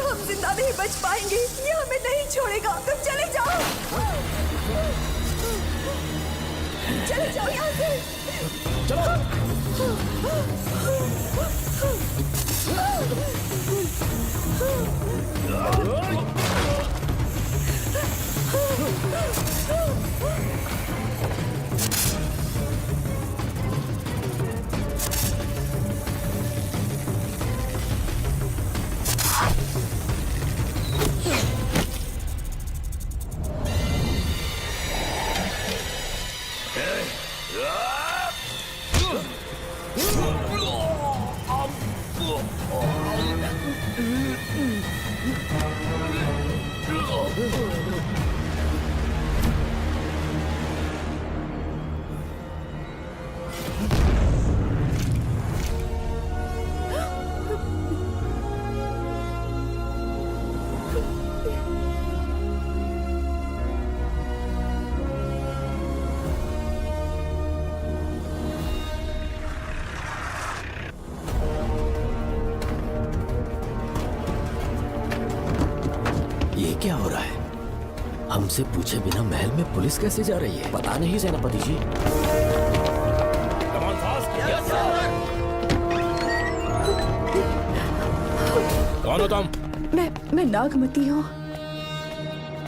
हम जिंदा नहीं बच पाएंगे। ये हमें नहीं छोड़ेगा। तुम चले जाओ, चले जाओ यहाँ से। ये क्या हो रहा है? हमसे पूछे बिना महल में पुलिस कैसे जा रही है? पता नहीं सेनापति जी। कौन हो तुम? मैं नागमती हूँ।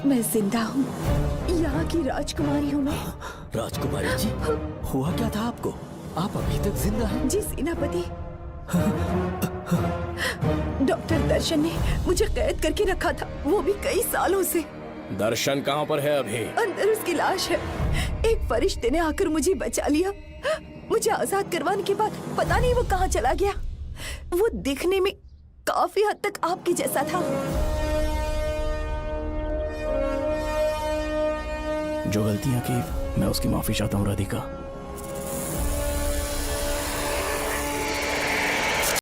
मैं जिंदा हूँ। यहाँ की राजकुमारी हूँ मैं। राजकुमारी जी, हुआ क्या था आपको? आप अभी तक जिंदा हैं? जी सेनापति। डॉक्टर दर्शन ने मुझे कैद करके रखा था, वो भी कई सालों से। दर्शन कहाँ पर है अभी? अंदर उसकी लाश है। एक फरिश्ते ने आकर मुझे बचा लिया। मुझे आजाद करवाने के बाद पता नहीं वो कहाँ चला गया। वो दिखने में काफी हद तक आपके जैसा था। जो गलतियां की मैं उसकी माफी चाहता हूँ राधिका।